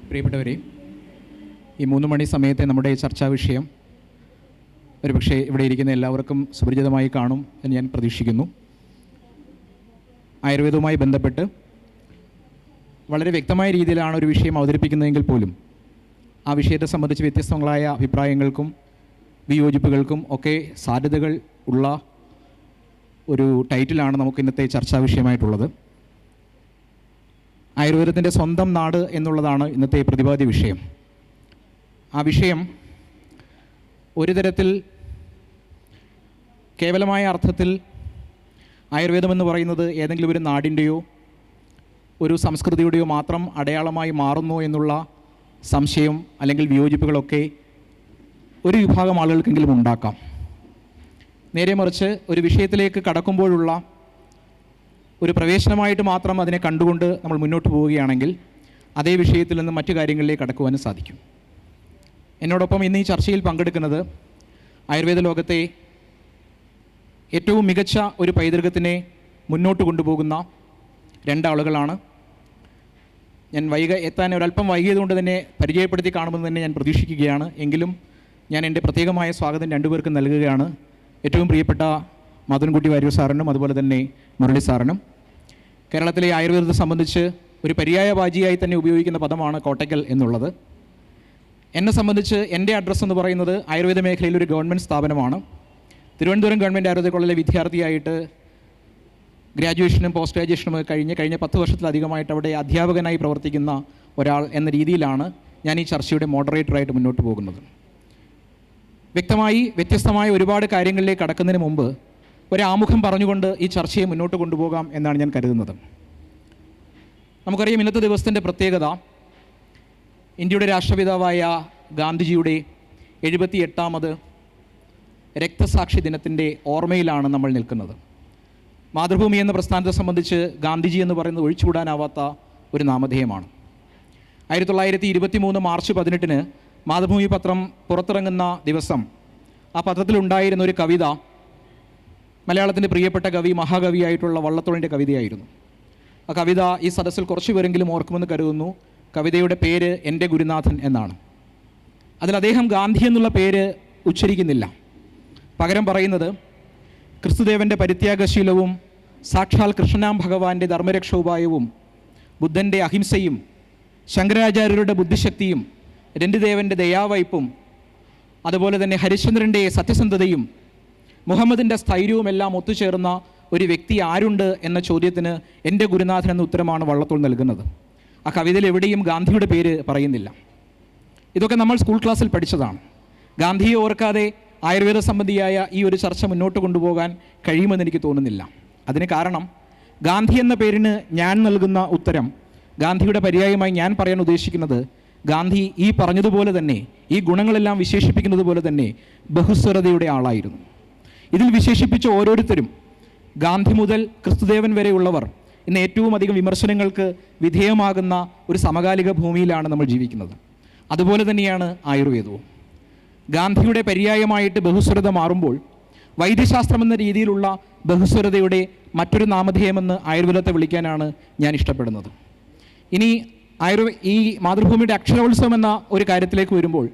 പ്രിയപ്പെട്ടവരെ, ഈ 3 മണി സമയത്തെ നമ്മുടെ ചർച്ചാ വിഷയം ഒരുപക്ഷെ ഇവിടെ ഇരിക്കുന്ന എല്ലാവർക്കും സുപരിചിതമായി കാണും എന്ന് ഞാൻ പ്രതീക്ഷിക്കുന്നു. ആയുർവേദവുമായി ബന്ധപ്പെട്ട് വളരെ വ്യക്തമായ രീതിയിലാണ് ഒരു വിഷയം അവതരിപ്പിക്കുന്നതെങ്കിൽ പോലും ആ വിഷയത്തെ സംബന്ധിച്ച് വ്യത്യസ്തങ്ങളായ അഭിപ്രായങ്ങൾക്കും വിയോജിപ്പുകൾക്കും ഒക്കെ സാധ്യതകൾ ഉള്ള ഒരു ടൈറ്റിലാണ് നമുക്ക് ഇന്നത്തെ ചർച്ചാ വിഷയമായിട്ടുള്ളത്. ആയുർവേദത്തിൻ്റെ സ്വന്തം നാട് എന്നുള്ളതാണ് ഇന്നത്തെ പ്രതിപാദ്യ വിഷയം. ആ വിഷയം ഒരു തരത്തിൽ കേവലമായ അർത്ഥത്തിൽ ആയുർവേദമെന്ന് പറയുന്നത് ഏതെങ്കിലും ഒരു നാടിൻ്റെയോ ഒരു സംസ്കൃതിയുടെയോ മാത്രം അടയാളമായി മാറുന്നു എന്നുള്ള സംശയം അല്ലെങ്കിൽ വിയോജിപ്പുകളൊക്കെ ഒരു വിഭാഗം ആളുകൾക്കെങ്കിലും ഉണ്ടാക്കാം. നേരെ മറിച്ച് ഒരു വിഷയത്തിലേക്ക് കടക്കുമ്പോഴുള്ള ഒരു പ്രവേശനമായിട്ട് മാത്രം അതിനെ കണ്ടുകൊണ്ട് നമ്മൾ മുന്നോട്ട് പോവുകയാണെങ്കിൽ അതേ വിഷയത്തിൽ നിന്ന് മറ്റു കാര്യങ്ങളിലേക്ക് കടക്കുവാനും സാധിക്കും. എന്നോടൊപ്പം ഇന്ന് ഈ ചർച്ചയിൽ പങ്കെടുക്കുന്നത് ആയുർവേദ ലോകത്തെ ഏറ്റവും മികച്ച ഒരു പൈതൃകത്തിനെ മുന്നോട്ട് കൊണ്ടുപോകുന്ന 2 ആളുകളാണ്. ഞാൻ എത്താൻ ഒരല്പം വൈകിയതുകൊണ്ട് തന്നെ പരിചയപ്പെടുത്തി കാണുമെന്ന് തന്നെ ഞാൻ പ്രതീക്ഷിക്കുകയാണ്. എങ്കിലും ഞാൻ എൻ്റെ പ്രത്യേകമായ സ്വാഗതം 2 പേർക്കും നൽകുകയാണ്. ഏറ്റവും പ്രിയപ്പെട്ട മാധവൻകുട്ടി വാര്യർ സാറിനും അതുപോലെ തന്നെ മുരളി സാറിനും. കേരളത്തിലെ ആയുർവേദത്തെ സംബന്ധിച്ച് ഒരു പര്യായവാചിയായി തന്നെ ഉപയോഗിക്കുന്ന പദമാണ് കോട്ടയ്ക്കൽ എന്നുള്ളത്. എന്നെ സംബന്ധിച്ച് എൻ്റെ അഡ്രസ്സ് എന്ന് പറയുന്നത് ആയുർവേദ മേഖലയിൽ ഒരു ഗവൺമെൻറ് സ്ഥാപനമാണ്. തിരുവനന്തപുരം ഗവൺമെൻറ് ആയുർവേദ കോളേജിലെ വിദ്യാർത്ഥിയായിട്ട് ഗ്രാജുവേഷനും പോസ്റ്റ് ഗ്രാജുവേഷനും കഴിഞ്ഞ 10 വർഷത്തിലധികമായിട്ട് അവിടെ അധ്യാപകനായി പ്രവർത്തിക്കുന്ന ഒരാൾ എന്ന രീതിയിലാണ് ഞാൻ ഈ ചർച്ചയുടെ മോഡറേറ്ററായിട്ട് മുന്നോട്ട് പോകുന്നത്. വ്യത്യസ്തമായ ഒരുപാട് കാര്യങ്ങളിലേക്ക് കടക്കുന്നതിന് മുമ്പ് ഒരാമുഖം പറഞ്ഞുകൊണ്ട് ഈ ചർച്ചയെ മുന്നോട്ട് കൊണ്ടുപോകാം എന്നാണ് ഞാൻ കരുതുന്നത്. നമുക്കറിയാം, ഇന്നത്തെ ദിവസത്തിൻ്റെ പ്രത്യേകത ഇന്ത്യയുടെ രാഷ്ട്രപിതാവായ ഗാന്ധിജിയുടെ 78ാമത് രക്തസാക്ഷി ദിനത്തിൻ്റെ ഓർമ്മയിലാണ് നമ്മൾ നിൽക്കുന്നത്. മാതൃഭൂമി എന്ന പ്രസ്ഥാനത്തെ സംബന്ധിച്ച് ഗാന്ധിജി എന്ന് പറയുന്നത് ഒഴിച്ചുകൂടാനാവാത്ത ഒരു നാമധേയമാണ്. 1923 മാർച്ച് 18-ന് മാതൃഭൂമി പത്രം പുറത്തിറങ്ങുന്ന ദിവസം ആ പത്രത്തിലുണ്ടായിരുന്ന ഒരു കവിത മലയാളത്തിൻ്റെ പ്രിയപ്പെട്ട കവി, മഹാകവിയായിട്ടുള്ള വള്ളത്തോളിൻ്റെ കവിതയായിരുന്നു. ആ കവിത ഈ സദസ്സിൽ കുറച്ച് പേരെങ്കിലും ഓർക്കുമെന്ന് കരുതുന്നു. കവിതയുടെ പേര് എൻ്റെ ഗുരുനാഥൻ എന്നാണ്. അതിൽ അദ്ദേഹം ഗാന്ധി എന്നുള്ള പേര് ഉച്ചരിക്കുന്നില്ല. പകരം പറയുന്നത് ക്രിസ്തുദേവൻ്റെ പരിത്യാഗശീലവും സാക്ഷാൽ കൃഷ്ണനാം ഭഗവാന്റെ ധർമ്മരക്ഷോപായവും ബുദ്ധൻ്റെ അഹിംസയും ശങ്കരാചാര്യരുടെ ബുദ്ധിശക്തിയും രണ്ടുദേവൻ്റെ ദയാവയ്പും അതുപോലെ തന്നെ ഹരിശ്ചന്ദ്രൻ്റെ സത്യസന്ധതയും മുഹമ്മദിൻ്റെ സ്ഥൈര്യവും എല്ലാം ഒത്തുചേർന്ന ഒരു വ്യക്തി ആരുണ്ട് എന്ന ചോദ്യത്തിന് എൻ്റെ ഗുരുനാഥൻ എന്ന ഉത്തരമാണ് വള്ളത്തോൾ നൽകുന്നത്. ആ കവിതയിൽ എവിടെയും ഗാന്ധിയുടെ പേര് പറയുന്നില്ല. ഇതൊക്കെ നമ്മൾ സ്കൂൾ ക്ലാസ്സിൽ പഠിച്ചതാണ്. ഗാന്ധിയെ ഓർക്കാതെ ആയുർവേദ സംബന്ധിയായ ഈ ഒരു ചർച്ച മുന്നോട്ട് കൊണ്ടുപോകാൻ കഴിയുമെന്ന് എനിക്ക് തോന്നുന്നില്ല. അതിന് കാരണം ഗാന്ധി എന്ന പേരിന് ഞാൻ നൽകുന്ന ഉത്തരം, ഗാന്ധിയുടെ പര്യായമായി ഞാൻ പറയാൻ ഉദ്ദേശിക്കുന്നത്, ഗാന്ധി ഈ പറഞ്ഞതുപോലെ തന്നെ, ഈ ഗുണങ്ങളെല്ലാം വിശേഷിപ്പിക്കുന്നത് പോലെ തന്നെ ബഹുസ്വരതയുടെ ആളായിരുന്നു. ഇതിൽ വിശേഷിപ്പിച്ച ഓരോരുത്തരും, ഗാന്ധി മുതൽ ക്രിസ്തുദേവൻ വരെയുള്ളവർ, ഇന്ന് ഏറ്റവും അധികം വിമർശനങ്ങൾക്ക് വിധേയമാകുന്ന ഒരു സമകാലിക ഭൂമിയിലാണ് നമ്മൾ ജീവിക്കുന്നത്. അതുപോലെ തന്നെയാണ് ആയുർവേദവും. ഗാന്ധിയുടെ പര്യായമായിട്ട് ബഹുസ്വരത മാറുമ്പോൾ വൈദ്യശാസ്ത്രം എന്ന രീതിയിലുള്ള ബഹുസ്വരതയുടെ മറ്റൊരു നാമധേയമെന്ന് ആയുർവേദത്തെ വിളിക്കാനാണ് ഞാൻ ഇഷ്ടപ്പെടുന്നത്. ഇനി ഈ മാതൃഭൂമിയുടെ അക്ഷരോത്സവം എന്ന ഒരു കാര്യത്തിലേക്ക് വരുമ്പോൾ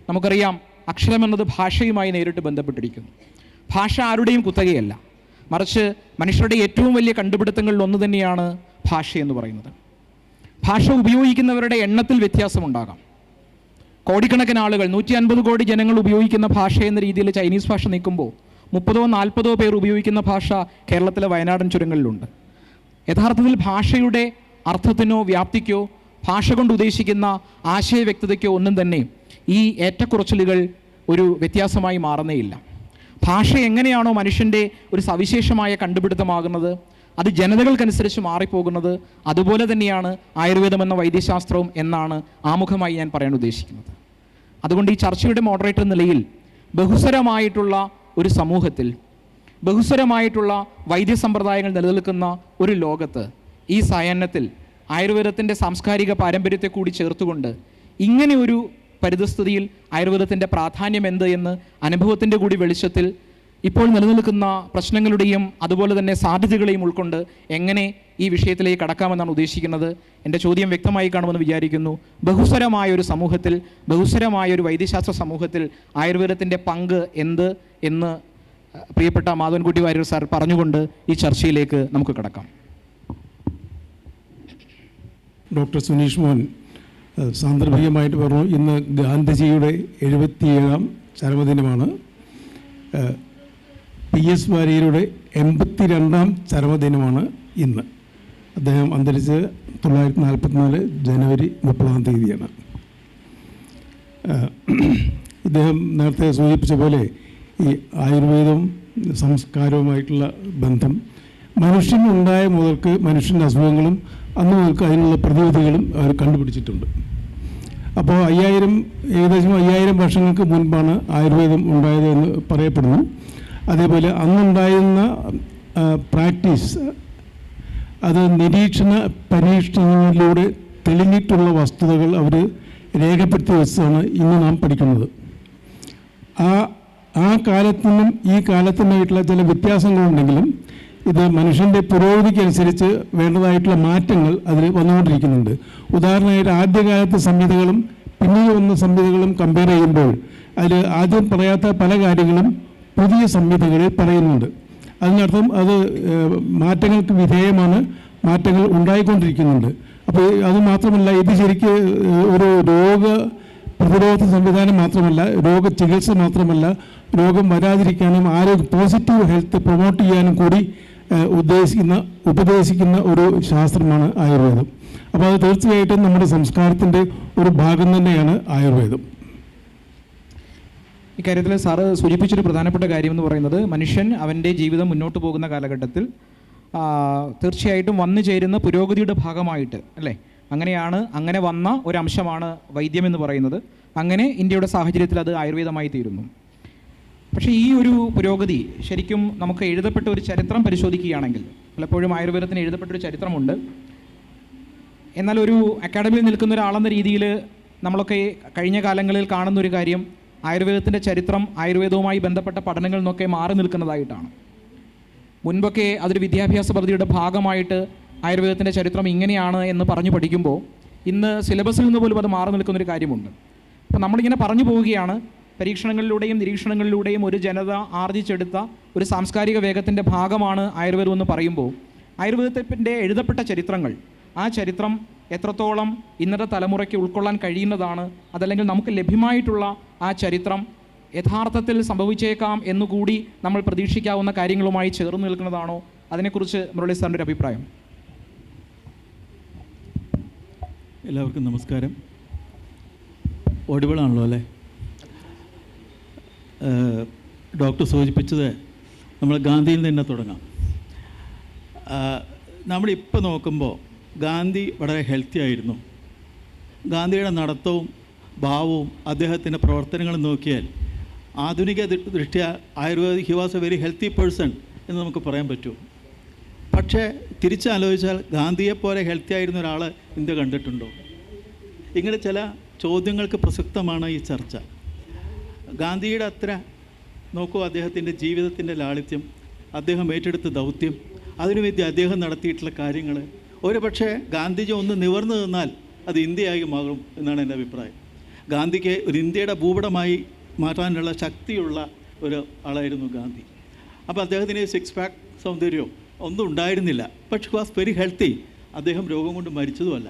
നമുക്കറിയാം, അക്ഷരം എന്നത് ഭാഷയുമായി നേരിട്ട് ബന്ധപ്പെട്ടിരിക്കുന്നു. ഭാഷ ആരുടെയും കുത്തകയല്ല, മറിച്ച് മനുഷ്യരുടെ ഏറ്റവും വലിയ കണ്ടുപിടുത്തങ്ങളിൽ ഒന്ന് തന്നെയാണ് ഭാഷയെന്ന് പറയുന്നത്. ഭാഷ ഉപയോഗിക്കുന്നവരുടെ എണ്ണത്തിൽ വ്യത്യാസമുണ്ടാകാം. കോടിക്കണക്കിന് ആളുകൾ, 150 കോടി ജനങ്ങൾ ഉപയോഗിക്കുന്ന ഭാഷ എന്ന രീതിയിൽ ചൈനീസ് ഭാഷ നിൽക്കുമ്പോൾ 30-40 പേർ ഉപയോഗിക്കുന്ന ഭാഷ കേരളത്തിലെ വയനാടൻ ചുരങ്ങളിലുണ്ട്. യഥാർത്ഥത്തിൽ ഭാഷയുടെ അർത്ഥത്തിനോ വ്യാപ്തിക്കോ ഭാഷ കൊണ്ട് ഉദ്ദേശിക്കുന്ന ആശയ വ്യക്തതയ്ക്കോ ഒന്നും തന്നെ ഈ ഏറ്റക്കുറച്ചിലുകൾ ഒരു വ്യത്യാസമായി മാറുന്നേയില്ല. ഭാഷ എങ്ങനെയാണോ മനുഷ്യൻ്റെ ഒരു സവിശേഷമായ കണ്ടുപിടുത്തമാകുന്നത്, അത് ജനതകൾക്കനുസരിച്ച് മാറിപ്പോകുന്നത്, അതുപോലെ തന്നെയാണ് ആയുർവേദം എന്ന വൈദ്യശാസ്ത്രവും എന്നാണ് ആമുഖമായി ഞാൻ പറയാൻ ഉദ്ദേശിക്കുന്നത്. അതുകൊണ്ട് ഈ ചർച്ചയുടെ മോഡറേറ്റർ നിലയിൽ ബഹുസ്വരമായിട്ടുള്ള ഒരു സമൂഹത്തിൽ, ബഹുസ്വരമായിട്ടുള്ള വൈദ്യസമ്പ്രദായങ്ങൾ നിലനിൽക്കുന്ന ഒരു ലോകത്ത്, ഈ സായാഹ്നത്തിൽ ആയുർവേദത്തിൻ്റെ സാംസ്കാരിക പാരമ്പര്യത്തെ കൂടി ചേർത്തുകൊണ്ട് ഇങ്ങനെ ഒരു പരിതസ്ഥിതിയിൽ ആയുർവേദത്തിൻ്റെ പ്രാധാന്യം എന്ത് എന്ന് അനുഭവത്തിൻ്റെ കൂടി വെളിച്ചത്തിൽ ഇപ്പോൾ നിലനിൽക്കുന്ന പ്രശ്നങ്ങളുടെയും അതുപോലെ തന്നെ സാധ്യതകളെയും ഉൾക്കൊണ്ട് എങ്ങനെ ഈ വിഷയത്തിലേക്ക് കടക്കാമെന്നാണ് ഉദ്ദേശിക്കുന്നത്. എൻ്റെ ചോദ്യം വ്യക്തമായി കാണുമെന്ന് വിചാരിക്കുന്നു. ബഹുസ്വരമായ ഒരു സമൂഹത്തിൽ, ബഹുസ്വരമായ ഒരു വൈദ്യശാസ്ത്ര സമൂഹത്തിൽ ആയുർവേദത്തിൻ്റെ പങ്ക് എന്ത് എന്ന് പ്രിയപ്പെട്ട മാധവൻകുട്ടി വാര്യർ സാർ പറഞ്ഞുകൊണ്ട് ഈ ചർച്ചയിലേക്ക് നമുക്ക് കടക്കാം. ഡോക്ടർ സുനീഷ് മോഹൻ സാന്ദർഭികമായിട്ട് പറഞ്ഞു, ഇന്ന് ഗാന്ധിജിയുടെ 77ാം ചരമദിനമാണ്. PS വാര്യരുടെ 82ാം ചരമദിനമാണ് ഇന്ന്. അദ്ദേഹം അന്തരിച്ച് 1944 ജനുവരി 30-ാം തീയതിയാണ്. ഇദ്ദേഹം നേരത്തെ സൂചിപ്പിച്ച പോലെ ഈ ആയുർവേദവും സംസ്കാരവുമായിട്ടുള്ള ബന്ധം മനുഷ്യനുണ്ടായ മുതൽക്ക് മനുഷ്യൻ്റെ അസുഖങ്ങളും അന്ന് മുതൽക്ക് അതിനുള്ള പ്രതിവിധികളും അവർ കണ്ടുപിടിച്ചിട്ടുണ്ട്. അപ്പോൾ ഏകദേശം 5000 വർഷങ്ങൾക്ക് മുൻപാണ് ആയുർവേദം ഉണ്ടായത് എന്ന് പറയപ്പെടുന്നു. അതേപോലെ അന്നുണ്ടായിരുന്ന പ്രാക്ടീസ് അത് നിരീക്ഷണ പരീക്ഷണങ്ങളിലൂടെ തെളിഞ്ഞിട്ടുള്ള വസ്തുതകൾ അവർ രേഖപ്പെടുത്തി വെച്ചതാണ് ഇന്ന് നാം പഠിക്കുന്നത്. ആ കാലത്തിനും ഈ കാലത്തിനായിട്ടുള്ള ചില വ്യത്യാസങ്ങളുണ്ടെങ്കിലും ഇത് മനുഷ്യൻ്റെ പുരോഗതിക്കനുസരിച്ച് വേണ്ടതായിട്ടുള്ള മാറ്റങ്ങൾ അതിൽ വന്നുകൊണ്ടിരിക്കുന്നുണ്ട്. ഉദാഹരണമായിട്ട് ആദ്യകാലത്തെ സംഹിതകളും പിന്നീട് വന്ന സംഹിതകളും കമ്പയർ ചെയ്യുമ്പോൾ അതിൽ ആദ്യം പറയാത്ത പല കാര്യങ്ങളും പുതിയ സംഹിതകളിൽ പറയുന്നുണ്ട്. അതിനർത്ഥം അത് മാറ്റങ്ങൾക്ക് വിധേയമാണ്, മാറ്റങ്ങൾ ഉണ്ടായിക്കൊണ്ടിരിക്കുന്നുണ്ട്. അപ്പോൾ അത് മാത്രമല്ല, ഇത് ശരിക്ക് ഒരു രോഗ പ്രതിരോധ സംവിധാനം മാത്രമല്ല, രോഗചികിത്സ മാത്രമല്ല, രോഗം വരാതിരിക്കാനും പോസിറ്റീവ് ഹെൽത്ത് പ്രൊമോട്ട് ചെയ്യാനും കൂടി ഉപദേശിക്കുന്ന ഒരു ശാസ്ത്രമാണ് ആയുർവേദം. അപ്പോൾ അത് തീർച്ചയായിട്ടും നമ്മുടെ സംസ്കാരത്തിൻ്റെ ഒരു ഭാഗം തന്നെയാണ് ആയുർവേദം. ഇക്കാര്യത്തിൽ സാറ് സൂചിപ്പിച്ചൊരു പ്രധാനപ്പെട്ട കാര്യം എന്ന് പറയുന്നത്, മനുഷ്യൻ അവൻ്റെ ജീവിതം മുന്നോട്ട് പോകുന്ന കാലഘട്ടത്തിൽ തീർച്ചയായിട്ടും വന്നു ചേരുന്ന പുരോഗതിയുടെ ഭാഗമായിട്ട് അല്ലേ, അങ്ങനെ വന്ന ഒരംശമാണ് വൈദ്യം എന്ന് പറയുന്നത്. അങ്ങനെ ഇന്ത്യയുടെ സാഹചര്യത്തിൽ അത് ആയുർവേദമായി തീരുന്നു. പക്ഷേ ഈ ഒരു പുരോഗതി ശരിക്കും നമുക്ക് എഴുതപ്പെട്ട ഒരു ചരിത്രം പരിശോധിക്കുകയാണെങ്കിൽ, പലപ്പോഴും ആയുർവേദത്തിന് എഴുതപ്പെട്ടൊരു ചരിത്രമുണ്ട്. എന്നാൽ ഒരു അക്കാഡമിയിൽ നിൽക്കുന്ന ഒരാളെന്ന രീതിയിൽ നമ്മളൊക്കെ കഴിഞ്ഞ കാലങ്ങളിൽ കാണുന്നൊരു കാര്യം, ആയുർവേദത്തിൻ്റെ ചരിത്രം ആയുർവേദവുമായി ബന്ധപ്പെട്ട പഠനങ്ങളിൽ നിന്നൊക്കെ മാറി നിൽക്കുന്നതായിട്ടാണ്. മുൻപൊക്കെ അതൊരു വിദ്യാഭ്യാസ പദ്ധതിയുടെ ഭാഗമായിട്ട് ആയുർവേദത്തിൻ്റെ ചരിത്രം ഇങ്ങനെയാണ് എന്ന് പറഞ്ഞു പഠിക്കുമ്പോൾ ഇന്ന് സിലബസിൽ നിന്ന് പോലും അത് മാറി നിൽക്കുന്നൊരു കാര്യമുണ്ട്. അപ്പോൾ നമ്മളിങ്ങനെ പറഞ്ഞു പോവുകയാണ്, പരീക്ഷണങ്ങളിലൂടെയും നിരീക്ഷണങ്ങളിലൂടെയും ഒരു ജനത ആർജിച്ചെടുത്ത ഒരു സാംസ്കാരിക വേഗത്തിൻ്റെ ഭാഗമാണ് ആയുർവേദം എന്ന് പറയുമ്പോൾ, ആയുർവേദത്തിൻ്റെ എഴുതപ്പെട്ട ചരിത്രങ്ങൾ, ആ ചരിത്രം എത്രത്തോളം ഇന്നത്തെ തലമുറയ്ക്ക് ഉൾക്കൊള്ളാൻ കഴിയുന്നതാണ്, അതല്ലെങ്കിൽ നമുക്ക് ലഭ്യമായിട്ടുള്ള ആ ചരിത്രം യഥാർത്ഥത്തിൽ സംഭവിച്ചേക്കാം എന്നുകൂടി നമ്മൾ പ്രതീക്ഷിക്കാവുന്ന കാര്യങ്ങളുമായി ചേർന്ന് നിൽക്കുന്നതാണോ? അതിനെക്കുറിച്ച് മുരളി സാറിൻ്റെ ഒരു അഭിപ്രായം. എല്ലാവർക്കും നമസ്കാരം. ഓഡിബിളാണല്ലോ അല്ലേ? ഡോക്ടർ സൂചിപ്പിച്ചത് നമ്മൾ ഗാന്ധിയിൽ നിന്ന് തുടങ്ങാം. നമ്മളിപ്പോൾ നോക്കുമ്പോൾ ഗാന്ധി വളരെ ഹെൽത്തി ആയിരുന്നു. ഗാന്ധിയുടെ നടത്തവും ഭാവവും അദ്ദേഹത്തിൻ്റെ പ്രവർത്തനങ്ങളും നോക്കിയാൽ ആധുനിക ദൃഷ്ട്യാ Ayurvedic he was a very healthy person എന്ന് നമുക്ക് പറയാൻ പറ്റും. പക്ഷേ തിരിച്ചാലോചിച്ചാൽ ഗാന്ധിയെപ്പോലെ ഹെൽത്തി ആയിരുന്ന ഒരാൾ ഇന്ത്യ കണ്ടിട്ടുണ്ടോ? ഇങ്ങനെ ചില ചോദ്യങ്ങൾക്ക് പ്രസക്തമാണ് ഈ ചർച്ച. ഗാന്ധിയുടെ അത്ര നോക്കൂ, അദ്ദേഹത്തിൻ്റെ ജീവിതത്തിൻ്റെ ലാളിത്യം, അദ്ദേഹം ഏറ്റെടുത്ത ദൗത്യം, അതിനുവേണ്ടി അദ്ദേഹം നടത്തിയിട്ടുള്ള കാര്യങ്ങൾ, ഒരു പക്ഷേ ഗാന്ധിജി ഒന്ന് നിവർന്നു നിന്നാൽ അത് ഇന്ത്യയായി മാറും എന്നാണ് എൻ്റെ അഭിപ്രായം. ഗാന്ധിക്ക് ഒരു ഇന്ത്യയുടെ ഭൂപടമായി മാറ്റാനുള്ള ശക്തിയുള്ള ഒരു ആളായിരുന്നു ഗാന്ധി. അപ്പോൾ അദ്ദേഹത്തിന് 6 പാക്ക് സൗന്ദര്യമോ ഒന്നും ഉണ്ടായിരുന്നില്ല. പക്ഷേ വാസ് വെരി ഹെൽത്തി. അദ്ദേഹം രോഗം കൊണ്ട് മരിച്ചതുമല്ല.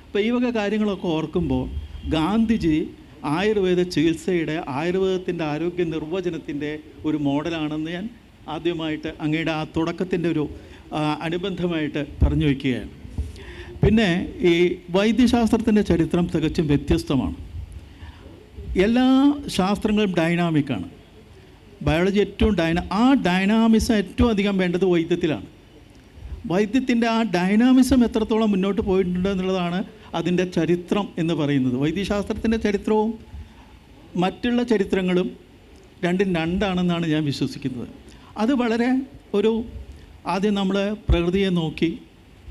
അപ്പോൾ ഈ വക കാര്യങ്ങളൊക്കെ ഓർക്കുമ്പോൾ ഗാന്ധിജി ആയുർവേദ ചികിത്സയുടെ, ആയുർവേദത്തിൻ്റെ ആരോഗ്യ നിർവചനത്തിൻ്റെ ഒരു മോഡലാണെന്ന് ഞാൻ ആദ്യമായിട്ട് അങ്ങയുടെ ആ തുടക്കത്തിൻ്റെ ഒരു അനുബന്ധമായിട്ട് പറഞ്ഞു വയ്ക്കുകയാണ്. പിന്നെ ഈ വൈദ്യശാസ്ത്രത്തിൻ്റെ ചരിത്രം തികച്ചും വ്യത്യസ്തമാണ്. എല്ലാ ശാസ്ത്രങ്ങളും ഡൈനാമിക്കാണ്. ബയോളജി ഏറ്റവും ആ ഡൈനാമിസം ഏറ്റവും അധികം വേണ്ടത് വൈദ്യത്തിലാണ്. വൈദ്യത്തിൻ്റെ ആ ഡൈനാമിസം എത്രത്തോളം മുന്നോട്ട് പോയിട്ടുണ്ട് എന്നുള്ളതാണ് അതിൻ്റെ ചരിത്രം എന്ന് പറയുന്നത്. വൈദ്യശാസ്ത്രത്തിൻ്റെ ചരിത്രവും മറ്റുള്ള ചരിത്രങ്ങളും രണ്ടാണെന്നാണ് ഞാൻ വിശ്വസിക്കുന്നത്. അത് വളരെ ആദ്യം നമ്മൾ പ്രകൃതിയെ നോക്കി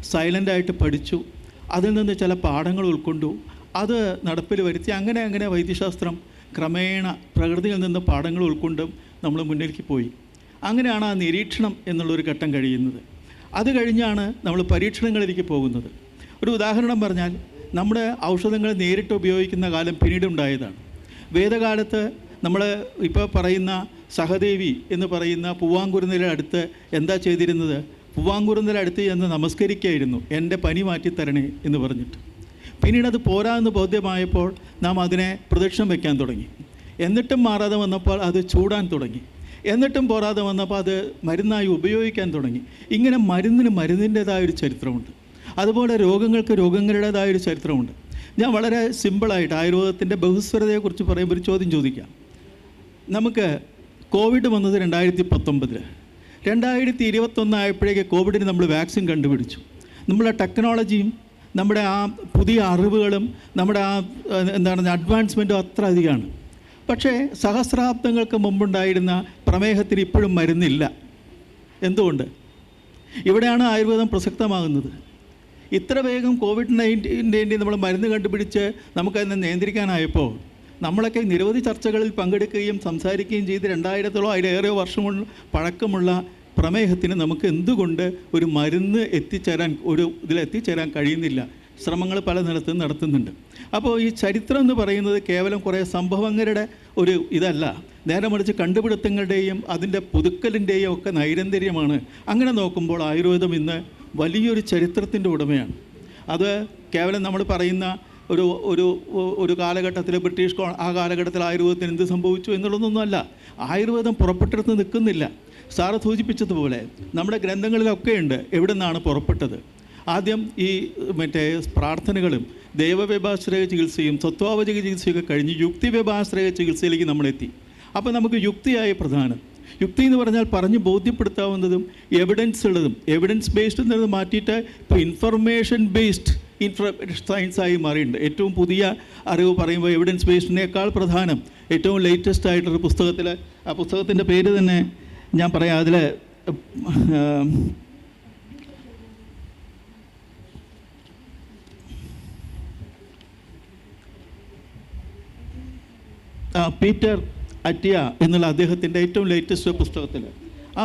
സൈലൻ്റായിട്ട് പഠിച്ചു, അതിൽ നിന്ന് ചില പാഠങ്ങൾ ഉൾക്കൊണ്ടു, അത് നടപ്പിൽ വരുത്തി, അങ്ങനെ വൈദ്യശാസ്ത്രം ക്രമേണ പ്രകൃതിയിൽ നിന്ന് പാഠങ്ങൾ ഉൾക്കൊണ്ടും നമ്മൾ മുന്നിലേക്ക് പോയി. അങ്ങനെയാണ് ആ നിരീക്ഷണം എന്നുള്ളൊരു ഘട്ടം കഴിയുന്നത്. അത് കഴിഞ്ഞാണ് നമ്മൾ പരീക്ഷണങ്ങളിലേക്ക് പോകുന്നത്. ഒരു ഉദാഹരണം പറഞ്ഞാൽ, നമ്മുടെ ഔഷധങ്ങൾ നേരിട്ട് ഉപയോഗിക്കുന്ന കാലം പിന്നീട് ഉണ്ടായതാണ്. വേദകാലത്ത് നമ്മൾ ഇപ്പോൾ പറയുന്ന സഹദേവി എന്ന് പറയുന്ന പൂവാങ്കുരുന്നിലെ അടുത്ത് എന്താ ചെയ്തിരുന്നത്? പൂവാങ്കുരുന്നിലെ അടുത്ത് ചെന്ന് നമസ്കരിക്കുകയായിരുന്നു, എൻ്റെ പനി മാറ്റിത്തരണേ എന്ന് പറഞ്ഞിട്ട്. പിന്നീട് അത് പോരാ എന്ന് ബോധ്യമായപ്പോൾ നാം അതിനെ പ്രദക്ഷിണം വയ്ക്കാൻ തുടങ്ങി. എന്നിട്ടും മാറാതെ വന്നപ്പോൾ അത് ചൂടാൻ തുടങ്ങി. എന്നിട്ടും പോരാതെ വന്നപ്പോൾ അത് മരുന്നായി ഉപയോഗിക്കാൻ തുടങ്ങി. ഇങ്ങനെ മരുന്നിൻ്റേതായൊരു ചരിത്രമുണ്ട്. അതുപോലെ രോഗങ്ങൾക്ക് രോഗങ്ങളുടേതായൊരു ചരിത്രമുണ്ട്. ഞാൻ വളരെ സിമ്പിളായിട്ട് ആയുർവേദത്തിൻ്റെ ബഹുസ്വരതയെക്കുറിച്ച് പറയുമ്പോൾ ഒരു ചോദ്യം ചോദിക്കാം. നമുക്ക് കോവിഡ് വന്നത് 2019. 2021 ആയപ്പോഴേക്ക് കോവിഡിന് നമ്മൾ വാക്സിൻ കണ്ടുപിടിച്ചു. നമ്മുടെ ടെക്നോളജിയും നമ്മുടെ ആ പുതിയ അറിവുകളും നമ്മുടെ ആ അഡ്വാൻസ്മെൻറ്റും അത്ര അധികമാണ്. പക്ഷേ സഹസ്രാബ്ദങ്ങൾക്ക് മുമ്പുണ്ടായിരുന്ന പ്രമേഹത്തിന് ഇപ്പോഴും മരുന്നില്ല. എന്തുകൊണ്ട്? ഇവിടെയാണ് ആയുർവേദം പ്രസക്തമാകുന്നത്. ഇത്ര വേഗം COVID-19 നമ്മൾ മരുന്ന് കണ്ടുപിടിച്ച് നമുക്കതിനെ നിയന്ത്രിക്കാനായപ്പോൾ നമ്മളൊക്കെ നിരവധി ചർച്ചകളിൽ പങ്കെടുക്കുകയും സംസാരിക്കുകയും ചെയ്ത് 2000-ഓളം അതിലേറെയോ വർഷം പഴക്കമുള്ള പ്രമേഹത്തിന് നമുക്ക് എന്തുകൊണ്ട് ഒരു മരുന്ന് ഇതിലെത്തിച്ചേരാൻ കഴിയുന്നില്ല? ശ്രമങ്ങൾ പല നിലത്തും നടത്തുന്നുണ്ട്. അപ്പോൾ ഈ ചരിത്രം എന്ന് പറയുന്നത് കേവലം കുറേ സംഭവങ്ങളുടെ ഒരു ഇതല്ല, നേരെ മറിച്ച് കണ്ടുപിടുത്തങ്ങളുടെയും അതിൻ്റെ പുതുക്കലിൻ്റെയും ഒക്കെ നൈരന്തര്യമാണ്. അങ്ങനെ നോക്കുമ്പോൾ ആയുർവേദം ഇന്ന് വലിയൊരു ചരിത്രത്തിൻ്റെ ഉടമയാണ്. അത് കേവലം നമ്മൾ പറയുന്ന ഒരു കാലഘട്ടത്തിൽ ആ കാലഘട്ടത്തിൽ ആയുർവേദത്തിന് എന്ത് സംഭവിച്ചു എന്നുള്ളതൊന്നുമല്ല. ആയുർവേദം പുറപ്പെട്ടെടുത്ത് നിൽക്കുന്നില്ല. സാറ് സൂചിപ്പിച്ചതുപോലെ നമ്മുടെ ഗ്രന്ഥങ്ങളിലൊക്കെ ഉണ്ട് എവിടെ നിന്നാണ് പുറപ്പെട്ടത്. ആദ്യം ഈ പ്രാർത്ഥനകളും ദൈവവ്യപാശ്രയ ചികിത്സയും തത്വാവചക ചികിത്സയൊക്കെ കഴിഞ്ഞ് യുക്തിവ്യപാശ്രയ ചികിത്സയിലേക്ക് നമ്മളെത്തി. അപ്പോൾ നമുക്ക് യുക്തിയായ പ്രധാനം. യുക്തി എന്ന് പറഞ്ഞാൽ പറഞ്ഞ് ബോധ്യപ്പെടുത്താവുന്നതും എവിഡൻസ് ഉള്ളതും, എവിഡൻസ് ബേസ്ഡ് എന്നത് മാറ്റിയിട്ട് ഇപ്പോൾ ഇൻഫർമേഷൻ ബേസ്ഡ് സയൻസായി മാറിയിട്ടുണ്ട്. ഏറ്റവും പുതിയ അറിവ് പറയുമ്പോൾ എവിഡൻസ് ബേസ്ഡിനേക്കാൾ പ്രധാനം ഏറ്റവും ലേറ്റസ്റ്റ് ആയിട്ടൊരു പുസ്തകത്തിൽ, ആ പുസ്തകത്തിൻ്റെ പേര് തന്നെ ഞാൻ പറയാം. അതിൽ പീറ്റർ അറ്റിയ എന്നുള്ള അദ്ദേഹത്തിൻ്റെ ഏറ്റവും ലേറ്റസ്റ്റ്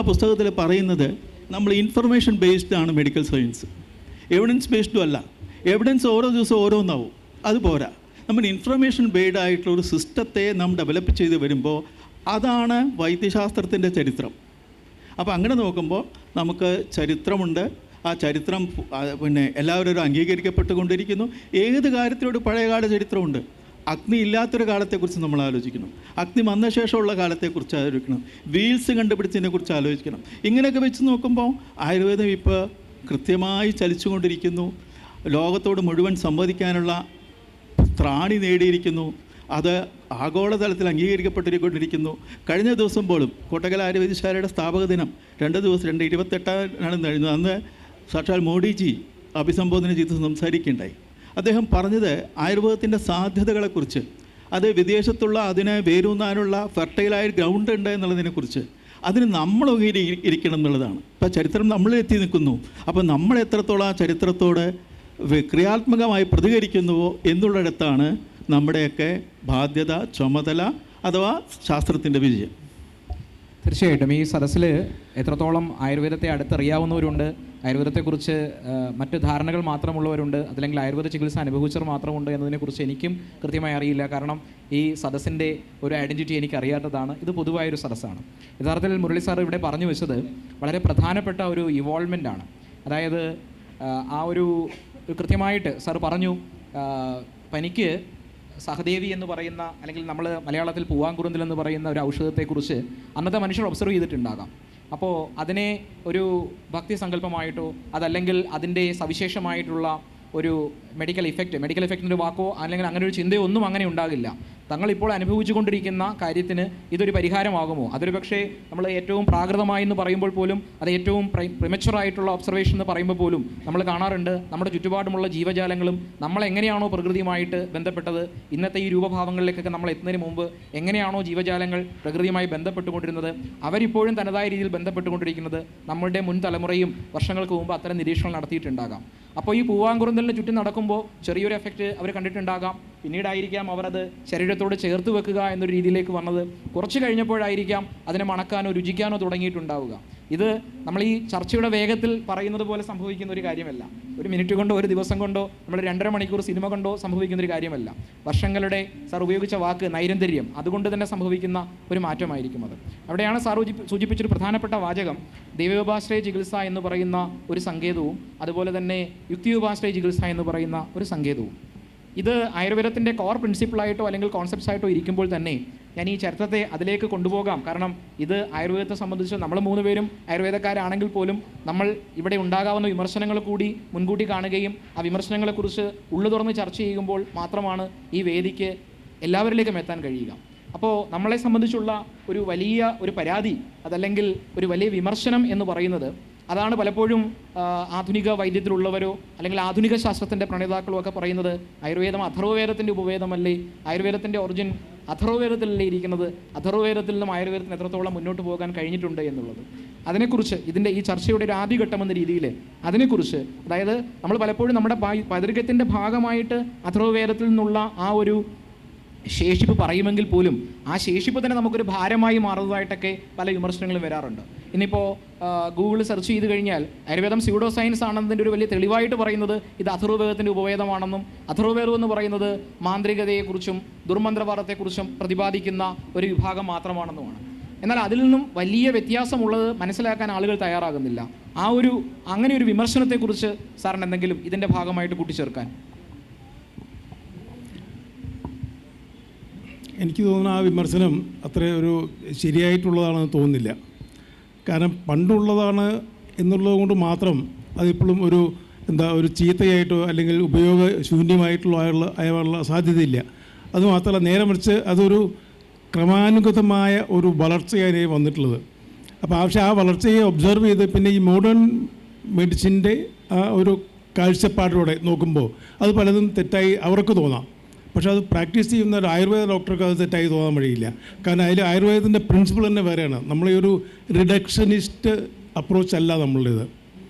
പുസ്തകത്തിൽ പറയുന്നത് നമ്മൾ ഇൻഫർമേഷൻ ബേസ്ഡ് ആണ് മെഡിക്കൽ സയൻസ്, എവിഡൻസ് ബേസ്ഡും അല്ല. എവിഡൻസ് ഓരോ ദിവസവും ഓരോന്നാവും, അത് പോരാ. നമ്മൾ ഇൻഫർമേഷൻ ബേസ്ഡ് ആയിട്ടുള്ള ഒരു സിസ്റ്റത്തെ നാം ഡെവലപ്പ് ചെയ്ത് വരുമ്പോൾ അതാണ് വൈദ്യശാസ്ത്രത്തിൻ്റെ ചരിത്രം. അപ്പോൾ അങ്ങനെ നോക്കുമ്പോൾ നമുക്ക് ചരിത്രമുണ്ട്. ആ ചരിത്രം എല്ലാവരും അംഗീകരിക്കപ്പെട്ടുകൊണ്ടിരിക്കുന്നു. ഏത് കാര്യത്തിലൊരു പഴയകാല ചരിത്രമുണ്ട്. അഗ്നി ഇല്ലാത്തൊരു കാലത്തെക്കുറിച്ച് നമ്മൾ ആലോചിക്കണം, അഗ്നി വന്ന ശേഷമുള്ള കാലത്തെക്കുറിച്ച് ആലോചിക്കണം, വീൽസ് കണ്ടുപിടിച്ചതിനെക്കുറിച്ച് ആലോചിക്കണം. ഇങ്ങനെയൊക്കെ വെച്ച് നോക്കുമ്പോൾ ആയുർവേദം ഇപ്പോൾ കൃത്യമായി ചലിച്ചുകൊണ്ടിരിക്കുന്നു. ലോകത്തോട് മുഴുവൻ സംവദിക്കാനുള്ള ത്രാണി നേടിയിരിക്കുന്നു. അത് ആഗോളതലത്തിൽ അംഗീകരിക്കപ്പെട്ടിരിക്കുന്നു. കഴിഞ്ഞ ദിവസം പോലും കോട്ടക്കൽ ആയുർവേദശാലയുടെ സ്ഥാപക ദിനം 2028 കഴിഞ്ഞത്. അന്ന് സാക്ഷാൽ മോഡിജി അഭിസംബോധന ചെയ്ത് സംസാരിക്കുകയുണ്ടായി. അദ്ദേഹം പറഞ്ഞത് ആയുർവേദത്തിൻ്റെ സാധ്യതകളെക്കുറിച്ച്, അത് വിദേശത്തുള്ള അതിനെ വേരൂന്നാനുള്ള ഫെർട്ടൈലായ ഗ്രൗണ്ട് ഉണ്ട് എന്നുള്ളതിനെക്കുറിച്ച്, അതിന് നമ്മൾ ഇരിക്കണം എന്നുള്ളതാണ്. ഇപ്പോൾ ചരിത്രം നമ്മളിലെത്തി നിൽക്കുന്നു. അപ്പോൾ നമ്മൾ എത്രത്തോളം ആ ചരിത്രത്തോട് ക്രിയാത്മകമായി പ്രതികരിക്കുന്നുവോ എന്നുള്ളിടത്താണ് നമ്മുടെയൊക്കെ ബാധ്യത, ചുമതല അഥവാ ശാസ്ത്രത്തിൻ്റെ വിജയം. തീർച്ചയായിട്ടും ഈ സദസ്സിൽ എത്രത്തോളം ആയുർവേദത്തെ അടുത്തറിയാവുന്നവരുണ്ട്, ആയുർവേദത്തെക്കുറിച്ച് മറ്റ് ധാരണകൾ മാത്രമുള്ളവരുണ്ട്, അതല്ലെങ്കിൽ ആയുർവേദ ചികിത്സ അനുഭവിച്ചവർ മാത്രമുണ്ട് എന്നതിനെക്കുറിച്ച് എനിക്കും കൃത്യമായി അറിയില്ല. കാരണം ഈ സദസ്സിൻ്റെ ഒരു ഐഡൻറ്റിറ്റി എനിക്കറിയാത്തതാണ്. ഇത് പൊതുവായൊരു സദസ്സാണ്. യഥാർത്ഥത്തിൽ മുരളി സാർ ഇവിടെ പറഞ്ഞു വെച്ചത് വളരെ പ്രധാനപ്പെട്ട ഒരു ഇവോൾവ്മെൻ്റ് ആണ്. അതായത് ആ ഒരു കൃത്യമായിട്ട് സാർ പറഞ്ഞു, പനിക്ക് സഹദേവി എന്ന് പറയുന്ന, അല്ലെങ്കിൽ നമ്മൾ മലയാളത്തിൽ പൂവാങ്കുറുന്തൽ എന്ന് പറയുന്ന ഒരു ഔഷധത്തെക്കുറിച്ച് അന്നത്തെ മനുഷ്യർ ഒബ്സർവ് ചെയ്തിട്ടുണ്ടാകാം. അപ്പോൾ അതിനെ ഒരു ഭക്തി സങ്കല്പമായിട്ടോ അതല്ലെങ്കിൽ അതിൻ്റെ സവിശേഷമായിട്ടുള്ള ഒരു മെഡിക്കൽ ഇഫക്റ്റിൻ്റെ ഒരു വാക്കോ അല്ലെങ്കിൽ അങ്ങനെ ഒരു ചിന്തയോ ഒന്നും അങ്ങനെ ഉണ്ടാകില്ല. തങ്ങളിപ്പോൾ അനുഭവിച്ചു കൊണ്ടിരിക്കുന്ന കാര്യത്തിന് ഇതൊരു പരിഹാരമാകുമോ? അതൊരു പക്ഷേ നമ്മൾ ഏറ്റവും പ്രാകൃതമായി എന്ന് പറയുമ്പോൾ പോലും, അത് ഏറ്റവും പ്രിമച്ചുറായിട്ടുള്ള ഒബ്സർവേഷൻ എന്ന് പറയുമ്പോൾ പോലും നമ്മൾ കാണാറുണ്ട് നമ്മുടെ ചുറ്റുപാടുമുള്ള ജീവജാലങ്ങളും നമ്മളെങ്ങനെയാണോ പ്രകൃതിയുമായിട്ട് ബന്ധപ്പെട്ടത്, ഇന്നത്തെ ഈ രൂപഭാവങ്ങളിലേക്കൊക്കെ നമ്മൾ എത്തുന്നതിന് മുമ്പ് എങ്ങനെയാണോ ജീവജാലങ്ങൾ പ്രകൃതിയുമായി ബന്ധപ്പെട്ടുകൊണ്ടിരുന്നത്, അവരിപ്പോഴും തനതായ രീതിയിൽ ബന്ധപ്പെട്ടുകൊണ്ടിരിക്കുന്നത്. നമ്മളുടെ മുൻ തലമുറയും വർഷങ്ങൾക്ക് മുമ്പ് അത്തരം നിരീക്ഷണം നടത്തിയിട്ടുണ്ടാകാം. അപ്പോൾ ഈ പൂവാങ്കുറുന്തലിന് ചുറ്റും നടക്കുമ്പോൾ ചെറിയൊരു എഫക്റ്റ് അവർ കണ്ടിട്ടുണ്ടാകാം. പിന്നീടായിരിക്കാം അവർ അത് ശരീരത്തോട് ചേർത്ത് വെക്കുക എന്നൊരു രീതിയിലേക്ക് വന്നത്. കുറച്ച് കഴിഞ്ഞപ്പോഴായിരിക്കാം അതിനെ മണക്കാനോ രുചിക്കാനോ തുടങ്ങിയിട്ടുണ്ടാവുക. ഇത് നമ്മൾ ഈ ചർച്ചയുടെ വേഗത്തിൽ പറയുന്നത് പോലെ സംഭവിക്കുന്ന ഒരു കാര്യമല്ല. ഒരു മിനിറ്റ് കൊണ്ടോ ഒരു ദിവസം കൊണ്ടോ നമ്മൾ 2.5 മണിക്കൂർ സിനിമ കൊണ്ടോ സംഭവിക്കുന്ന ഒരു കാര്യമല്ല. വർഷങ്ങളുടെ സാർ ഉപയോഗിച്ച വാക്ക് നൈരന്തര്യം, അതുകൊണ്ട് തന്നെ സംഭവിക്കുന്ന ഒരു മാറ്റമായിരിക്കും അത്. അവിടെയാണ് സാർ സൂചിപ്പിച്ചൊരു പ്രധാനപ്പെട്ട വാചകം ദൈവോപാശ്രയ ചികിത്സ എന്ന് പറയുന്ന ഒരു സങ്കേതവും അതുപോലെ തന്നെ യുക്തിയോപാശ്രയ ചികിത്സ എന്ന് പറയുന്ന ഒരു സങ്കേതവും. ഇത് ആയുർവേദത്തിൻ്റെ കോർ പ്രിൻസിപ്പിളായിട്ടോ അല്ലെങ്കിൽ കോൺസെപ്റ്റ്സ് ആയിട്ടോ ഇരിക്കുമ്പോൾ തന്നെ ഞാൻ ഈ ചരിത്രത്തെ അതിലേക്ക് കൊണ്ടുപോകാം. കാരണം ഇത് ആയുർവേദത്തെ സംബന്ധിച്ച് നമ്മൾ 3 പേരും ആയുർവേദക്കാരാണെങ്കിൽ പോലും നമ്മൾ ഇവിടെ ഉണ്ടാകാവുന്ന വിമർശനങ്ങൾ കൂടി മുൻകൂട്ടി കാണുകയും ആ വിമർശനങ്ങളെക്കുറിച്ച് ഉള്ളു തുറന്ന് ചർച്ച ചെയ്യുമ്പോൾ മാത്രമാണ് ഈ വേദിക്ക് എല്ലാവരിലേക്കും എത്താൻ കഴിയുക. അപ്പോൾ നമ്മളെ സംബന്ധിച്ചുള്ള ഒരു വലിയ ഒരു പരാതി, അതല്ലെങ്കിൽ ഒരു വലിയ വിമർശനം എന്ന് പറയുന്നത് അതാണ്. പലപ്പോഴും ആധുനിക വൈദ്യത്തിലുള്ളവരോ അല്ലെങ്കിൽ ആധുനിക ശാസ്ത്രത്തിൻ്റെ പ്രണേതാക്കളോ ഒക്കെ പറയുന്നത് ആയുർവേദം അഥർവവേദത്തിൻ്റെ ഉപവേദമല്ലേ, ആയുർവേദത്തിൻ്റെ ഒറിജിൻ അഥർവവേദത്തിലല്ലേ ഇരിക്കുന്നത്, അഥർവവേദത്തിൽ നിന്നും ആയുർവേദത്തിന് എത്രത്തോളം മുന്നോട്ട് പോകാൻ കഴിഞ്ഞിട്ടുണ്ട് എന്നുള്ളത്. അതിനെക്കുറിച്ച് ഇതിൻ്റെ ഈ ചർച്ചയുടെ ഒരു ആദ്യഘട്ടം എന്ന രീതിയിൽ അതിനെക്കുറിച്ച്, അതായത് നമ്മൾ പലപ്പോഴും നമ്മുടെ പൈതൃകത്തിൻ്റെ ഭാഗമായിട്ട് അഥർവവേദത്തിൽ നിന്നുള്ള ആ ഒരു ശേഷിപ്പ് പറയുമെങ്കിൽ പോലും ആ ശേഷിപ്പ് തന്നെ നമുക്കൊരു ഭാരമായി മാറുന്നതായിട്ടൊക്കെ പല വിമർശനങ്ങളും വരാറുണ്ട്. ഇന്നിപ്പോൾ ഗൂഗിൾ സെർച്ച് ചെയ്ത് കഴിഞ്ഞാൽ ആയുർവേദം സ്യൂഡോ സയൻസ് ആണെന്നതിൻ്റെ ഒരു വലിയ തെളിവായിട്ട് പറയുന്നത് ഇത് അഥർവവേദത്തിൻ്റെ ഉപവേദമാണെന്നും അഥർവവേദം എന്ന് പറയുന്നത് മാന്ത്രികതയെക്കുറിച്ചും ദുർമന്ത്രവാദത്തെക്കുറിച്ചും പ്രതിപാദിക്കുന്ന ഒരു വിഭാഗം മാത്രമാണെന്നുമാണ്. എന്നാൽ അതിൽ നിന്നും വലിയ വ്യത്യാസമുള്ളത് മനസ്സിലാക്കാൻ ആളുകൾ തയ്യാറാകുന്നില്ല. അങ്ങനെ ഒരു വിമർശനത്തെക്കുറിച്ച് സാറിന് എന്തെങ്കിലും ഇതിൻ്റെ ഭാഗമായിട്ട് കൂട്ടിച്ചേർക്കാൻ? എനിക്ക് തോന്നുന്നു ആ വിമർശനം അത്ര ഒരു ശരിയായിട്ടുള്ളതാണെന്ന് തോന്നുന്നില്ല. കാരണം പണ്ടുള്ളതാണ് എന്നുള്ളത് കൊണ്ട് മാത്രം അതിപ്പോഴും ഒരു ചീത്തയായിട്ടോ അല്ലെങ്കിൽ ആയുള്ള സാധ്യതയില്ല. അതുമാത്രമല്ല, നേരെ മറിച്ച് അതൊരു ക്രമാനുഗതമായ ഒരു വളർച്ചയായി വന്നിട്ടുള്ളത്. അപ്പോൾ ആ വളർച്ചയെ ഒബ്സർവ് ചെയ്ത് പിന്നെ ഈ മോഡേൺ മെഡിസിൻ്റെ ആ ഒരു കാഴ്ചപ്പാടിലൂടെ നോക്കുമ്പോൾ അത് പലതും തെറ്റായി അവർക്ക് തോന്നാം. പക്ഷേ അത് പ്രാക്ടീസ് ചെയ്യുന്ന ഒരു ആയുർവേദ ഡോക്ടർക്ക് അത് തെറ്റായി തോന്നാൻ വഴിയില്ല. കാരണം അതിൽ ആയുർവേദത്തിൻ്റെ പ്രിൻസിപ്പിൾ തന്നെ വേറെയാണ്. നമ്മളീ ഒരു റിഡക്ഷനിസ്റ്റ് അപ്രോച്ച് അല്ല നമ്മളുടേത്.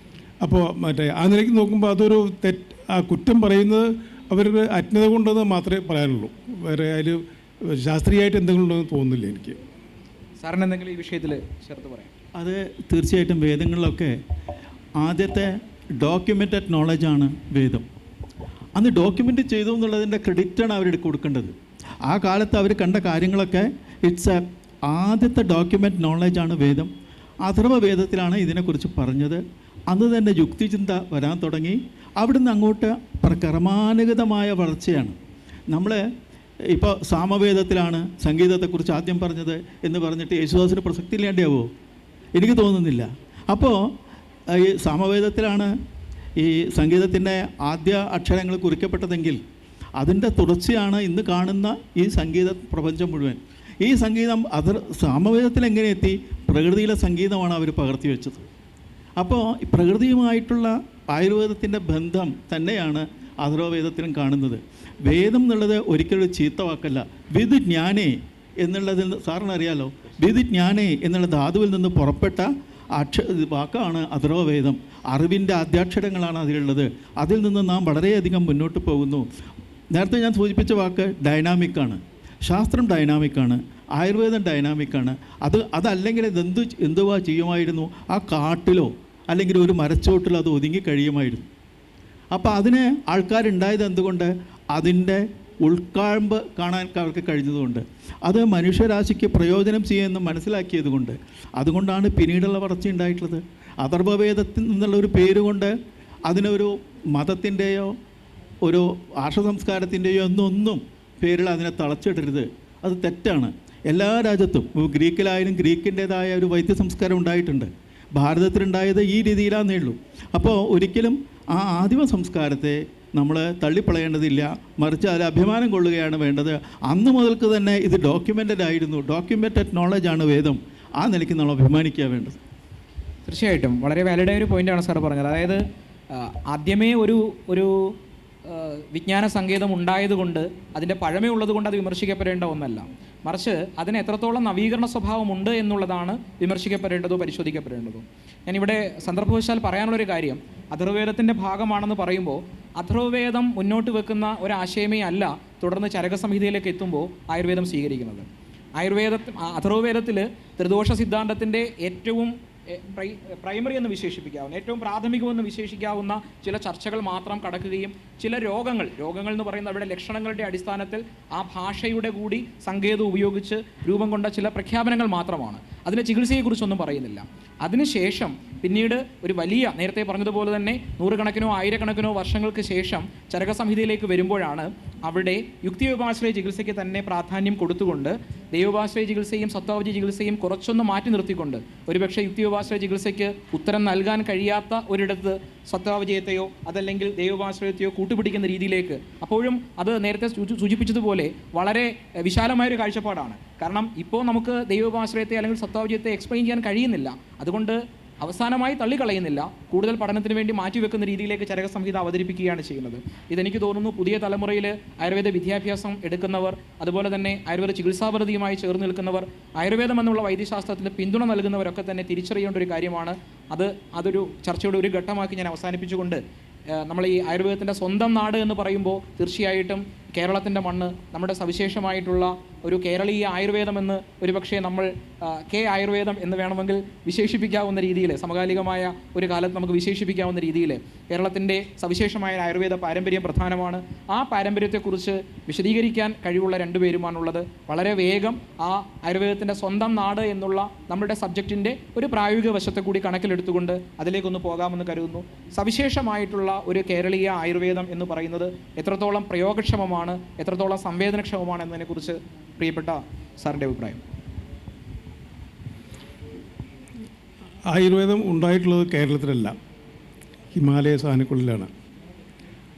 അപ്പോൾ ആ നിലയ്ക്ക് നോക്കുമ്പോൾ അതൊരു കുറ്റം പറയുന്നത് അവരുടെ അജ്ഞത കൊണ്ടെന്ന് മാത്രമേ പറയാനുള്ളൂ. വേറെ അതിൽ ശാസ്ത്രീയമായിട്ട് എന്തെങ്കിലും ഉണ്ടെന്ന് തോന്നുന്നില്ല എനിക്ക്. സാറിന് എന്തെങ്കിലും ഈ വിഷയത്തിൽ ചേർത്ത് പറയാം? അത് തീർച്ചയായിട്ടും വേദങ്ങളിലൊക്കെ ആദ്യത്തെ ഡോക്യുമെൻറ്റഡ് നോളജാണ് വേദം. അന്ന് ഡോക്യുമെൻ്റ് ചെയ്തു എന്നുള്ളതിൻ്റെ ക്രെഡിറ്റാണ് അവരെടുത്ത് കൊടുക്കേണ്ടത്. ആ കാലത്ത് അവർ കണ്ട കാര്യങ്ങളൊക്കെ ആദ്യത്തെ ഡോക്യുമെൻ്റ് നോളജാണ് വേദം. അഥർവവേദത്തിലാണ് ഇതിനെക്കുറിച്ച് പറഞ്ഞത്. അന്ന് തന്നെ യുക്തിചിന്ത വരാൻ തുടങ്ങി. അവിടുന്ന് അങ്ങോട്ട് ക്രമാനുഗതമായ വളർച്ചയാണ്. നമ്മൾ ഇപ്പോൾ സാമവേദത്തിലാണ് സംഗീതത്തെക്കുറിച്ച് ആദ്യം പറഞ്ഞത് എന്ന് പറഞ്ഞിട്ട് യേശുദാസിന് പ്രസക്തി ഇല്ലാണ്ടാവോ? എനിക്ക് തോന്നുന്നില്ല. അപ്പോൾ ഈ സാമവേദത്തിലാണ് ഈ സംഗീതത്തിൻ്റെ ആദ്യ അക്ഷരങ്ങൾ കുറിക്കപ്പെട്ടതെങ്കിൽ അതിൻ്റെ തുടർച്ചയാണ് ഇന്ന് കാണുന്ന ഈ സംഗീത പ്രപഞ്ചം മുഴുവൻ. ഈ സംഗീതം സാമവേദത്തിൽ എങ്ങനെ എത്തി? പ്രകൃതിയിലെ സംഗീതമാണ് അവർ പകർത്തി വെച്ചത്. അപ്പോൾ പ്രകൃതിയുമായിട്ടുള്ള ആയുർവേദത്തിൻ്റെ ബന്ധം തന്നെയാണ് അഥർവവേദത്തിലും കാണുന്നത്. വേദം എന്നുള്ളത് ഒരിക്കലും ചീത്ത വാക്കല്ല. വിദ് ജ്ഞാനേ എന്നുള്ളതിൽ സാറിനറിയാലോ, വിദ് ജ്ഞാനേ എന്നുള്ള ധാതുവിൽ നിന്ന് പുറപ്പെട്ട വാക്കാണ് അഥർവവേദം. അറിവിൻ്റെ ആദ്യാക്ഷരങ്ങളാണ് അതിലുള്ളത്. അതിൽ നിന്ന് നാം വളരെയധികം മുന്നോട്ട് പോകുന്നു. നേരത്തെ ഞാൻ സൂചിപ്പിച്ച വാക്ക് ഡൈനാമിക്കാണ്. ശാസ്ത്രം ഡൈനാമിക്കാണ്, ആയുർവേദം ഡൈനാമിക്കാണ്. അതല്ലെങ്കിൽ എന്തുവാ ചെയ്യുമായിരുന്നു? ആ കാട്ടിലോ അല്ലെങ്കിൽ ഒരു മരച്ചോട്ടിലോ അത് ഒതുങ്ങി കഴിയുമായിരുന്നു. അപ്പോൾ അതിന് ആൾക്കാരുണ്ടായത് എന്തുകൊണ്ട്? അതിൻ്റെ ഉൾക്കാഴ്മ്പ് കാണാൻ അവർക്ക് കഴിഞ്ഞതുകൊണ്ട്, അത് മനുഷ്യരാശിക്ക് പ്രയോജനം ചെയ്യുമെന്ന് മനസ്സിലാക്കിയത് കൊണ്ട്. അതുകൊണ്ടാണ് പിന്നീടുള്ള വളർച്ച ഉണ്ടായിട്ടുള്ളത്. അഥർവവേദത്തിൽ നിന്നുള്ള ഒരു പേരുകൊണ്ട് അതിനൊരു മതത്തിൻ്റെയോ ഒരു ആർഷസംസ്കാരത്തിൻ്റെയോ ഒന്നും പേരിൽ അതിനെ തളച്ചിടരുത്. അത് തെറ്റാണ്. എല്ലാ രാജ്യത്തും ഗ്രീക്കിലായാലും ഗ്രീക്കിൻ്റേതായ ഒരു വൈദ്യസംസ്കാരം ഉണ്ടായിട്ടുണ്ട്. ഭാരതത്തിലുണ്ടായത് ഈ രീതിയിലാണെന്നേ ഉള്ളൂ. അപ്പോൾ ഒരിക്കലും ആ ആദിമ സംസ്കാരത്തെ നമ്മൾ തള്ളിപ്പളയേണ്ടതില്ല, മറിച്ച് അതിൽ അഭിമാനം കൊള്ളുകയാണ് വേണ്ടത്. അന്ന് മുതൽക്ക് തന്നെ ഇത് ഡോക്യുമെൻ്റഡ് ആയിരുന്നു. ഡോക്യുമെൻ്റഡ് നോളജാണ് വേദം. ആ നിലയ്ക്ക് നമ്മൾ അഭിമാനിക്കുക വേണ്ടത്. തീർച്ചയായിട്ടും വളരെ വാലിഡായ ഒരു പോയിൻ്റാണ് സാർ പറഞ്ഞത്. അതായത് ആദ്യമേ ഒരു വിജ്ഞാന സങ്കേതം ഉണ്ടായതുകൊണ്ട് അതിൻ്റെ പഴമ ഉള്ളതുകൊണ്ട് അത് വിമർശിക്കപ്പെടേണ്ട ഒന്നല്ല, മറിച്ച് അതിന് എത്രത്തോളം നവീകരണ സ്വഭാവമുണ്ട് എന്നുള്ളതാണ് വിമർശിക്കപ്പെടേണ്ടതോ പരിശോധിക്കപ്പെടേണ്ടതോ. ഞാനിവിടെ സന്ദർഭവശാൽ പറയാനുള്ളൊരു കാര്യം, അഥർവവേദത്തിൻ്റെ ഭാഗമാണെന്ന് പറയുമ്പോൾ അഥർവവേദം മുന്നോട്ട് വെക്കുന്ന ഒരാശയമേ അല്ല തുടർന്ന് ചരക സംഹിതയിലേക്ക് എത്തുമ്പോൾ ആയുർവേദം സ്വീകരിക്കുന്നത്. അഥർവവേദത്തിൽ ത്രിദോഷ സിദ്ധാന്തത്തിൻ്റെ ഏറ്റവും പ്രൈമറി എന്ന് വിശേഷിപ്പിക്കാവുന്ന, ഏറ്റവും പ്രാഥമികമെന്ന് വിശേഷിക്കാവുന്ന ചില ചർച്ചകൾ മാത്രം കടക്കുകയും ചില രോഗങ്ങൾ എന്ന് പറയുന്ന അവരുടെ ലക്ഷണങ്ങളുടെ അടിസ്ഥാനത്തിൽ ആ ഭാഷയുടെ കൂടി സങ്കേതം ഉപയോഗിച്ച് രൂപം കൊണ്ട ചില പ്രഖ്യാപനങ്ങൾ മാത്രമാണ്. അതിൻ്റെ ചികിത്സയെക്കുറിച്ചൊന്നും പറയുന്നില്ല. അതിനുശേഷം പിന്നീട് ഒരു വലിയ, നേരത്തെ പറഞ്ഞതുപോലെ തന്നെ നൂറുകണക്കിനോ ആയിരക്കണക്കിനോ വർഷങ്ങൾക്ക് ശേഷം ചരകസംഹിതയിലേക്ക് വരുമ്പോഴാണ് അവിടെ യുക്തിയോപാശ്രയ ചികിത്സയ്ക്ക് തന്നെ പ്രാധാന്യം കൊടുത്തുകൊണ്ട് ദൈവോപാശ്രയ ചികിത്സയും സത്വാവധി ചികിത്സയും കുറച്ചൊന്ന് മാറ്റി നിർത്തിക്കൊണ്ട്, ഒരുപക്ഷെ യുക്തിയോപാശ്രയ ചികിത്സയ്ക്ക് ഉത്തരം നൽകാൻ കഴിയാത്ത ഒരിടത്ത് സത്വാവജയത്തെയോ അതല്ലെങ്കിൽ ദൈവോപാശ്രയത്തെയോ കൂട്ടുപിടിക്കുന്ന രീതിയിലേക്ക്, അപ്പോഴും അത് നേരത്തെ സൂചിപ്പിച്ചതുപോലെ വളരെ വിശാലമായൊരു കാഴ്ചപ്പാടാണ്. കാരണം ഇപ്പോൾ നമുക്ക് ദൈവോപാശ്രയത്തെ അല്ലെങ്കിൽ സത്വാവജയത്തെ എക്സ്പ്ലെയിൻ ചെയ്യാൻ കഴിയുന്നില്ല. അതുകൊണ്ട് അവസാനമായി തള്ളിക്കളയുന്നില്ല, കൂടുതൽ പഠനത്തിന് വേണ്ടി മാറ്റിവെക്കുന്ന രീതിയിലേക്ക് ചരകസംഹിത അവതരിപ്പിക്കുകയാണ് ചെയ്യുന്നത്. ഇതെനിക്ക് തോന്നുന്നു പുതിയ തലമുറയിൽ ആയുർവേദ വിദ്യാഭ്യാസം എടുക്കുന്നവർ, അതുപോലെ തന്നെ ആയുർവേദ ചികിത്സാപദ്ധതിയുമായി ചേർന്ന് നിൽക്കുന്നവർ, ആയുർവേദം എന്നുള്ള വൈദ്യശാസ്ത്രത്തിന് പിന്തുണ നൽകുന്നവരൊക്കെ തന്നെ തിരിച്ചറിയേണ്ട ഒരു കാര്യമാണ്. അതൊരു ചർച്ചയുടെ ഒരു ഘട്ടമാക്കി ഞാൻ അവസാനിപ്പിച്ചുകൊണ്ട്, നമ്മൾ ഈ ആയുർവേദത്തിൻ്റെ സ്വന്തം നാട് എന്ന് പറയുമ്പോൾ തീർച്ചയായിട്ടും കേരളത്തിൻ്റെ മണ്ണ്, നമ്മുടെ സവിശേഷമായിട്ടുള്ള ഒരു കേരളീയ ആയുർവേദമെന്ന് ഒരുപക്ഷെ നമ്മൾ ആയുർവേദം എന്ന് വേണമെങ്കിൽ വിശേഷിപ്പിക്കാവുന്ന രീതിയിൽ, സമകാലികമായ ഒരു കാലത്ത് നമുക്ക് വിശേഷിപ്പിക്കാവുന്ന രീതിയിൽ കേരളത്തിൻ്റെ സവിശേഷമായ ആയുർവേദ പാരമ്പര്യം പ്രധാനമാണ്. ആ പാരമ്പര്യത്തെക്കുറിച്ച് വിശദീകരിക്കാൻ കഴിവുള്ള രണ്ടുപേരുമാണുള്ളത്. വളരെ വേഗം ആ ആയുർവേദത്തിൻ്റെ സ്വന്തം നാട് എന്നുള്ള നമ്മുടെ സബ്ജക്റ്റിൻ്റെ ഒരു പ്രായോഗിക വശത്തെ കൂടി കണക്കിലെടുത്തുകൊണ്ട് അതിലേക്കൊന്ന് പോകാമെന്ന് കരുതുന്നു. സവിശേഷമായിട്ടുള്ള ഒരു കേരളീയ ആയുർവേദം എന്ന് പറയുന്നത് എത്രത്തോളം പ്രയോഗക്ഷമമാണ്, എത്രത്തോളം സംവേദനക്ഷമമാണ് എന്നതിനെക്കുറിച്ച് പ്രിയപ്പെട്ട സാറിൻ്റെ അഭിപ്രായം. ആയുർവേദം ഉണ്ടായിട്ടുള്ളത് കേരളത്തിലല്ല, ഹിമാലയ സാനുക്കളിലാണ്.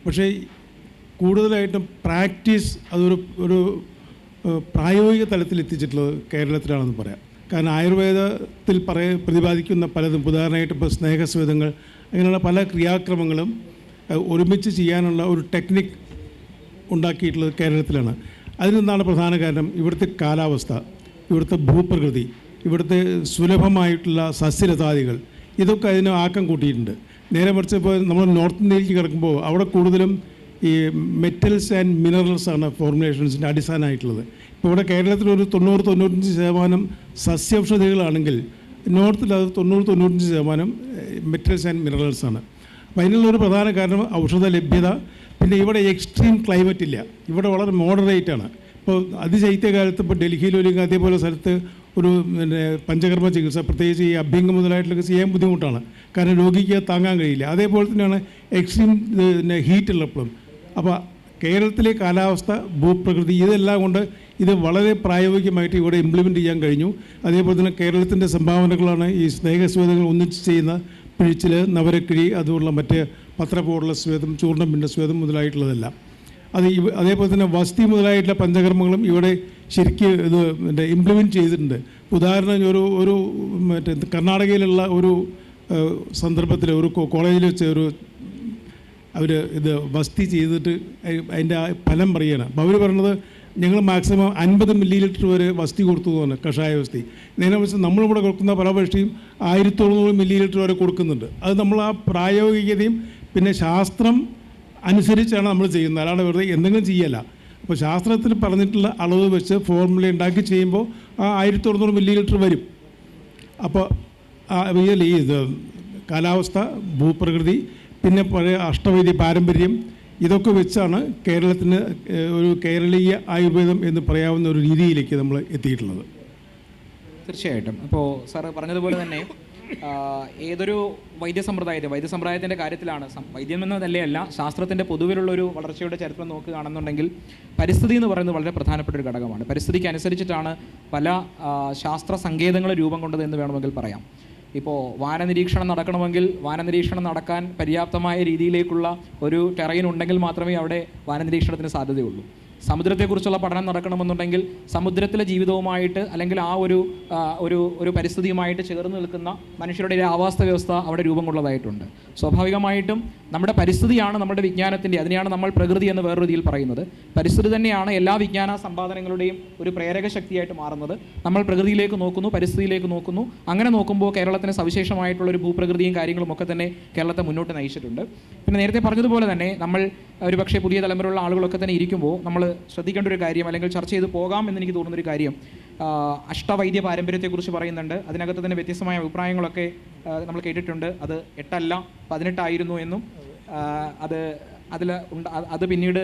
പക്ഷേ കൂടുതലായിട്ടും പ്രാക്ടീസ് ഒരു പ്രായോഗിക തലത്തിൽ എത്തിച്ചിട്ടുള്ളത് കേരളത്തിലാണെന്ന് പറയാം. കാരണം ആയുർവേദത്തിൽ പ്രതിപാദിക്കുന്ന പലതും, ഉദാഹരണമായിട്ട് ഇപ്പോൾ സ്നേഹസ്വേദങ്ങൾ, അങ്ങനെയുള്ള പല ക്രിയാക്രമങ്ങളും ഒരുമിച്ച് ചെയ്യാനുള്ള ഒരു ടെക്നിക്ക് ഉണ്ടാക്കിയിട്ടുള്ളത് കേരളത്തിലാണ്. അതിനെന്താണ് പ്രധാന കാരണം? ഇവിടുത്തെ കാലാവസ്ഥ, ഇവിടുത്തെ ഭൂപ്രകൃതി, ഇവിടുത്തെ സുലഭമായിട്ടുള്ള സസ്യലതാദികൾ, ഇതൊക്കെ അതിന് ആക്കം കൂട്ടിയിട്ടുണ്ട്. നേരെ മറിച്ച് ഇപ്പോൾ നമ്മൾ നോർത്ത് ഇന്ത്യയിലേക്ക് കിടക്കുമ്പോൾ അവിടെ കൂടുതലും ഈ മെറ്റൽസ് ആൻഡ് മിനറൽസ് ആണ് ഫോർമുലേഷൻസിൻ്റെ അടിസ്ഥാനമായിട്ടുള്ളത്. ഇപ്പോൾ ഇവിടെ കേരളത്തിൽ ഒരു 90-95% സസ്യൌഷധികളാണെങ്കിൽ നോർത്തിൽ അത് 90-95% മെറ്റൽസ് ആൻഡ് മിനറൽസ് ആണ്. അപ്പോൾ അതിനുള്ളൊരു പ്രധാന കാരണം ഔഷധ ലഭ്യത. പിന്നെ ഇവിടെ എക്സ്ട്രീം ക്ലൈമറ്റ് ഇല്ല, ഇവിടെ വളരെ മോഡറേറ്റ് ആണ്. ഇപ്പോൾ അതിശൈത്യകാലത്ത് ഇപ്പോൾ ഡൽഹിയിലും അല്ലെങ്കിൽ അതേപോലെ സ്ഥലത്ത് ഒരു പഞ്ചകർമ്മ ചികിത്സ, പ്രത്യേകിച്ച് ഈ അഭ്യംഗം മുതലായിട്ടുള്ളതൊക്കെ ചെയ്യാൻ ബുദ്ധിമുട്ടാണ്. കാരണം രോഗിക്ക് താങ്ങാൻ കഴിയില്ല. അതേപോലെ തന്നെയാണ് എക്സ്ട്രീം ഹീറ്റുള്ളപ്പോഴും. അപ്പോൾ കേരളത്തിലെ കാലാവസ്ഥ, ഭൂപ്രകൃതി, ഇതെല്ലാം കൊണ്ട് ഇത് വളരെ പ്രായോഗികമായിട്ട് ഇവിടെ ഇംപ്ലിമെൻ്റ് ചെയ്യാൻ കഴിഞ്ഞു. അതേപോലെ തന്നെ കേരളത്തിൻ്റെ സംഭാവനകളാണ് ഈ സ്നേഹസ്വേദങ്ങൾ ഒന്നിച്ച് ചെയ്യുന്ന പിഴിച്ചിൽ, നവരക്കിഴി, അതുപോലുള്ള മറ്റ് പത്രപോലുള്ള സ്വേദം, ചൂർണ്ണം, പിണ്ടസ്വേദം മുതലായിട്ടുള്ളതെല്ലാം. അതേപോലെ തന്നെ വസ്തി മുതലായിട്ടുള്ള പഞ്ചകർമ്മങ്ങളും ഇവിടെ ശരിക്കും ഇത് ഇംപ്ലിമെൻറ്റ് ചെയ്തിട്ടുണ്ട്. ഉദാഹരണം, ഒരു മറ്റേ കർണാടകയിലുള്ള ഒരു സന്ദർഭത്തിൽ ഒരു കോളേജിൽ വെച്ച് അവർ ഇത് വസ്തി ചെയ്തിട്ട് അതിൻ്റെ ഫലം പറയുകയാണ്. അപ്പോൾ അവർ പറഞ്ഞത് ഞങ്ങൾ മാക്സിമം 50 ml വരെ വസ്തി കൊടുത്തു എന്നാണ്, കഷായ വസ്തി. നേരെ വെച്ച് നമ്മളിവിടെ കൊടുക്കുന്ന പല വസ്തിയും 1100 ml വരെ കൊടുക്കുന്നുണ്ട്. അത് നമ്മൾ ആ പ്രായോഗികതയും പിന്നെ ശാസ്ത്രം അനുസരിച്ചാണ് നമ്മൾ ചെയ്യുന്നത്, അല്ലാതെ വെറുതെ എന്തെങ്കിലും ചെയ്യല്ല. അപ്പോൾ ശാസ്ത്രത്തിൽ പറഞ്ഞിട്ടുള്ള അളവ് വെച്ച് ഫോർമുല ഉണ്ടാക്കി ചെയ്യുമ്പോൾ ആ 1100 ml വരും. അപ്പോൾ ഇത് കാലാവസ്ഥ, ഭൂപ്രകൃതി, പിന്നെ പഴയ അഷ്ടവൈദ്യ പാരമ്പര്യം, ഇതൊക്കെ വെച്ചാണ് കേരളത്തിന് ഒരു കേരളീയ ആയുർവേദം എന്ന് പറയാവുന്ന ഒരു രീതിയിലേക്ക് നമ്മൾ എത്തിയിട്ടുള്ളത്. തീർച്ചയായിട്ടും. അപ്പോൾ സാറ് പറഞ്ഞതുപോലെ തന്നെ ഏതൊരു വൈദ്യസമ്പ്രദായത്തിൻ്റെ കാര്യത്തിലാണ്, വൈദ്യം എന്ന നിലയല്ല, ശാസ്ത്രത്തിൻ്റെ പൊതുവിലുള്ളൊരു വളർച്ചയുടെ ചരിത്രം നോക്കുകയാണെന്നുണ്ടെങ്കിൽ പരിസ്ഥിതി എന്ന് പറയുന്നത് വളരെ പ്രധാനപ്പെട്ട ഒരു ഘടകമാണ്. പരിസ്ഥിതിക്ക് അനുസരിച്ചിട്ടാണ് പല ശാസ്ത്ര സങ്കേതങ്ങൾ രൂപം കൊണ്ടത് എന്ന് വേണമെങ്കിൽ പറയാം. ഇപ്പോൾ വാനനിരീക്ഷണം നടക്കണമെങ്കിൽ വാനനിരീക്ഷണം നടക്കാൻ പര്യാപ്തമായ രീതിയിലേക്കുള്ള ഒരു ടെറൈൻ ഉണ്ടെങ്കിൽ മാത്രമേ അവിടെ വാനനിരീക്ഷണത്തിന് സാധ്യതയുള്ളൂ. സമുദ്രത്തെക്കുറിച്ചുള്ള പഠനം നടക്കണമെന്നുണ്ടെങ്കിൽ സമുദ്രത്തിലെ ജീവിതവുമായിട്ട് അല്ലെങ്കിൽ ആ ഒരു പരിസ്ഥിതിയുമായിട്ട് ചേർന്ന് നിൽക്കുന്ന മനുഷ്യരുടെ ഒരു ആവാസ വ്യവസ്ഥ അവിടെ രൂപം കൊള്ളതായിട്ടുണ്ട്. സ്വാഭാവികമായിട്ടും നമ്മുടെ പരിസ്ഥിതിയാണ് നമ്മുടെ വിജ്ഞാനത്തിൻ്റെ, അതിനെയാണ് നമ്മൾ പ്രകൃതി എന്ന് വേറൊരു രീതിയിൽ പറയുന്നത്. പരിസ്ഥിതി തന്നെയാണ് എല്ലാ വിജ്ഞാന സമ്പാദനങ്ങളുടെയും ഒരു പ്രേരക ശക്തിയായിട്ട് മാറുന്നത്. നമ്മൾ പ്രകൃതിയിലേക്ക് നോക്കുന്നു, പരിസ്ഥിതിയിലേക്ക് നോക്കുന്നു. അങ്ങനെ നോക്കുമ്പോൾ കേരളത്തിന് സവിശേഷമായിട്ടുള്ള ഒരു ഭൂപ്രകൃതിയും കാര്യങ്ങളും ഒക്കെ തന്നെ കേരളത്തെ മുന്നോട്ട് നയിച്ചിട്ടുണ്ട്. പിന്നെ നേരത്തെ പറഞ്ഞതുപോലെ തന്നെ നമ്മൾ ഒരു പക്ഷേ പുതിയ തലമുറയുള്ള ആളുകളൊക്കെ തന്നെ ഇരിക്കുമ്പോൾ നമ്മൾ ശ്രദ്ധിക്കേണ്ട ഒരു കാര്യം, അല്ലെങ്കിൽ ചർച്ച ചെയ്ത് പോകാം എന്നെനിക്ക് തോന്നുന്നൊരു കാര്യം, അഷ്ടവൈദ്യ പാരമ്പര്യത്തെക്കുറിച്ച് പറയുന്നുണ്ട്. അതിനകത്ത് തന്നെ വ്യത്യസ്തമായ അഭിപ്രായങ്ങളൊക്കെ നമ്മൾ കേട്ടിട്ടുണ്ട്. അത് 8 അല്ല 18 ആയിരുന്നു എന്നും അത് പിന്നീട്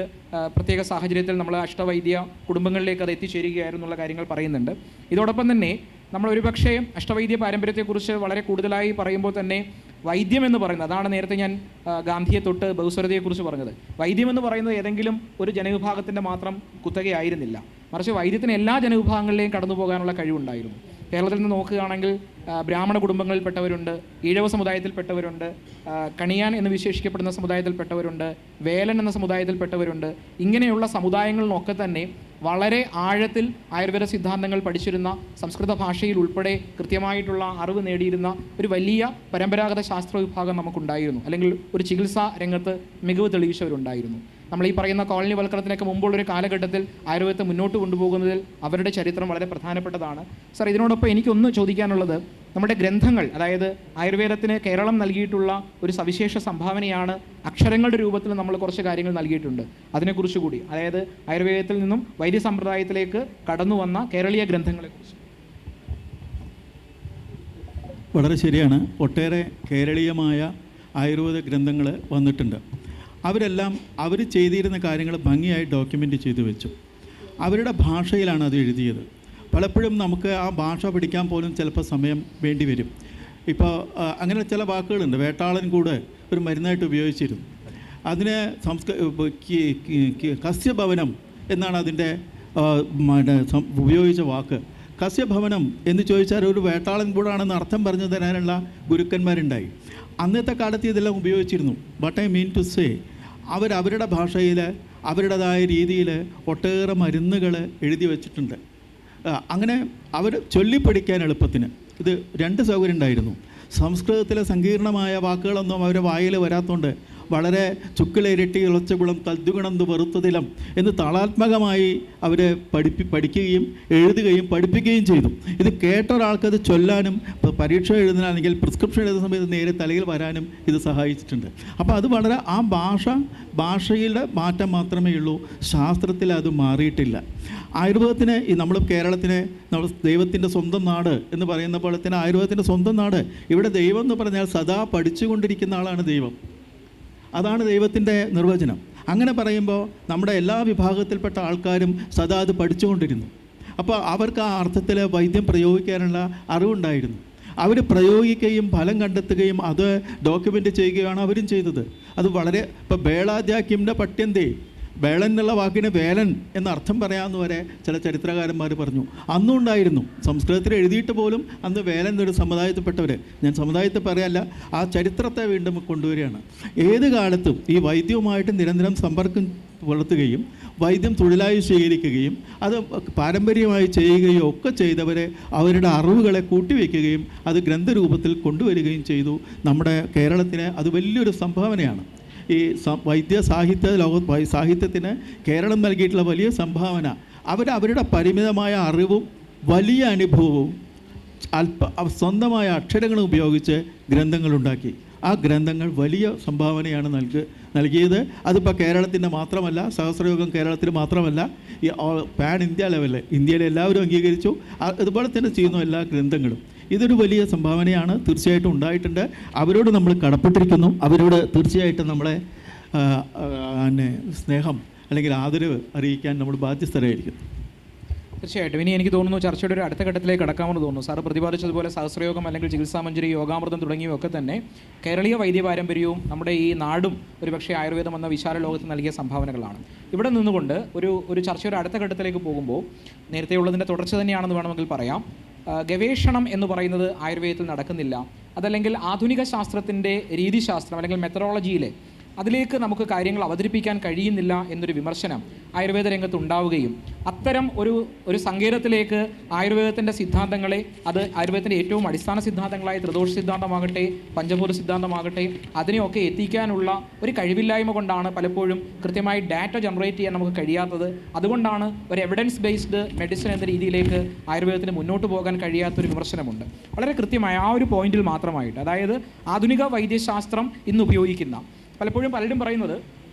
പ്രത്യേക സാഹചര്യത്തിൽ നമ്മൾ അഷ്ടവൈദ്യ കുടുംബങ്ങളിലേക്ക് അത് എത്തിച്ചേരുകയായിരുന്നുള്ള കാര്യങ്ങൾ പറയുന്നുണ്ട്. ഇതോടൊപ്പം തന്നെ നമ്മൾ ഒരുപക്ഷേ അഷ്ടവൈദ്യ പാരമ്പര്യത്തെക്കുറിച്ച് വളരെ കൂടുതലായി പറയുമ്പോൾ തന്നെ വൈദ്യം എന്ന് പറയുന്നത്, അതാണ് നേരത്തെ ഞാൻ ഗാന്ധിയെ തൊട്ട് ബഹുസ്വരതയെക്കുറിച്ച് പറഞ്ഞത്. വൈദ്യം എന്ന് പറയുന്നത് ഏതെങ്കിലും ഒരു ജനവിഭാഗത്തിൻ്റെ മാത്രം കുത്തകയായിരുന്നില്ല, മറിച്ച് വൈദ്യത്തിന് എല്ലാ ജനവിഭാഗങ്ങളിലെയും കടന്നു പോകാനുള്ള കഴിവുണ്ടായിരുന്നു. കേരളത്തിൽ നിന്ന് നോക്കുകയാണെങ്കിൽ ബ്രാഹ്മണ കുടുംബങ്ങളിൽപ്പെട്ടവരുണ്ട്, ഈഴവ സമുദായത്തിൽപ്പെട്ടവരുണ്ട്, കണിയാൻ എന്ന് വിശേഷിക്കപ്പെടുന്ന സമുദായത്തിൽപ്പെട്ടവരുണ്ട്, വേലൻ എന്ന സമുദായത്തിൽപ്പെട്ടവരുണ്ട്. ഇങ്ങനെയുള്ള സമുദായങ്ങളിലൊക്കെ തന്നെ വളരെ ആഴത്തിൽ ആയുർവേദ സിദ്ധാന്തങ്ങൾ പഠിച്ചിരുന്ന, സംസ്കൃത ഭാഷയിൽ ഉൾപ്പെടെ കൃത്യമായിട്ടുള്ള അറിവ് നേടിയിരുന്ന ഒരു വലിയ പരമ്പരാഗത ശാസ്ത്ര വിഭാഗം നമുക്കുണ്ടായിരുന്നു, അല്ലെങ്കിൽ ഒരു ചികിത്സാ രംഗത്ത് മികവ് തെളിയിച്ചവരുണ്ടായിരുന്നു. നമ്മൾ ഈ പറയുന്ന കോളനിവൽക്കരണത്തിനൊക്കെ മുമ്പുള്ളൊരു കാലഘട്ടത്തിൽ ആയുർവേദത്തെ മുന്നോട്ട് കൊണ്ടുപോകുന്നതിൽ അവരുടെ ചരിത്രം വളരെ പ്രധാനപ്പെട്ടതാണ്. സർ, ഇതിനോടൊപ്പം എനിക്കൊന്ന് ചോദിക്കാനുള്ളത്, നമ്മുടെ ഗ്രന്ഥങ്ങൾ, അതായത് ആയുർവേദത്തിന് കേരളം നൽകിയിട്ടുള്ള ഒരു സവിശേഷ സംഭാവനയാണ് അക്ഷരങ്ങളുടെ രൂപത്തിൽ നമ്മൾ കുറച്ച് കാര്യങ്ങൾ നൽകിയിട്ടുണ്ട്. അതിനെക്കുറിച്ച് കൂടി, അതായത് ആയുർവേദത്തിൽ നിന്നും വൈദ്യസമ്പ്രദായത്തിലേക്ക് കടന്നു വന്ന കേരളീയ ഗ്രന്ഥങ്ങളെക്കുറിച്ച്. വളരെ ശരിയാണ്. ഒട്ടേറെ കേരളീയമായ ആയുർവേദ ഗ്രന്ഥങ്ങൾ വന്നിട്ടുണ്ട്. അവരെല്ലാം അവർ ചെയ്തിരുന്ന കാര്യങ്ങൾ ഭംഗിയായി ഡോക്യുമെൻ്റ് ചെയ്തു വെച്ചു. അവരുടെ ഭാഷയിലാണ് അത് എഴുതിയത്. പലപ്പോഴും നമുക്ക് ആ ഭാഷ പഠിക്കാൻ പോലും ചിലപ്പോൾ സമയം വേണ്ടി വരും. ഇപ്പോൾ അങ്ങനെ ചില വാക്കുകളുണ്ട്. വേട്ടാളൻ കൂടെ ഒരു മരുന്നായിട്ട് ഉപയോഗിച്ചിരുന്നു. അതിന് കസ്യഭവനം എന്നാണ് അതിൻ്റെ ഉപയോഗിച്ച വാക്ക്. കസ്യഭവനം എന്ന് ചോദിച്ചാൽ ഒരു വേട്ടാളൻ കൂടാണെന്ന് അർത്ഥം പറഞ്ഞു തരാനുള്ള ഗുരുക്കന്മാരുണ്ടായി. അന്നത്തെ കാലത്ത് ഇതെല്ലാം ഉപയോഗിച്ചിരുന്നു. But I mean to say, അവരുടെ ഭാഷയിൽ അവരുടേതായ രീതിയിൽ ഒട്ടേറെ മരുന്നുകൾ എഴുതി വച്ചിട്ടുണ്ട്. അങ്ങനെ അവർ ചൊല്ലിപ്പഠിക്കാൻ എളുപ്പത്തിന് ഇത് 2 സൗകര്യം ഉണ്ടായിരുന്നു. സംസ്കൃതത്തിലെ സങ്കീർണമായ വാക്കുകളൊന്നും അവരുടെ വായിൽ വരാത്തതുകൊണ്ട് വളരെ ചുക്കിലേരിട്ടി ഇളച്ചകുളം തദ്ഗുണമെന്ന് വെറുത്തതിലം എന്ന് താളാത്മകമായി അവർ പഠിക്കുകയും എഴുതുകയും പഠിപ്പിക്കുകയും ചെയ്തു. ഇത് കേട്ട ഒരാൾക്കത് ചൊല്ലാനും പരീക്ഷ എഴുതാനാണെങ്കിൽ പ്രിസ്ക്രിപ്ഷൻ എഴുതുന്ന സമയത്ത് നേരെ തലയിൽ വരാനും ഇത് സഹായിച്ചിട്ടുണ്ട്. അപ്പോൾ അത് വളരെ ആ ഭാഷയുടെ മാറ്റം മാത്രമേ ഉള്ളൂ, ശാസ്ത്രത്തിൽ അത് മാറിയിട്ടില്ല. ആയുർവേദത്തിന് നമ്മൾ കേരളത്തിനെ നമ്മൾ ദൈവത്തിൻ്റെ സ്വന്തം നാട് എന്ന് പറയുന്ന പോലെ തന്നെ ആയുർവേദത്തിൻ്റെ സ്വന്തം നാട്. ഇവിടെ ദൈവം എന്ന് പറഞ്ഞാൽ സദാ പഠിച്ചുകൊണ്ടിരിക്കുന്ന ആളാണ് ദൈവം. അതാണ് ദൈവത്തിൻ്റെ നിർവചനം. അങ്ങനെ പറയുമ്പോൾ നമ്മുടെ എല്ലാ വിഭാഗത്തിൽപ്പെട്ട ആൾക്കാരും സദാ അത് പഠിച്ചുകൊണ്ടിരുന്നു. അപ്പോൾ അവർക്ക് ആ അർത്ഥത്തിൽ വൈദ്യം പ്രയോഗിക്കാനുള്ള അറിവുണ്ടായിരുന്നു. അവർ പ്രയോഗിക്കുകയും ഫലം കണ്ടെത്തുകയും അത് ഡോക്യുമെൻ്റ് ചെയ്യുകയാണ് അവരും ചെയ്തത്. അത് വളരെ ഇപ്പോൾ ബേളാദ്യാക്കിൻ്റെ പട്യന്തേ, വേളൻ എന്നുള്ള വാക്കിന് വേലൻ എന്ന അർത്ഥം പറയാമെന്ന് വരെ ചില ചരിത്രകാരന്മാർ പറഞ്ഞു. അന്നും ഉണ്ടായിരുന്നു. സംസ്കൃതത്തിൽ എഴുതിയിട്ട് പോലും അന്ന് വേലൻ എന്നൊരു സമുദായത്തിൽപ്പെട്ടവർ, ഞാൻ സമുദായത്തെ പറയല്ല, ആ ചരിത്രത്തെ വീണ്ടും കൊണ്ടുവരികയാണ്. ഏത് കാലത്തും ഈ വൈദ്യവുമായിട്ട് നിരന്തരം സമ്പർക്കം പുലർത്തുകയും വൈദ്യം തൊഴിലായി സ്വീകരിക്കുകയും അത് പാരമ്പര്യമായി ചെയ്യുകയും ഒക്കെ ചെയ്തവരെ അവരുടെ അറിവുകളെ കൂട്ടിവെക്കുകയും അത് ഗ്രന്ഥരൂപത്തിൽ കൊണ്ടുവരികയും ചെയ്തു. നമ്മുടെ കേരളത്തിന് അത് വലിയൊരു സംഭാവനയാണ്. ഈ വൈദ്യ സാഹിത്യത്തിന് കേരളം നൽകിയിട്ടുള്ള വലിയ സംഭാവന. അവരുടെ പരിമിതമായ അറിവും വലിയ അനുഭവവും സ്വന്തമായ അക്ഷരങ്ങളും ഉപയോഗിച്ച് ഗ്രന്ഥങ്ങളുണ്ടാക്കി. ആ ഗ്രന്ഥങ്ങൾ വലിയ സംഭാവനയാണ് നൽകിയത്. അതിപ്പോൾ കേരളത്തിൻ്റെ മാത്രമല്ല, സഹസ്രയോഗം കേരളത്തിൽ മാത്രമല്ല, ഈ പാൻ ഇന്ത്യ ലെവലിൽ ഇന്ത്യയിലെ എല്ലാവരും അംഗീകരിച്ചു. അതുപോലെ തന്നെ ചെയ്യുന്നു എല്ലാ ഗ്രന്ഥങ്ങളും. ഇതൊരു വലിയ സംഭാവനയാണ്, തീർച്ചയായിട്ടും ഉണ്ടായിട്ടുണ്ട്. അവരോട് നമ്മൾ കടപ്പെട്ടിരിക്കുന്നു. അവരോട് തീർച്ചയായിട്ടും നമ്മളെ സ്നേഹം അല്ലെങ്കിൽ ആദരവ് അറിയിക്കാൻ നമ്മൾ ബാധ്യസ്ഥരായിരിക്കുന്നു. തീർച്ചയായിട്ടും. ഇനി എനിക്ക് തോന്നുന്നു ചർച്ചയുടെ ഒരു അടുത്ത ഘട്ടത്തിലേക്ക് കടക്കാമെന്ന് തോന്നുന്നു. സാറ് പ്രതിപാദിച്ചതുപോലെ സഹസ്രയോഗം അല്ലെങ്കിൽ ചികിത്സാമഞ്ജരി, യോഗാമൃതം തുടങ്ങിയവയൊക്കെ തന്നെ കേരളീയ വൈദ്യ പാരമ്പര്യവും നമ്മുടെ ഈ നാടും ഒരുപക്ഷെ ആയുർവേദം എന്ന വിശാല ലോകത്ത് നൽകിയ സംഭാവനകളാണ്. ഇവിടെ നിന്നുകൊണ്ട് ഒരു ചർച്ചയുടെ അടുത്ത ഘട്ടത്തിലേക്ക് പോകുമ്പോൾ നേരത്തെയുള്ളതിൻ്റെ തുടർച്ച തന്നെയാണെന്ന് വേണമെങ്കിൽ പറയാം. ഗവേഷണം എന്ന് പറയുന്നത് ആയുർവേദത്തിൽ നടക്കുന്നില്ല. അതല്ലെങ്കിൽ ആധുനിക ശാസ്ത്രത്തിൻ്റെ രീതിശാസ്ത്രം അല്ലെങ്കിൽ മെത്തഡോളജിയിലെ അതിലേക്ക് നമുക്ക് കാര്യങ്ങൾ അവതരിപ്പിക്കാൻ കഴിയുന്നില്ല എന്നൊരു വിമർശനം ആയുർവേദ രംഗത്ത് ഉണ്ടാവുകയും അത്തരം ഒരു സങ്കേതത്തിലേക്ക് ആയുർവേദത്തിൻ്റെ സിദ്ധാന്തങ്ങളെ, അത് ആയുർവേദത്തിൻ്റെ ഏറ്റവും അടിസ്ഥാന സിദ്ധാന്തങ്ങളായ ത്രിദോഷ സിദ്ധാന്തമാകട്ടെ പഞ്ചഭൂത സിദ്ധാന്തമാകട്ടെ അതിനെയൊക്കെ എത്തിക്കാനുള്ള ഒരു കഴിവില്ലായ്മ കൊണ്ടാണ് പലപ്പോഴും കൃത്യമായി ഡാറ്റ ജനറേറ്റ് ചെയ്യാൻ നമുക്ക് കഴിയാത്തത്. അതുകൊണ്ടാണ് ഒരു എവിഡൻസ് ബേസ്ഡ് മെഡിസിൻ എന്ന രീതിയിലേക്ക് ആയുർവേദത്തിന് മുന്നോട്ട് പോകാൻ കഴിയാത്തൊരു വിമർശനമുണ്ട്. വളരെ കൃത്യമായ ആ ഒരു പോയിന്റിൽ മാത്രമായിട്ട്, അതായത് ആധുനിക വൈദ്യശാസ്ത്രം ഇന്ന് ഉപയോഗിക്കുന്ന, പലപ്പോഴും പലരും പറയുന്നത്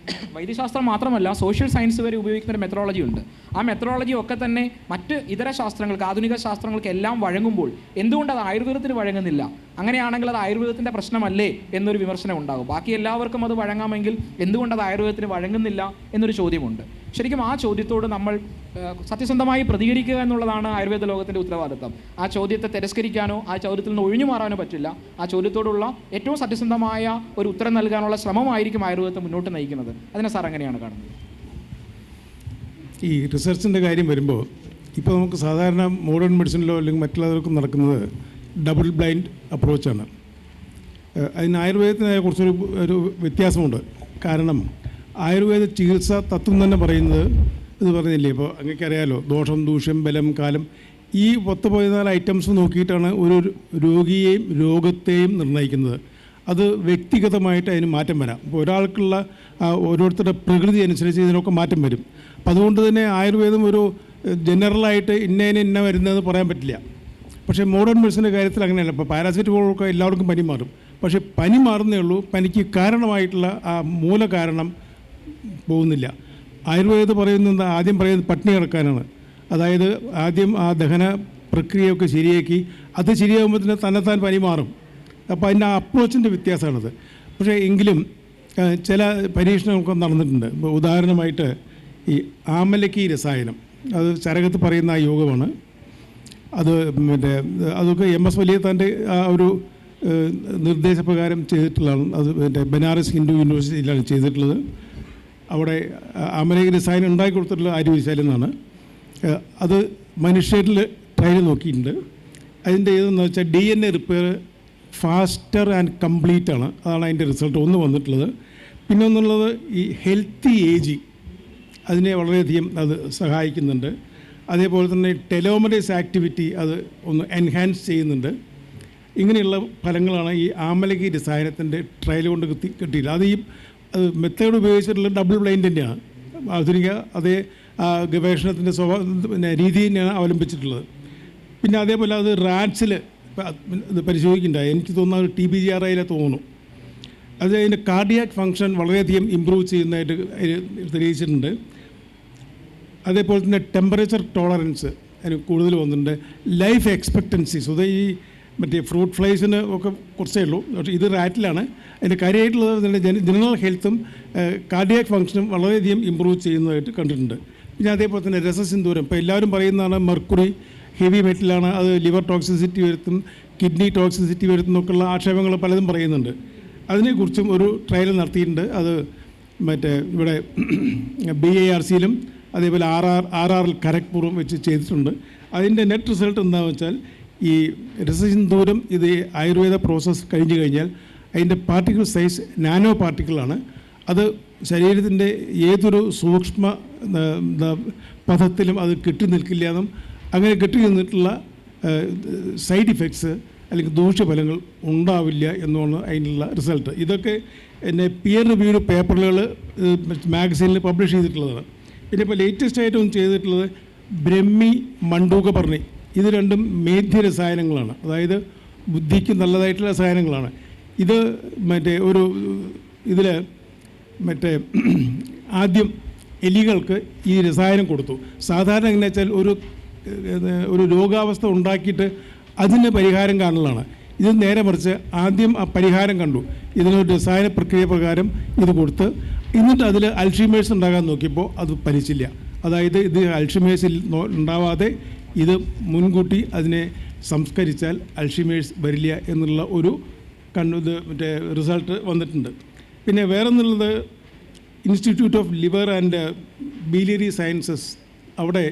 വൈദ്യശാസ്ത്രം മാത്രമല്ല സോഷ്യൽ സയൻസ് വരെ ഉപയോഗിക്കുന്ന ഒരു മെത്തഡോളജി ഉണ്ട്. ആ മെത്തഡോളജി ഒക്കെ തന്നെ മറ്റ് ഇതര ശാസ്ത്രങ്ങൾക്ക്, ആധുനിക ശാസ്ത്രങ്ങൾക്ക് എല്ലാം വഴങ്ങുമ്പോൾ എന്തുകൊണ്ട് അത് ആയുർവേദത്തിന് വഴങ്ങുന്നില്ല? അങ്ങനെയാണെങ്കിൽ അത് ആയുർവേദത്തിൻ്റെ പ്രശ്നമല്ലേ എന്നൊരു വിമർശനം ഉണ്ടാകും. ബാക്കി എല്ലാവർക്കും അത് വഴങ്ങാമെങ്കിൽ എന്തുകൊണ്ട് അത് ആയുർവേദത്തിന് വഴങ്ങുന്നില്ല എന്നൊരു ചോദ്യമുണ്ട്. ശരിക്കും ആ ചോദ്യത്തോട് നമ്മൾ സത്യസന്ധമായി പ്രതികരിക്കുക എന്നുള്ളതാണ് ആയുർവേദ ലോകത്തിൻ്റെ ഉത്തരവാദിത്തം. ആ ചോദ്യത്തെ തിരസ്കരിക്കാനോ ആ ചോദ്യത്തിൽ നിന്ന് ഒഴിഞ്ഞു മാറാനോ പറ്റില്ല. ആ ചോദ്യത്തോടുള്ള ഏറ്റവും സത്യസന്ധമായ ഒരു ഉത്തരം നൽകാനുള്ള ശ്രമമായിരിക്കും ആയുർവേദത്തെ മുന്നോട്ട് നയിക്കുന്നത്. അതിനെ സാർ എങ്ങനെയാണ് കാണുന്നത്? ഈ റിസർച്ചിൻ്റെ കാര്യം വരുമ്പോൾ ഇപ്പോൾ നമുക്ക് സാധാരണ മോഡേൺ മെഡിസിനിലോ അല്ലെങ്കിൽ മറ്റുള്ളവർക്കും നടക്കുന്നത് ഡബിൾ ബ്ലൈൻഡ് അപ്രോച്ചാണ്. അതിന് ആയുർവേദത്തിന് കുറച്ചൊരു വ്യത്യാസമുണ്ട്. കാരണം ആയുർവേദ ചികിത്സാ തത്വം തന്നെ പറയുന്നത് ഇത് പറഞ്ഞില്ലേ, ഇപ്പോൾ അങ്ങനെയൊക്കെയറിയാലോ, ദോഷം, ദൂഷ്യം, ബലം, കാലം, ഈ 10-14 ഐറ്റംസ് നോക്കിയിട്ടാണ് ഒരു രോഗിയെയും രോഗത്തെയും നിർണ്ണയിക്കുന്നത്. അത് വ്യക്തിഗതമായിട്ട് അതിന് മാറ്റം വരാം. ഇപ്പോൾ ഒരാൾക്കുള്ള ഓരോരുത്തരുടെ പ്രകൃതി അനുസരിച്ച് ഇതിനൊക്കെ മാറ്റം വരും. അപ്പം അതുകൊണ്ട് തന്നെ ആയുർവേദം ഒരു ജനറലായിട്ട് ഇന്ന വരുന്നതെന്ന് പറയാൻ പറ്റില്ല. പക്ഷേ മോഡേൺ മെഡിസിൻ്റെ കാര്യത്തിൽ അങ്ങനെയല്ല. ഇപ്പോൾ പാരാസിറ്റമോളൊക്കെ എല്ലാവർക്കും പനി മാറും. പക്ഷേ പനി മാറുന്നേ ഉള്ളൂ, പനിക്ക് കാരണമായിട്ടുള്ള ആ മൂലകാരണം പോകുന്നില്ല. ആയുർവേദം പറയുന്നത് ആദ്യം പറയുന്നത് പട്ടിണി കിടക്കാനാണ്. അതായത് ആദ്യം ആ ദഹന പ്രക്രിയയൊക്കെ ശരിയാക്കി അത് ശരിയാകുമ്പോൾ തന്നെത്താൻ പനി മാറും. അപ്പോൾ അതിൻ്റെ ആ അപ്രോച്ചിൻ്റെ വ്യത്യാസമാണത്. പക്ഷേ എങ്കിലും ചില പരീക്ഷണങ്ങളൊക്കെ നടന്നിട്ടുണ്ട്. ഇപ്പോൾ ഉദാഹരണമായിട്ട് ഈ ആമലക്കി രസായനം, അത് ചരകത്ത് പറയുന്ന ആ യോഗമാണ്. അത് അതൊക്കെ MS വലിയത്താൻ്റെ ആ ഒരു നിർദ്ദേശപ്രകാരം ചെയ്തിട്ടുള്ളതാണ്. അത് ബനാറസ് ഹിന്ദു യൂണിവേഴ്സിറ്റിയിലാണ് ചെയ്തിട്ടുള്ളത്. അവിടെ ആമലക്കി രസായനം ഉണ്ടാക്കി കൊടുത്തിട്ടുള്ള ആര്യവൈദ്യശാല എന്നാണ്. അത് മനുഷ്യരിൽ ട്രയൽ നോക്കിയിട്ടുണ്ട്. അതിൻ്റെ ഏതെന്ന് വെച്ചാൽ DNA repair faster and complete ആണ്. അതാണ് അതിൻ്റെ റിസൾട്ട് ഒന്ന് വന്നിട്ടുള്ളത്. പിന്നെ ഒന്നുള്ളത് ഈ ഹെൽത്തി ഏജിങ്, അതിനെ വളരെയധികം അത് സഹായിക്കുന്നുണ്ട്. അതേപോലെ തന്നെ ടെലോമറേസ് ആക്ടിവിറ്റി അത് ഒന്ന് എൻഹാൻസ് ചെയ്യുന്നുണ്ട്. ഇങ്ങനെയുള്ള ഫലങ്ങളാണ് ഈ ആമലക്കി രസായനത്തിൻ്റെ ട്രയൽ കൊണ്ട് കിട്ടിയില്ല. അത് ഈ മെത്തേഡ് ഉപയോഗിച്ചിട്ടുള്ള ഡബിൾ ബ്ലൈൻഡ് തന്നെയാണ്. ആധുനിക അതേ ഗവേഷണത്തിൻ്റെ രീതി തന്നെയാണ് അവലംബിച്ചിട്ടുള്ളത്. പിന്നെ അതേപോലെ അത് റാറ്റ്സിൽ ഇത് പരിശോധിക്കുന്നുണ്ടായി. എനിക്ക് തോന്നുന്നത് TBGRIയിലെ തോന്നുന്നു. അത് അതിൻ്റെ കാർഡിയാക് ഫങ്ഷൻ വളരെയധികം ഇമ്പ്രൂവ് ചെയ്യുന്നതായിട്ട് തെളിയിച്ചിട്ടുണ്ട്. അതേപോലെ തന്നെ ടെമ്പറേച്ചർ ടോളറൻസ് അതിന് കൂടുതൽ വന്നിട്ടുണ്ട്. ലൈഫ് എക്സ്പെക്റ്റൻസീസ്, അത് ഈ മറ്റേ ഫ്രൂട്ട് ഫ്ലൈസിന് ഒക്കെ കുറച്ചേ ഉള്ളൂ, പക്ഷേ ഇത് റാറ്റിലാണ്. അതിൻ്റെ കാര്യമായിട്ടുള്ളത് ജനറൽ ഹെൽത്തും കാർഡിയാക് ഫങ്ഷനും വളരെയധികം ഇമ്പ്രൂവ് ചെയ്യുന്നതായിട്ട് കണ്ടിട്ടുണ്ട്. പിന്നെ അതേപോലെ തന്നെ രസസിന്ദൂരം, ഇപ്പോൾ എല്ലാവരും പറയുന്നതാണ് മെർക്കുറി ഹെവി മെറ്റലാണ്, അത് ലിവർ ടോക്സിസിറ്റി വരുത്തും, കിഡ്നി ടോക്സിസിറ്റി വരുത്തും എന്നൊക്കെയുള്ള ആക്ഷേപങ്ങൾ പലതും പറയുന്നുണ്ട്. അതിനെക്കുറിച്ചും ഒരു ട്രയൽ നടത്തിയിട്ടുണ്ട്. അത് മറ്റേ ഇവിടെ BIRCയിലും അതേപോലെ RRൽ ഖരഗ്പൂറും വെച്ച് ചെയ്തിട്ടുണ്ട്. അതിൻ്റെ നെറ്റ് റിസൾട്ട് എന്താണെന്ന് വെച്ചാൽ ഈ രസസിന്ദൂരം ഇത് ആയുർവേദ പ്രോസസ്സ് കഴിഞ്ഞു കഴിഞ്ഞാൽ അതിൻ്റെ പാർട്ടിക്കിൾ സൈസ് നാനോ പാർട്ടിക്കിളാണ്. അത് ശരീരത്തിൻ്റെ ഏതൊരു സൂക്ഷ്മ പദത്തിലും അത് കെട്ടി നിൽക്കില്ല എന്നും അങ്ങനെ കെട്ടി നിന്നിട്ടുള്ള സൈഡ് ഇഫക്ട്സ് അല്ലെങ്കിൽ ദൂഷ്യഫലങ്ങൾ ഉണ്ടാവില്ല എന്നുമാണ് അതിനുള്ള റിസൾട്ട്. ഇതൊക്കെ എന്നെ പിയർ റിവ്യൂഡ് പേപ്പറുകൾ മാഗസീനിൽ പബ്ലിഷ് ചെയ്തിട്ടുള്ളതാണ്. പിന്നെ ഇപ്പോൾ ലേറ്റസ്റ്റ് ആയിട്ടും ചെയ്തിട്ടുള്ളത് ബ്രഹ്മി, മണ്ടൂകപർണി, ഇത് രണ്ടും മേധ്യ രസായനങ്ങളാണ്. അതായത് ബുദ്ധിക്ക് നല്ലതായിട്ടുള്ള രസായനങ്ങളാണ്. ഇത് മറ്റേ ഒരു ഇതിൽ മറ്റേ ആദ്യം എലികൾക്ക് ഈ രസായനം കൊടുത്തു. സാധാരണ എങ്ങനെ വെച്ചാൽ ഒരു രോഗാവസ്ഥ ഉണ്ടാക്കിയിട്ട് അതിന് പരിഹാരം കാണുന്നതാണ്. ഇത് നേരെ മറിച്ച് ആദ്യം ആ പരിഹാരം കണ്ടു, ഇതിനൊരു രസായന പ്രക്രിയ പ്രകാരം ഇത് കൊടുത്ത് എന്നിട്ട് അതിൽ അൽഷിമേഴ്സ് ഉണ്ടാകാൻ നോക്കിയപ്പോൾ അത് ഫലിച്ചില്ല. അതായത് ഇത് അൽഷിമേഴ്സിൽ ഉണ്ടാവാതെ ഇത് മുൻകൂട്ടി അതിനെ സംസ്കരിച്ചാൽ അൽഷിമേഴ്സ് വരില്ല എന്നുള്ള ഒരു മറ്റേ റിസൾട്ട് വന്നിട്ടുണ്ട്. പിന്നെ വേറൊന്നുള്ളത് institute of liver and biliary sciences, അവിടെ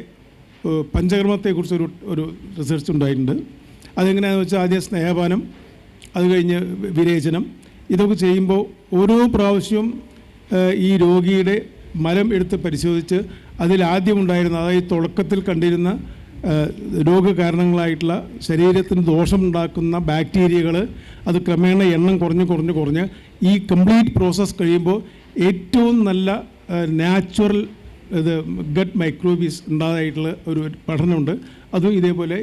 പഞ്ചകർമ്മത്തെക്കുറിച്ചൊരു റിസർച്ച് ഉണ്ടായിട്ടുണ്ട്. അതെങ്ങനെയാണെന്ന് വെച്ചാൽ ആദ്യം സ്നേഹപാനം, അത് കഴിഞ്ഞ് വിരേചനം, ഇതൊക്കെ ചെയ്യുമ്പോൾ ഓരോ പ്രാവശ്യവും ഈ രോഗിയുടെ മലം എടുത്ത് പരിശോധിച്ച് അതിലാദ്യമുണ്ടായിരുന്ന, അതായത് തുടക്കത്തിൽ കണ്ടിരുന്ന രോഗകാരണങ്ങളായിട്ടുള്ള ശരീരത്തിന് ദോഷമുണ്ടാക്കുന്ന ബാക്ടീരിയകൾ അത് ക്രമേണ എണ്ണം കുറഞ്ഞ് ഈ കംപ്ലീറ്റ് പ്രോസസ്സ് കഴിയുമ്പോൾ ഏറ്റവും നല്ല നാച്ചുറൽ ഇത് ഗട്ട് മൈക്രോബീസ് ഉണ്ടായതായിട്ടുള്ള ഒരു പഠനമുണ്ട്. അതും ഇതേപോലെ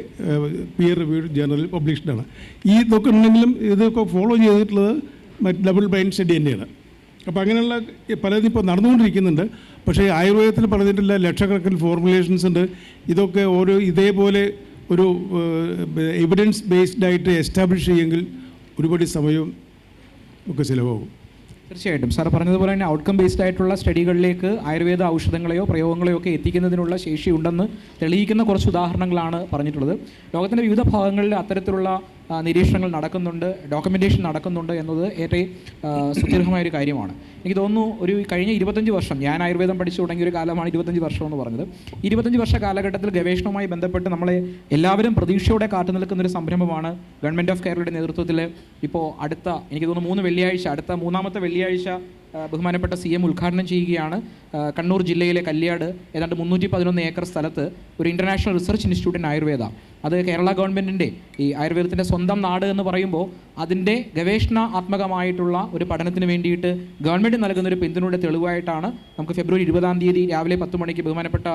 പിയർ റിവ്യൂഡ് ജേർണലിൽ പബ്ലിഷ്ഡാണ്. ഈ ഇതൊക്കെ ഉണ്ടെങ്കിലും ഇതൊക്കെ ഫോളോ ചെയ്തിട്ടുള്ളത് ഡബിൾ ബ്ലൈൻഡ് സ്റ്റഡി തന്നെയാണ്. അപ്പോൾ അങ്ങനെയുള്ള പലതും ഇപ്പോൾ നടന്നുകൊണ്ടിരിക്കുന്നുണ്ട്. പക്ഷേ ആയുർവേദത്തിൽ പറഞ്ഞിട്ടുള്ള ലക്ഷക്കണക്കിന് ഫോർമുലേഷൻസ് ഉണ്ട്. ഇതൊക്കെ ഓരോ ഇതേപോലെ ഒരു എവിഡൻസ് ബേസ്ഡ് ആയിട്ട് എസ്റ്റാബ്ലിഷ് ചെയ്യുമെങ്കിൽ ഒരുപാട് സമയവും ഒക്കെ ചിലവാകും. തീർച്ചയായിട്ടും സാർ പറഞ്ഞതുപോലെ തന്നെ ഔട്ട്കം ബേസ്ഡ് ആയിട്ടുള്ള സ്റ്റഡികളിലേക്ക് ആയുർവേദ ഔഷധങ്ങളെയോ പ്രയോഗങ്ങളെയോ ഒക്കെ എത്തിക്കുന്നതിനുള്ള ശേഷിയുണ്ടെന്ന് തെളിയിക്കുന്ന കുറച്ച് ഉദാഹരണങ്ങളാണ് പറഞ്ഞിട്ടുള്ളത്. ലോകത്തിൻ്റെ വിവിധ ഭാഗങ്ങളിൽ അത്തരത്തിലുള്ള നിരീക്ഷണങ്ങൾ നടക്കുന്നുണ്ട്, ഡോക്യുമെൻറ്റേഷൻ നടക്കുന്നുണ്ട് എന്നത് ഏറ്റവും സുദീർഘമായൊരു കാര്യമാണ്. എനിക്ക് തോന്നുന്നു ഒരു കഴിഞ്ഞ 25 വർഷം, ഞാൻ ആയുർവേദം പഠിച്ചു തുടങ്ങിയ ഒരു കാലമാണ് 25 വർഷം എന്ന് പറഞ്ഞത്. 25 വർഷ കാലഘട്ടത്തിൽ ഗവേഷണവുമായി ബന്ധപ്പെട്ട് നമ്മളെ എല്ലാവരും പ്രതീക്ഷയോടെ കാത്തു നിൽക്കുന്നൊരു സംരംഭമാണ് ഗവൺമെൻറ് ഓഫ് കേരളയുടെ നേതൃത്വത്തിൽ ഇപ്പോൾ എനിക്ക് തോന്നുന്നു 3 വെള്ളിയാഴ്ച, അടുത്ത 3-ാമത്തെ വെള്ളിയാഴ്ച ബഹുമാനപ്പെട്ട CM ഉദ്ഘാടനം ചെയ്യുകയാണ്. കണ്ണൂർ ജില്ലയിലെ കല്യാട് ഏതാണ്ട് 311 ഏക്കർ സ്ഥലത്ത് ഒരു international research institute in Ayurveda. അത് കേരള ഗവൺമെൻറ്റിൻ്റെ ഈ ആയുർവേദത്തിൻ്റെ സ്വന്തം നാട് എന്ന് പറയുമ്പോൾ അതിൻ്റെ ഗവേഷണാത്മകമായിട്ടുള്ള ഒരു പഠനത്തിന് വേണ്ടിയിട്ട് ഗവൺമെൻറ് നൽകുന്നൊരു പിന്തുണയുടെ തെളിവായിട്ടാണ് നമുക്ക് ഫെബ്രുവരി 20-ാം തീയതി രാവിലെ 10 മണിക്ക് ബഹുമാനപ്പെട്ട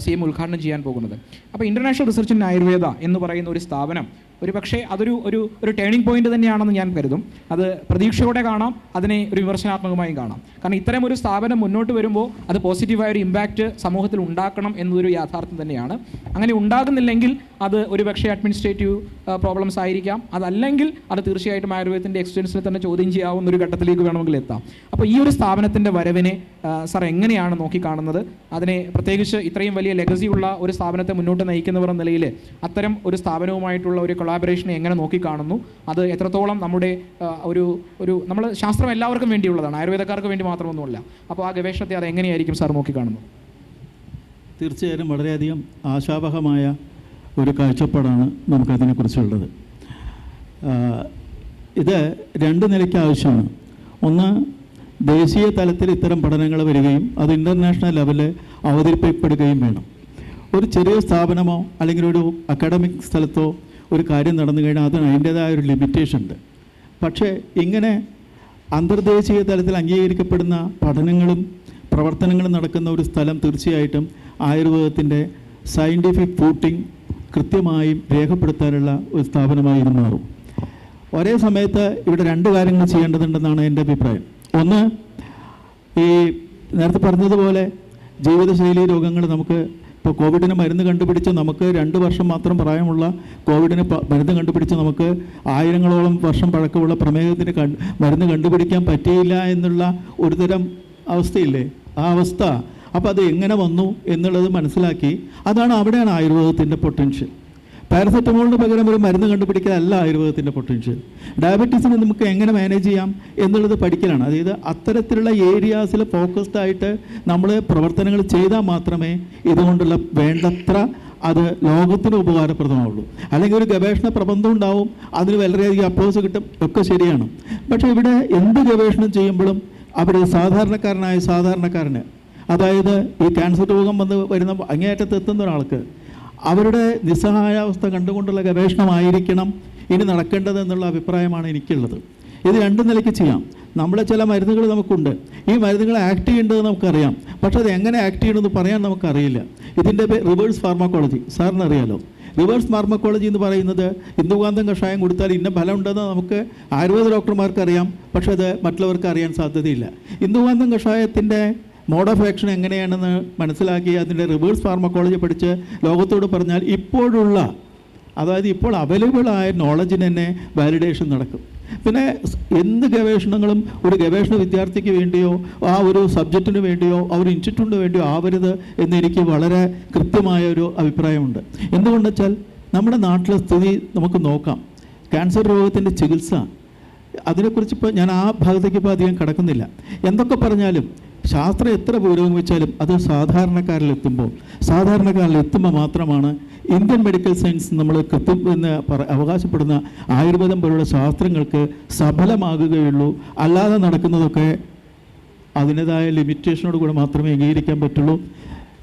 CM ഉദ്ഘാടനം ചെയ്യാൻ പോകുന്നത്. അപ്പോൾ ഇൻ്റർനാഷണൽ റിസർച്ച് ഇൻ ആയുർവേദ എന്ന് പറയുന്ന ഒരു സ്ഥാപനം ഒരു പക്ഷേ അതൊരു ടേണിംഗ് പോയിന്റ് തന്നെയാണെന്ന് ഞാൻ കരുതും. അത് പ്രതീക്ഷയോടെ കാണാം, അതിനെ ഒരു വിമർശനാത്മകമായും കാണാം. കാരണം ഇത്തരം ഒരു സ്ഥാപനം മുന്നോട്ട് വരുമ്പോൾ അത് പോസിറ്റീവായൊരു ഇമ്പാക്റ്റ് സമൂഹത്തിൽ ഉണ്ടാക്കണം എന്നതൊരു യാഥാർത്ഥ്യം തന്നെയാണ്. അങ്ങനെ ഉണ്ടാകുന്നില്ലെങ്കിൽ അത് ഒരു പക്ഷേ അഡ്മിനിസ്ട്രേറ്റീവ് പ്രോബ്ലംസ് ആയിരിക്കാം, അതല്ലെങ്കിൽ അത് തീർച്ചയായിട്ടും ആയുർവേദത്തിൻ്റെ എക്സ്റ്റൻസിനെ തന്നെ ചോദ്യം ചെയ്യാവുന്ന ഒരു ഘട്ടത്തിലേക്ക് വേണമെങ്കിൽ എത്താം. അപ്പോൾ ഈ ഒരു സ്ഥാപനത്തിൻ്റെ വരവിനെ സാർ എങ്ങനെയാണ് നോക്കിക്കാണുന്നത്? അതിനെ പ്രത്യേകിച്ച് ഇത്രയും വലിയ ലെഗസി ഉള്ള ഒരു സ്ഥാപനത്തെ മുന്നോട്ട് നയിക്കുന്നവർ എന്ന നിലയിൽ അത്തരം ഒരു സ്ഥാപനവുമായിട്ടുള്ള ഒരു കൊളാബറേഷനെ എങ്ങനെ നോക്കിക്കാണുന്നു? അത് എത്രത്തോളം നമ്മുടെ നമ്മൾ ശാസ്ത്രം എല്ലാവർക്കും വേണ്ടിയുള്ളതാണ്, ആയുർവേദക്കാർക്ക് വേണ്ടി മാത്രമൊന്നുമല്ല. അപ്പോൾ ആ ഗവേഷണത്തെ അത് എങ്ങനെയായിരിക്കും സാർ നോക്കിക്കാണുന്നത്? തീർച്ചയായും വളരെയധികം ആശാവഹമായ ഒരു കാഴ്ചപ്പാടാണ് നമുക്കതിനെക്കുറിച്ചുള്ളത്. ഇത് 2 നിലയ്ക്ക് ആവശ്യമാണ്. ഒന്ന്, ദേശീയ തലത്തിൽ ഇത്തരം പഠനങ്ങൾ വരികയും അത് ഇൻ്റർനാഷണൽ ലെവലിൽ അവതരിപ്പിക്കപ്പെടുകയും വേണം. ഒരു ചെറിയ സ്ഥാപനമോ അല്ലെങ്കിൽ ഒരു അക്കാഡമിക് സ്ഥലത്തോ ഒരു കാര്യം നടന്നു കഴിഞ്ഞാൽ അതിന് അതിൻ്റേതായ ഒരു ലിമിറ്റേഷൻ ഉണ്ട്. പക്ഷേ ഇങ്ങനെ അന്തർദേശീയ തലത്തിൽ അംഗീകരിക്കപ്പെടുന്ന പഠനങ്ങളും പ്രവർത്തനങ്ങളും നടക്കുന്ന ഒരു സ്ഥലം തീർച്ചയായിട്ടും ആയുർവേദത്തിൻ്റെ സയൻറ്റിഫിക് ഫൂട്ടിംഗ് കൃത്യമായും രേഖപ്പെടുത്താനുള്ള ഒരു സ്ഥാപനമായി ഇത് മാറും. ഒരേ സമയത്ത് ഇവിടെ 2 കാര്യങ്ങൾ ചെയ്യേണ്ടതുണ്ടെന്നാണ് എൻ്റെ അഭിപ്രായം. ഒന്ന്, ഈ നേരത്തെ പറഞ്ഞതുപോലെ ജീവിതശൈലി രോഗങ്ങൾ നമുക്ക് ഇപ്പോൾ കോവിഡിന് മരുന്ന് കണ്ടുപിടിച്ച് നമുക്ക് 2 വർഷം മാത്രം പ്രായമുള്ള കോവിഡിന് മരുന്ന് കണ്ടുപിടിച്ച് നമുക്ക് 1000-ങ്ങളോളം വർഷം പഴക്കമുള്ള പ്രമേഹത്തിന് മരുന്ന് കണ്ടുപിടിക്കാൻ പറ്റിയില്ല എന്നുള്ള ഒരുതരം അവസ്ഥയില്ലേ, ആ അവസ്ഥ. അപ്പോൾ അത് എങ്ങനെ വന്നു എന്നുള്ളത് മനസ്സിലാക്കി, അവിടെയാണ് ആയുർവേദത്തിൻ്റെ പൊട്ടൻഷ്യൽ. പാരസെറ്റമോളിന് പകരം ഒരു മരുന്ന് കണ്ടുപിടിക്കലല്ല ആയുർവേദത്തിൻ്റെ പൊട്ടൻഷ്യൽ. ഡയബറ്റീസിനെ നമുക്ക് എങ്ങനെ മാനേജ് ചെയ്യാം എന്നുള്ളത് പഠിക്കലാണ്. അതായത് അത്തരത്തിലുള്ള ഏരിയാസിൽ ഫോക്കസ്ഡ് ആയിട്ട് നമ്മൾ പ്രവർത്തനങ്ങൾ ചെയ്താൽ മാത്രമേ ഇതുകൊണ്ടുള്ള വേണ്ടത്ര അത് ലോകത്തിന് ഉപകാരപ്രദമാവുള്ളൂ. അല്ലെങ്കിൽ ഒരു ഗവേഷണ പ്രബന്ധം ഉണ്ടാവും, അതിന് വളരെയധികം അപ്ലോസ് കിട്ടും, ഒക്കെ ശരിയാണ്. പക്ഷേ ഇവിടെ എന്ത് ഗവേഷണം ചെയ്യുമ്പോഴും അവിടെ സാധാരണക്കാരന്, അതായത് ഈ ക്യാൻസർ രോഗം വരുന്ന അങ്ങേയറ്റത്ത് എത്തുന്ന ഒരാൾക്ക് അവരുടെ നിസ്സഹായാവസ്ഥ കണ്ടുകൊണ്ടുള്ള ഗവേഷണമായിരിക്കണം ഇനി നടക്കേണ്ടത് എന്നുള്ള അഭിപ്രായമാണ് എനിക്കുള്ളത്. ഇത് 2 നിലയ്ക്ക് ചെയ്യാം. നമ്മുടെ ചില മരുന്നുകൾ നമുക്കുണ്ട്, ഈ മരുന്നുകൾ ആക്ട് ചെയ്യേണ്ടത് നമുക്കറിയാം, പക്ഷേ അത് എങ്ങനെ ആക്ട് ചെയ്യണമെന്ന് പറയാൻ നമുക്കറിയില്ല. ഇതിൻ്റെ റിവേഴ്സ് ഫാർമക്കോളജി സാറിന് അറിയാലോ. റിവേഴ്സ് ഫാർമക്കോളജി എന്ന് പറയുന്നത് ഇന്ദുകാന്തം കഷായം കൊടുത്താൽ ഇന്ന ഫലം ഉണ്ടെന്ന് നമുക്ക് ആയുർവേദ ഡോക്ടർമാർക്ക് അറിയാം, പക്ഷേ അത് മറ്റുള്ളവർക്ക് അറിയാൻ സാധ്യതയില്ല. ഇന്ദുകാന്തം കഷായത്തിൻ്റെ മോഡ് ഓഫ് ആക്ഷൻ എങ്ങനെയാണെന്ന് മനസ്സിലാക്കി അതിൻ്റെ റിവേഴ്സ് ഫാർമക്കോളജി പഠിച്ച് ലോകത്തോട് പറഞ്ഞാൽ ഇപ്പോൾ അവൈലബിൾ ആയ നോളജിന് തന്നെ വാലിഡേഷൻ നടക്കും. പിന്നെ എന്ത് ഗവേഷണങ്ങളും ഒരു ഗവേഷണ വിദ്യാർത്ഥിക്ക് വേണ്ടിയോ ആ ഒരു സബ്ജക്റ്റിന് വേണ്ടിയോ ആ ഒരു ഇൻസ്റ്റിറ്റ്യൂട്ടിന് വേണ്ടിയോ ആവരുത് എന്നെനിക്ക് വളരെ കൃത്യമായ ഒരു അഭിപ്രായമുണ്ട്. എന്തുകൊണ്ടെന്ന് വെച്ചാൽ നമ്മുടെ നാട്ടിലെ സ്ഥിതി നമുക്ക് നോക്കാം. ക്യാൻസർ രോഗത്തിൻ്റെ ചികിത്സ, അതിനെക്കുറിച്ച് ഇപ്പോൾ ഞാൻ ആ ഭാഗത്തേക്ക് ഇപ്പോൾ അധികം കടക്കുന്നില്ല. എന്തൊക്കെ പറഞ്ഞാലും ശാസ്ത്രം എത്ര പുരോഗമിച്ചാലും അത് സാധാരണക്കാരിലെത്തുമ്പോൾ മാത്രമാണ് ഇന്ത്യൻ മെഡിക്കൽ സയൻസ് നമ്മൾ കൃത്യം എന്ന് അവകാശപ്പെടുന്ന ആയുർവേദം പോലുള്ള ശാസ്ത്രങ്ങൾക്ക് സഫലമാകുകയുള്ളൂ. അല്ലാതെ നടക്കുന്നതൊക്കെ അതിൻ്റെതായ ലിമിറ്റേഷനോട് കൂടെ മാത്രമേ അംഗീകരിക്കാൻ പറ്റുള്ളൂ.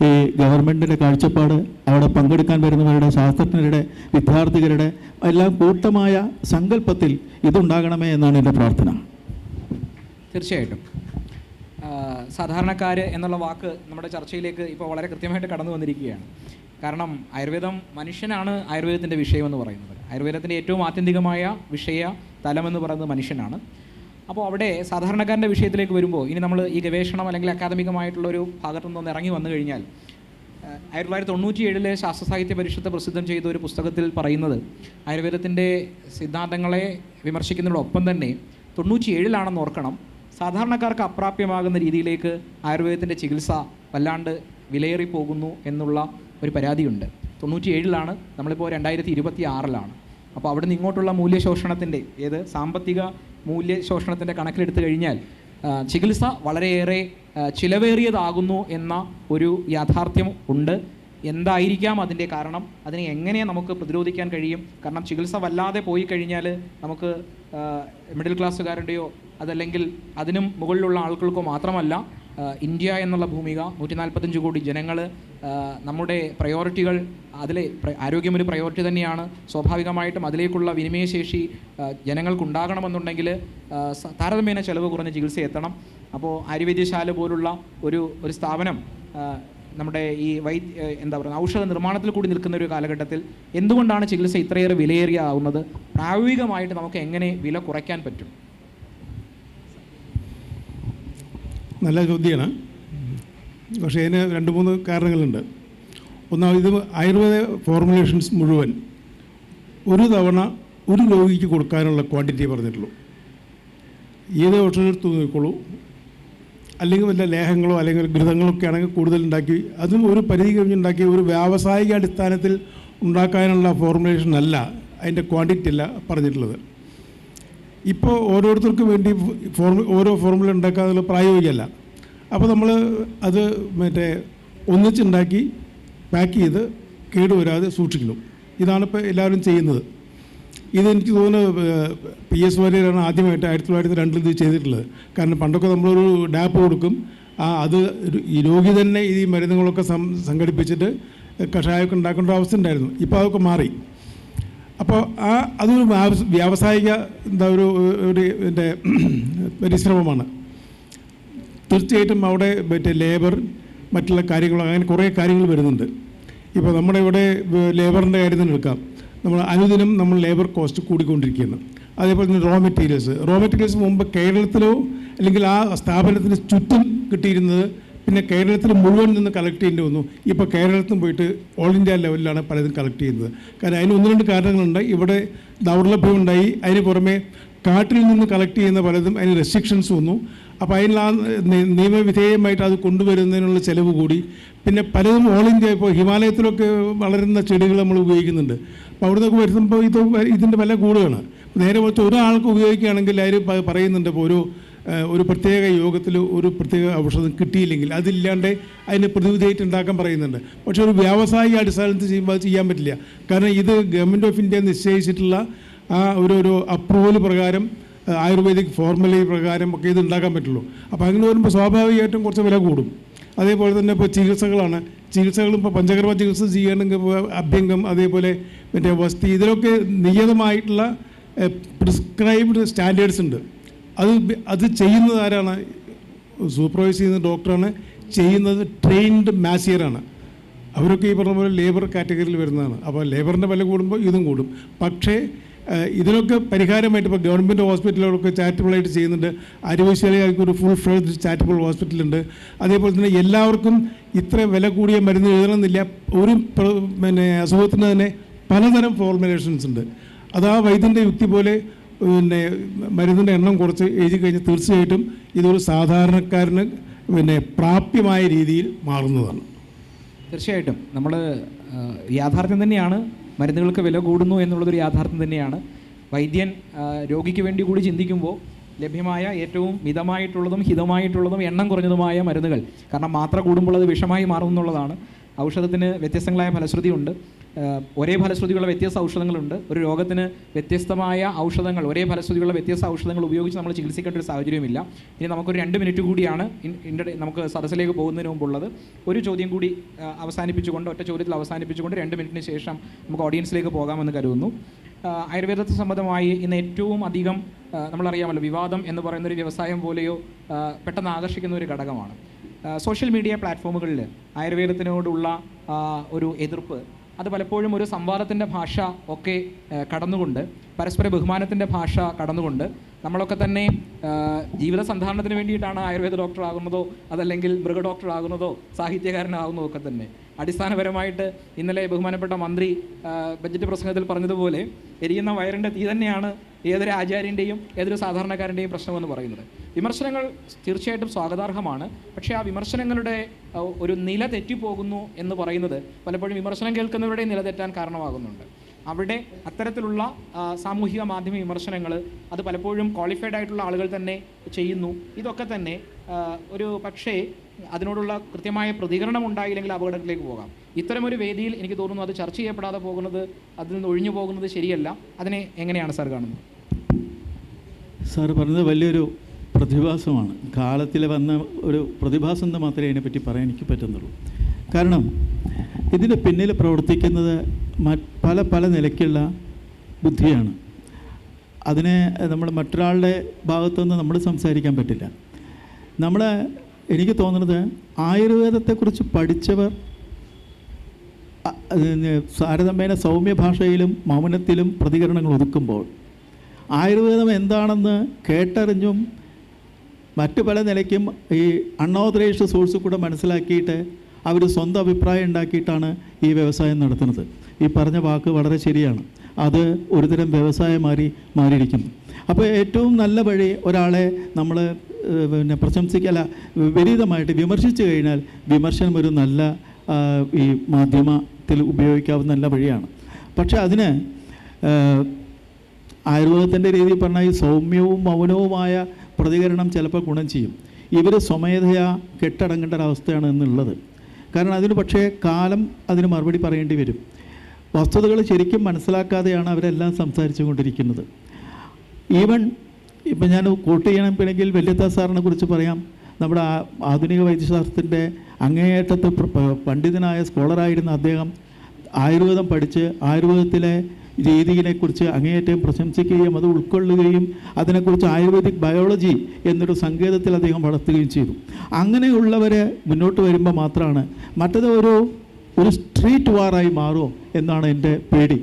ഈ ഗവൺമെൻറ്റിൻ്റെ കാഴ്ചപ്പാട്, അവിടെ പങ്കെടുക്കാൻ വരുന്നവരുടെ, ശാസ്ത്രജ്ഞരുടെ, വിദ്യാർത്ഥികളുടെ എല്ലാം കൂട്ടമായ സങ്കല്പത്തിൽ ഇതുണ്ടാകണമേ എന്നാണ് എൻ്റെ പ്രാർത്ഥന. തീർച്ചയായിട്ടും സാധാരണക്കാർ എന്നുള്ള വാക്ക് നമ്മുടെ ചർച്ചയിലേക്ക് ഇപ്പോൾ വളരെ കൃത്യമായിട്ട് കടന്നു വന്നിരിക്കുകയാണ്. കാരണം ആയുർവേദം, മനുഷ്യനാണ് ആയുർവേദത്തിൻ്റെ വിഷയമെന്ന് പറയുന്നത്. ആയുർവേദത്തിൻ്റെ ഏറ്റവും ആത്യന്തികമായ വിഷയ തലമെന്ന് പറയുന്നത് മനുഷ്യനാണ്. അപ്പോൾ അവിടെ സാധാരണക്കാരൻ്റെ വിഷയത്തിലേക്ക് വരുമ്പോൾ ഇനി നമ്മൾ ഈ ഗവേഷണം അല്ലെങ്കിൽ അക്കാദമികമായിട്ടുള്ളൊരു ഭാഗത്തു നിന്ന് ഇറങ്ങി വന്നു കഴിഞ്ഞാൽ 1997 ശാസ്ത്ര സാഹിത്യ പരിഷത്ത് പ്രസിദ്ധം ചെയ്ത ഒരു പുസ്തകത്തിൽ പറയുന്നത് ആയുർവേദത്തിൻ്റെ സിദ്ധാന്തങ്ങളെ വിമർശിക്കുന്നതിനോടൊപ്പം തന്നെ 97 ഓർക്കണം, സാധാരണക്കാർക്ക് അപ്രാപ്യമാകുന്ന രീതിയിലേക്ക് ആയുർവേദത്തിൻ്റെ ചികിത്സ വല്ലാണ്ട് വിലയേറിപ്പോകുന്നു എന്നുള്ള ഒരു പരാതിയുണ്ട്. 97 നമ്മളിപ്പോൾ 2026. അപ്പോൾ അവിടെ നിന്ന് ഇങ്ങോട്ടുള്ള മൂല്യശോഷണത്തിൻ്റെ സാമ്പത്തിക മൂല്യശോഷണത്തിൻ്റെ കണക്കിലെടുത്തു കഴിഞ്ഞാൽ ചികിത്സ വളരെയേറെ ചിലവേറിയതാകുന്നു എന്ന ഒരു യാഥാർത്ഥ്യം ഉണ്ട്. എന്തായിരിക്കാം അതിൻ്റെ കാരണം, അതിനെ എങ്ങനെ നമുക്ക് പ്രതിരോധിക്കാൻ കഴിയും? കാരണം ചികിത്സ വല്ലാതെ പോയി കഴിഞ്ഞാൽ നമുക്ക് മിഡിൽ ക്ലാസ്സുകാരുടെയോ അതല്ലെങ്കിൽ അതിനും മുകളിലുള്ള ആളുകൾക്കോ മാത്രമല്ല, ഇന്ത്യ എന്നുള്ള ഭൂമിക, 145 കോടി ജനങ്ങൾ, നമ്മുടെ പ്രയോറിറ്റികൾ, അതിലെ ആരോഗ്യം ഒരു പ്രയോറിറ്റി തന്നെയാണ്. സ്വാഭാവികമായിട്ടും അതിലേക്കുള്ള വിനിമയശേഷി ജനങ്ങൾക്കുണ്ടാകണമെന്നുണ്ടെങ്കിൽ താരതമ്യേന ചെലവ് കുറഞ്ഞ ചികിത്സ എത്തണം. അപ്പോൾ ആയുർവേദ്യശാല പോലുള്ള ഒരു സ്ഥാപനം നമ്മുടെ ഈ ഔഷധ നിർമ്മാണത്തിൽ കൂടി നിൽക്കുന്ന ഒരു കാലഘട്ടത്തിൽ എന്തുകൊണ്ടാണ് ചികിത്സ ഇത്രയേറെ വിലയേറിയാവുന്നത്? പ്രായോഗികമായിട്ട് നമുക്ക് എങ്ങനെ വില കുറയ്ക്കാൻ പറ്റും? നല്ല ചോദ്യമാണ്. പക്ഷേ അതിന് 2-3 കാരണങ്ങളുണ്ട്. ഒന്നാമത് ഇത് ആയുർവേദ ഫോർമുലേഷൻസ് മുഴുവൻ ഒരു തവണ ഒരു രോഗിക്ക് കൊടുക്കാനുള്ള ക്വാണ്ടിറ്റി പറഞ്ഞിട്ടുള്ളൂ. ഏത് ഔഷധം എടുത്ത് നോക്കിക്കോളൂ, അല്ലെങ്കിൽ വല്ല ലേഹങ്ങളോ അല്ലെങ്കിൽ ഘൃതങ്ങളൊക്കെ ആണെങ്കിൽ കൂടുതൽ ഉണ്ടാക്കി, അതും ഒരു പരിധി കഴിഞ്ഞുണ്ടാക്കി ഒരു വ്യാവസായിക അടിസ്ഥാനത്തിൽ ഉണ്ടാക്കാനുള്ള ഫോർമുലേഷൻ അല്ല, അതിൻ്റെ ക്വാണ്ടിറ്റി അല്ല പറഞ്ഞിട്ടുള്ളത്. ഇപ്പോൾ ഓരോരുത്തർക്കും വേണ്ടി ഓരോ ഫോർമുല ഉണ്ടാക്കാനുള്ള പ്രായോഗികമല്ല. അപ്പോൾ നമ്മൾ അത് ഒന്നിച്ചുണ്ടാക്കി പാക്ക് ചെയ്ത് കേടുവരാതെ സൂക്ഷിക്കണം. ഇതാണിപ്പോൾ എല്ലാവരും ചെയ്യുന്നത്. ഇതെനിക്ക് തോന്നുന്നു PS വാര്യരാണ് ആദ്യമായിട്ട് 1902 ഇത് ചെയ്തിട്ടുള്ളത്. കാരണം പണ്ടൊക്കെ നമ്മളൊരു ഡാപ്പ് കൊടുക്കും, അത് ഈ രോഗി തന്നെ ഈ മരുന്നുകളൊക്കെ സംഘടിപ്പിച്ചിട്ട് കഷായമൊക്കെ ഉണ്ടാക്കേണ്ട അവസ്ഥ ഉണ്ടായിരുന്നു. ഇപ്പോൾ അതൊക്കെ മാറി. അപ്പോൾ അതൊരു വ്യാവസായിക ഇതിൻ്റെ പരിശ്രമമാണ്. തീർച്ചയായിട്ടും അവിടെ ലേബർ, മറ്റുള്ള കാര്യങ്ങൾ, അങ്ങനെ കുറേ കാര്യങ്ങൾ വരുന്നുണ്ട്. ഇപ്പോൾ നമ്മുടെ ഇവിടെ ലേബറിൻ്റെ കാര്യം തന്നെ എടുക്കാം. നമ്മൾ അനുദിനം നമ്മൾ ലേബർ കോസ്റ്റ് കൂടിക്കൊണ്ടിരിക്കുകയാണ്. അതേപോലെ തന്നെ റോ മെറ്റീരിയൽസ് മുമ്പ് കേരളത്തിലോ അല്ലെങ്കിൽ ആ സ്ഥാപനത്തിന് ചുറ്റും കിട്ടിയിരുന്നത് പിന്നെ കേരളത്തിൽ മുഴുവൻ നിന്ന് കളക്ട് ചെയ്യേണ്ടി വന്നു. ഇപ്പോൾ കേരളത്തിൽ പോയിട്ട് ഓൾ ഇന്ത്യ ലെവലിലാണ് പലതും കളക്ട് ചെയ്യുന്നത്. കാരണം അതിന് 1-2 കാരണങ്ങളുണ്ട്. ഇവിടെ ദൗർലഭ്യം ഉണ്ടായി, അതിന് പുറമെ കാട്ടിൽ നിന്ന് കളക്ട് ചെയ്യുന്ന പലതും അതിന് റെസ്ട്രിക്ഷൻസ് വന്നു. അപ്പോൾ അതിനുള്ള നിയമവിധേയമായിട്ട് അത് കൊണ്ടുവരുന്നതിനുള്ള ചിലവ് കൂടി. പിന്നെ പലതും ഓൾ ഇന്ത്യ, ഇപ്പോൾ ഹിമാലയത്തിലൊക്കെ വളരുന്ന ചെടികൾ നമ്മൾ ഉപയോഗിക്കുന്നുണ്ട്. അപ്പോൾ അവിടെ നിന്നൊക്കെ വരുമ്പോൾ ഇതിൻ്റെ വില കൂടുകയാണ്. നേരെ മറിച്ച് ഒരാൾക്ക് ഉപയോഗിക്കുകയാണെങ്കിൽ അതിൽ പറയുന്നുണ്ട്, ഇപ്പോൾ ഒരു പ്രത്യേക യോഗത്തിൽ ഒരു പ്രത്യേക ഔഷധം കിട്ടിയില്ലെങ്കിൽ അതില്ലാണ്ട് അതിന് പ്രതിവിധിയായിട്ട് ഉണ്ടാക്കാൻ പറയുന്നുണ്ട്. പക്ഷേ ഒരു വ്യാവസായിക അടിസ്ഥാനത്തിൽ ചെയ്യുമ്പോൾ അത് ചെയ്യാൻ പറ്റില്ല. കാരണം ഇത് ഗവൺമെൻറ് ഓഫ് ഇന്ത്യ നിശ്ചയിച്ചിട്ടുള്ള ആ ഒരു അപ്രൂവൽ പ്രകാരം, ആയുർവേദിക് ഫോർമുല പ്രകാരം ഒക്കെ ഇത് ഉണ്ടാക്കാൻ പറ്റുള്ളൂ. അപ്പോൾ അങ്ങനെ വരുമ്പോൾ സ്വാഭാവികമായിട്ടും കുറച്ച് വില കൂടും. അതേപോലെ തന്നെ ഇപ്പോൾ ചികിത്സകളും ഇപ്പോൾ പഞ്ചകർമ്മ ചികിത്സ ചെയ്യണമെങ്കിൽ അഭ്യംഗം, അതേപോലെ വസ്തി, ഇതിലൊക്കെ നിയതമായിട്ടുള്ള പ്രിസ്ക്രൈബ്ഡ് സ്റ്റാൻഡേർഡ്സ് ഉണ്ട്. അത് ചെയ്യുന്നത് ആരാണ്? സൂപ്പർവൈസ് ചെയ്യുന്ന ഡോക്ടറാണ്. ചെയ്യുന്നത് ട്രെയിൻഡ് മാസിയറാണ്. അവരൊക്കെ ഈ പറഞ്ഞ പോലെ ലേബർ കാറ്റഗറിയിൽ വരുന്നതാണ്. അപ്പോൾ ലേബറിൻ്റെ വില കൂടുമ്പോൾ ഇതും കൂടും. പക്ഷേ ഇതിനൊക്കെ പരിഹാരമായിട്ട് ഇപ്പോൾ ഗവൺമെൻറ് ഹോസ്പിറ്റലുകളൊക്കെ ചാരിറ്റബിളായിട്ട് ചെയ്യുന്നുണ്ട്. ആരോഗ്യശാലകൾക്ക് ഒരു ഫുൾ ഫ്ലെഡ്ജ് ചാരിറ്റബിൾ ഹോസ്പിറ്റലുണ്ട്. അതേപോലെ തന്നെ എല്ലാവർക്കും ഇത്ര വില കൂടിയ മരുന്ന് എഴുതണമെന്നില്ല. ഒരു അസുഖത്തിന് തന്നെ പലതരം ഫോർമുലേഷൻസ് ഉണ്ട്. അത് ആ വൈദ്യൻ്റെ യുക്തി പോലെ മരുന്നിൻ്റെ എണ്ണം കുറച്ച് എഴുതി കഴിഞ്ഞാൽ തീർച്ചയായിട്ടും ഇതൊരു സാധാരണക്കാരന് പ്രാപ്യമായ രീതിയിൽ മാറുന്നതാണ്. തീർച്ചയായിട്ടും നമ്മൾ യാഥാർത്ഥ്യം തന്നെയാണ്, മരുന്നുകൾക്ക് വില കൂടുന്നു എന്നുള്ളതൊരു യാഥാർത്ഥ്യം തന്നെയാണ്. വൈദ്യൻ രോഗിക്ക് വേണ്ടി കൂടി ചിന്തിക്കുമ്പോൾ ലഭ്യമായ ഏറ്റവും മിതമായിട്ടുള്ളതും ഹിതമായിട്ടുള്ളതും എണ്ണം കുറഞ്ഞതുമായ മരുന്നുകൾ, കാരണം മാത്ര കൂടുമ്പോൾ അത് വിഷമായി മാറുമെന്നുള്ളതാണ്. ഔഷധത്തിന് വ്യത്യസ്തങ്ങളായ ഫലശ്രുതിയുണ്ട്. ഒരേ ഫലശ്രുതിയുള്ള വ്യത്യസ്ത ഔഷധങ്ങളുണ്ട്. ഒരു രോഗത്തിന് വ്യത്യസ്തമായ ഔഷധങ്ങൾ, ഒരേ ഫലശ്രുതിയുള്ള വ്യത്യസ്ത ഔഷധങ്ങൾ ഉപയോഗിച്ച് നമ്മൾ ചികിത്സിക്കേണ്ട ഒരു സാഹചര്യമില്ല. ഇനി നമുക്കൊരു 2 മിനിറ്റ് കൂടിയാണ് നമുക്ക് സദസ്സിലേക്ക് പോകുന്നതിന് മുമ്പുള്ളത്. ഒരു ചോദ്യം കൂടി അവസാനിപ്പിച്ചുകൊണ്ട്, ഒറ്റ ചോദ്യത്തിൽ അവസാനിപ്പിച്ചുകൊണ്ട് 2 മിനിറ്റിന് ശേഷം നമുക്ക് ഓഡിയൻസിലേക്ക് പോകാമെന്ന് കരുതുന്നു. ആയുർവേദത്തെ സംബന്ധമായി ഇന്ന് ഏറ്റവും അധികം നമ്മളറിയാമല്ലോ, വിവാദം എന്ന് പറയുന്നൊരു വ്യവസായം പോലെയോ പെട്ടെന്ന് ആകർഷിക്കുന്ന ഒരു ഘടകമാണ്. സോഷ്യൽ മീഡിയ പ്ലാറ്റ്ഫോമുകളിൽ ആയുർവേദത്തിനോടുള്ള ഒരു എതിർപ്പ് അത് പലപ്പോഴും ഒരു സംവാദത്തിൻ്റെ ഭാഷ ഒക്കെ കടന്നുകൊണ്ട്, പരസ്പര ബഹുമാനത്തിൻ്റെ ഭാഷ കടന്നുകൊണ്ട്, നമ്മളൊക്കെ തന്നെ ജീവിത സന്ധാരണത്തിന് വേണ്ടിയിട്ടാണ് ആയുർവേദ ഡോക്ടർ ആകുന്നതോ അതല്ലെങ്കിൽ മൃഗ ഡോക്ടർ ആകുന്നതോ സാഹിത്യകാരനാകുന്നതോ ഒക്കെ തന്നെ. അടിസ്ഥാനപരമായിട്ട് ഇന്നലെ ബഹുമാനപ്പെട്ട മന്ത്രി ബജറ്റ് പ്രസംഗത്തിൽ പറഞ്ഞതുപോലെ എരിയുന്ന വയറിൻ്റെ തീ തന്നെയാണ് ഏതൊരു ആചാര്യൻ്റെയും ഏതൊരു സാധാരണക്കാരൻ്റെയും പ്രശ്നമെന്ന് പറയുന്നത്. വിമർശനങ്ങൾ തീർച്ചയായിട്ടും സ്വാഗതാർഹമാണ്. പക്ഷേ ആ വിമർശനങ്ങളുടെ ഒരു നില തെറ്റിപ്പോകുന്നു എന്ന് പറയുന്നത് പലപ്പോഴും വിമർശനം കേൾക്കുന്നവരുടെ നില തെറ്റാൻ കാരണമാകുന്നുണ്ട്. അവിടെ അത്തരത്തിലുള്ള സാമൂഹിക മാധ്യമ വിമർശനങ്ങൾ അത് പലപ്പോഴും ക്വാളിഫൈഡ് ആയിട്ടുള്ള ആളുകൾ തന്നെ ചെയ്യുന്നു. ഇതൊക്കെ തന്നെ ഒരു പക്ഷേ അതിനോടുള്ള കൃത്യമായ പ്രതികരണം ഉണ്ടായില്ലെങ്കിൽ അപകടത്തിലേക്ക് പോകാം. ഇത്തരമൊരു വേദിയിൽ എനിക്ക് തോന്നുന്നു അത് ചർച്ച ചെയ്യപ്പെടാതെ പോകുന്നത്, അതിൽ നിന്ന് ഒഴിഞ്ഞു പോകുന്നത് ശരിയല്ല. അതിനെ എങ്ങനെയാണ് സാർ കാണുന്നത്? സാർ പറഞ്ഞത് വലിയൊരു പ്രതിഭാസമാണ്. കാലത്തിൽ വന്ന ഒരു പ്രതിഭാസം എന്ന് മാത്രമേ അതിനെപ്പറ്റി പറയാൻ എനിക്ക് പറ്റുന്നുള്ളൂ. കാരണം ഇതിന് പിന്നിൽ പ്രവർത്തിക്കുന്നത് പല നിലയ്ക്കുള്ള ബുദ്ധിയാണ്. അതിനെ നമ്മൾ മറ്റൊരാളുടെ ഭാഗത്തുനിന്ന് നമ്മൾ സംസാരിക്കാൻ പറ്റില്ല. എനിക്ക് തോന്നുന്നത് ആയുർവേദത്തെക്കുറിച്ച് പഠിച്ചവർ താരതമ്യേന സൗമ്യ ഭാഷയിലും മൗനത്തിലും പ്രതികരണങ്ങൾ ഒതുക്കുമ്പോൾ ആയുർവേദം എന്താണെന്ന് കേട്ടറിഞ്ഞും മറ്റു പല നിലയ്ക്കും ഈ അൺഓതറൈസ്ഡ് സോഴ്സിൽ കൂടെ മനസ്സിലാക്കിയിട്ട് അവർ സ്വന്തം അഭിപ്രായം ഉണ്ടാക്കിയിട്ടാണ് ഈ വ്യവസായം നടത്തുന്നത്. ഈ പറഞ്ഞ വാക്ക് വളരെ ശരിയാണ്. അത് ഒരുതരം വ്യവസായമായി മാറിയിരിക്കുന്നു. അപ്പോൾ ഏറ്റവും നല്ല വഴി ഒരാളെ നമ്മൾ പ്രശംസിക്കല വിപരീതമായിട്ട് വിമർശിച്ചു കഴിഞ്ഞാൽ വിമർശനം ഒരു നല്ല ഈ മാധ്യമത്തിൽ ഉപയോഗിക്കാവുന്ന നല്ല വഴിയാണ്. പക്ഷേ അതിന് ആയുർവേദത്തിൻ്റെ രീതിയിൽ പറഞ്ഞാൽ ഈ സൗമ്യവും മൗനവുമായ പ്രതികരണം ചിലപ്പോൾ ഗുണം ചെയ്യും. ഇവർ സ്വമേധയാ കെട്ടടങ്ങേണ്ട ഒരവസ്ഥയാണ് എന്നുള്ളത്. കാരണം അതിന് പക്ഷേ കാലം അതിന് മറുപടി പറയേണ്ടി വരും. വസ്തുതകൾ ശരിക്കും മനസ്സിലാക്കാതെയാണ് അവരെല്ലാം സംസാരിച്ചു കൊണ്ടിരിക്കുന്നത്. ഈവൻ ഇപ്പം ഞാൻ കോട്ട് ചെയ്യണമെങ്കിൽ വല്യത്ത സാറിനെ കുറിച്ച് പറയാം. നമ്മുടെ ആധുനിക വൈദ്യശാസ്ത്രത്തിൻ്റെ അങ്ങേയറ്റത്ത് പണ്ഡിതനായ സ്കോളറായിരുന്ന അദ്ദേഹം ആയുർവേദം പഠിച്ച് ആയുർവേദത്തിലെ രീതികളെക്കുറിച്ച് അങ്ങേയറ്റം പ്രശംസിക്കുകയും അത് ഉൾക്കൊള്ളുകയും അതിനെക്കുറിച്ച് ആയുർവേദിക് ബയോളജി എന്നൊരു സങ്കേതത്തിൽ അദ്ദേഹം വളർത്തുകയും ചെയ്തു. അങ്ങനെയുള്ളവർ മുന്നോട്ട് വരുമ്പോൾ മാത്രമാണ് മറ്റത് ഒരു സ്ട്രീറ്റ് വാറായി മാറുമോ എന്നാണ് എൻ്റെ പേടി.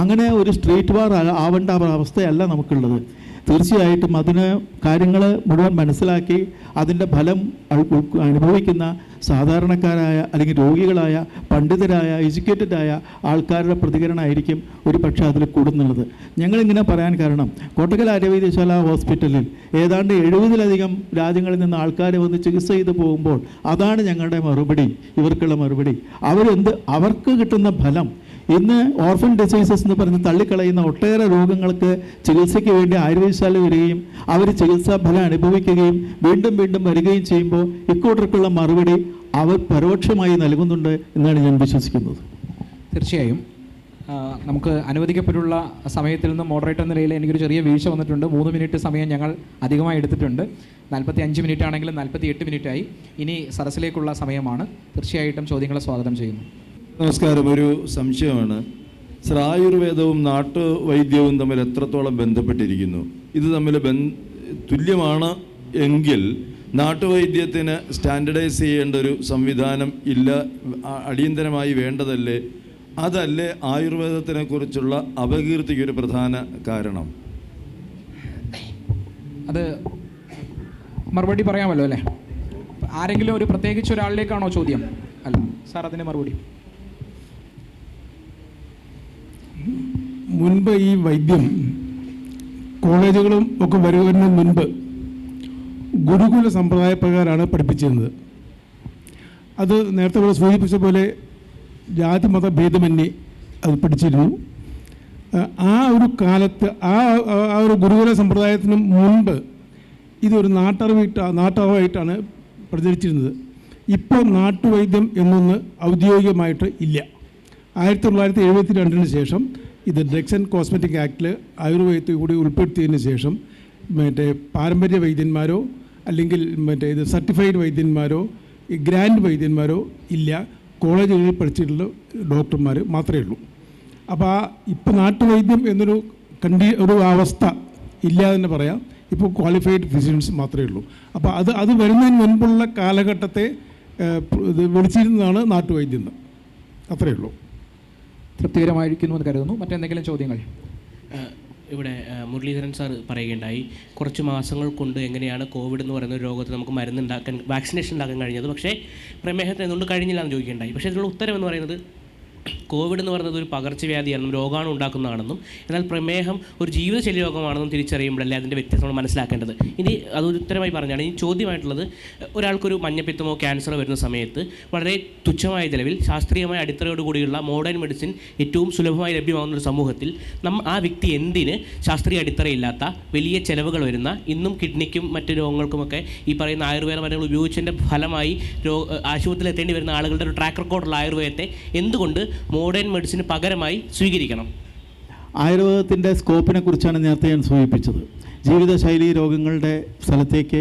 അങ്ങനെ ഒരു സ്ട്രീറ്റ് വാർ ആവേണ്ട അവസ്ഥയല്ല നമുക്കുള്ളത്. തീർച്ചയായിട്ടും അതിന് കാര്യങ്ങൾ മുഴുവൻ മനസ്സിലാക്കി അതിൻ്റെ ഫലം അനുഭവിക്കുന്ന സാധാരണക്കാരായ അല്ലെങ്കിൽ രോഗികളായ പണ്ഡിതരായ എഡ്യൂക്കേറ്റഡായ ആൾക്കാരുടെ പ്രതികരണമായിരിക്കും ഒരു പക്ഷേ അതിൽ കൂടുന്നുള്ളത്. ഞങ്ങളിങ്ങനെ പറയാൻ കാരണം കോട്ടക്കൽ ആര്യവൈദ്യശാല ഹോസ്പിറ്റലിൽ ഏതാണ്ട് 70-ലധികം രാജ്യങ്ങളിൽ നിന്ന് ആൾക്കാർ വന്ന് ചികിത്സ ചെയ്ത് പോകുമ്പോൾ അതാണ് ഞങ്ങളുടെ മറുപടി, ഇവർക്കുള്ള മറുപടി. അവർക്ക് കിട്ടുന്ന ഫലം ഇന്ന് ഓർഫൻ ഡിസീസസ് എന്ന് പറഞ്ഞ് തള്ളിക്കളയുന്ന ഒട്ടേറെ രോഗങ്ങൾക്ക് ചികിത്സയ്ക്ക് വേണ്ടി ആയുർവേദശാല വരികയും അവർ ചികിത്സാ ഫലം അനുഭവിക്കുകയും വീണ്ടും വീണ്ടും വരികയും ചെയ്യുമ്പോൾ ഇക്കൂട്ടർക്കുള്ള മറുപടി അവർ പരോക്ഷമായി നൽകുന്നുണ്ട് എന്നാണ് ഞാൻ വിശ്വസിക്കുന്നത്. തീർച്ചയായും നമുക്ക് അനുവദിക്കപ്പെട്ടുള്ള സമയത്തിൽ നിന്ന് മോഡറേറ്റർ എന്ന നിലയിൽ എനിക്കൊരു ചെറിയ വീഴ്ച വന്നിട്ടുണ്ട്. 3 മിനിറ്റ് സമയം ഞങ്ങൾ അധികമായി എടുത്തിട്ടുണ്ട്. 45 മിനിറ്റ് ആണെങ്കിലും 48 മിനിറ്റായി. ഇനി സദസ്സിലേക്കുള്ള സമയമാണ്. തീർച്ചയായിട്ടും ചോദ്യങ്ങളെ സ്വാഗതം ചെയ്യുന്നു. നമസ്കാരം. ഒരു സംശയമാണ് സർ, ആയുർവേദവും നാട്ടുവൈദ്യവും തമ്മിൽ എത്രത്തോളം ബന്ധപ്പെട്ടിരിക്കുന്നു? ഇത് തമ്മിൽ തുല്യമാണ് എങ്കിൽ നാട്ടുവൈദ്യത്തിന് സ്റ്റാൻഡർഡൈസ് ചെയ്യേണ്ട ഒരു സംവിധാനം ഇല്ല, അടിയന്തരമായി വേണ്ടതല്ലേ? അതല്ലേ ആയുർവേദത്തിനെ കുറിച്ചുള്ള അപകീർത്തിക്കൊരു പ്രധാന കാരണം? അത് മറുപടി പറയാമല്ലോ അല്ലേ? ആരെങ്കിലും ഒരു പ്രത്യേകിച്ച് ഒരാളിലേക്കാണോ ചോദ്യം? അല്ല സാർ, അതിൻ്റെ മറുപടി. മുൻപ് ഈ വൈദ്യം കോളേജുകളും ഒക്കെ വരുന്നതിന് മുൻപ് ഗുരുകുല സമ്പ്രദായ പ്രകാരമാണ് പഠിപ്പിച്ചിരുന്നത്. അത് നേരത്തെ ഇവിടെ സൂചിപ്പിച്ച പോലെ ജാതി മത ഭേദമന്യേ അത് പഠിച്ചിരുന്നു. ആ ഒരു കാലത്ത് ആ ഒരു ഗുരുകുല സമ്പ്രദായത്തിന് മുൻപ് ഇതൊരു നാട്ടറിവായിട്ടാണ് പ്രചരിച്ചിരുന്നത്. ഇപ്പോൾ നാട്ടുവൈദ്യം എന്നൊന്ന് ഔദ്യോഗികമായിട്ട് ഇല്ല. 1972 ശേഷം ഇത് ഡ്രഗ്സ് ആൻഡ് കോസ്മെറ്റിക് ആക്ടിൽ ആയുർവേദത്തിൽ കൂടി ഉൾപ്പെടുത്തിയതിന് ശേഷം പാരമ്പര്യ വൈദ്യന്മാരോ അല്ലെങ്കിൽ ഇത് സർട്ടിഫൈഡ് വൈദ്യന്മാരോ ഗ്രാൻഡ് വൈദ്യന്മാരോ ഇല്ല. കോളേജുകളിൽ പഠിച്ചിട്ടുള്ള ഡോക്ടർമാർ മാത്രമേ ഉള്ളൂ. അപ്പോൾ ഇപ്പോൾ നാട്ടുവൈദ്യം എന്നൊരു ഒരു അവസ്ഥ ഇല്ലാതെ തന്നെ പറയാം. ഇപ്പോൾ ക്വാളിഫൈഡ് ഫിസിഷ്യൻസ് മാത്രമേ ഉള്ളൂ. അപ്പോൾ അത് വരുന്നതിന് മുൻപുള്ള കാലഘട്ടത്തെ ഇത് വിളിച്ചിരുന്നതാണ് നാട്ടുവൈദ്യം. അത്രയേ ഉള്ളൂ. തൃപ്തികരമായിരിക്കുന്നു എന്ന് കരുതുന്നു. മറ്റെന്തെങ്കിലും ചോദ്യങ്ങൾ? ഇവിടെ മുരളീധരൻ സാർ പറയുകയുണ്ടായി, കുറച്ച് മാസങ്ങൾ കൊണ്ട് എങ്ങനെയാണ് കോവിഡ് എന്ന് പറയുന്ന ഒരു രോഗത്തിന് നമുക്ക് മരുന്നുണ്ടാക്കാൻ, വാക്സിനേഷൻ ഉണ്ടാക്കാൻ കഴിഞ്ഞത്, പക്ഷേ പ്രമേഹത്തിന് എന്തുകൊണ്ട് കഴിഞ്ഞില്ല എന്ന് ചോദിക്കുകയുണ്ടായി. പക്ഷേ ഇതിനുള്ള ഉത്തരം എന്ന് പറയുന്നത് കോവിഡ് എന്ന് പറയുന്നത് ഒരു പകർച്ചവ്യാധിയാണെന്നും രോഗാണു ഉണ്ടാക്കുന്നതാണെന്നും എന്നാൽ പ്രമേഹം ഒരു ജീവിതശൈലി രോഗമാണെന്നും തിരിച്ചറിയുമ്പോഴല്ലേ അതിൻ്റെ വ്യത്യാസം നമ്മൾ മനസ്സിലാക്കേണ്ടത്. ഇനി അതൊരു ഉത്തരമായി പറഞ്ഞാണ് ഈ ചോദ്യമായിട്ടുള്ളത്, ഒരാൾക്കൊരു മഞ്ഞപ്പിത്തമോ ക്യാൻസറോ വരുന്ന സമയത്ത് വളരെ തുച്ഛമായ ചിലവിൽ ശാസ്ത്രീയമായ അടിത്തറയോടുകൂടിയുള്ള മോഡേൺ മെഡിസിൻ ഏറ്റവും സുലഭമായി ലഭ്യമാകുന്ന ഒരു സമൂഹത്തിൽ ആ വ്യക്തി എന്തിന് ശാസ്ത്രീയ അടിത്തറയില്ലാത്ത വലിയ ചിലവുകൾ വരുന്ന, ഇന്നും കിഡ്നിക്കും മറ്റ് രോഗങ്ങൾക്കുമൊക്കെ ഈ പറയുന്ന ആയുർവേദ മരുന്നുകൾ ഉപയോഗിച്ചതിൻ്റെ ഫലമായി ആശുപത്രിയിൽ എത്തേണ്ടി വരുന്ന ആളുകളുടെ ഒരു ട്രാക്ക് റെക്കോർഡുള്ള ആയുർവേദത്തെ എന്തുകൊണ്ട് മോഡേൺ മെഡിസിന് പകരമായി സ്വീകരിക്കണം? ആയുർവേദത്തിൻ്റെ സ്കോപ്പിനെ കുറിച്ചാണ് നേരത്തെ ഞാൻ സൂചിപ്പിച്ചത്. ജീവിതശൈലി രോഗങ്ങളുടെ സ്ഥലത്തേക്ക്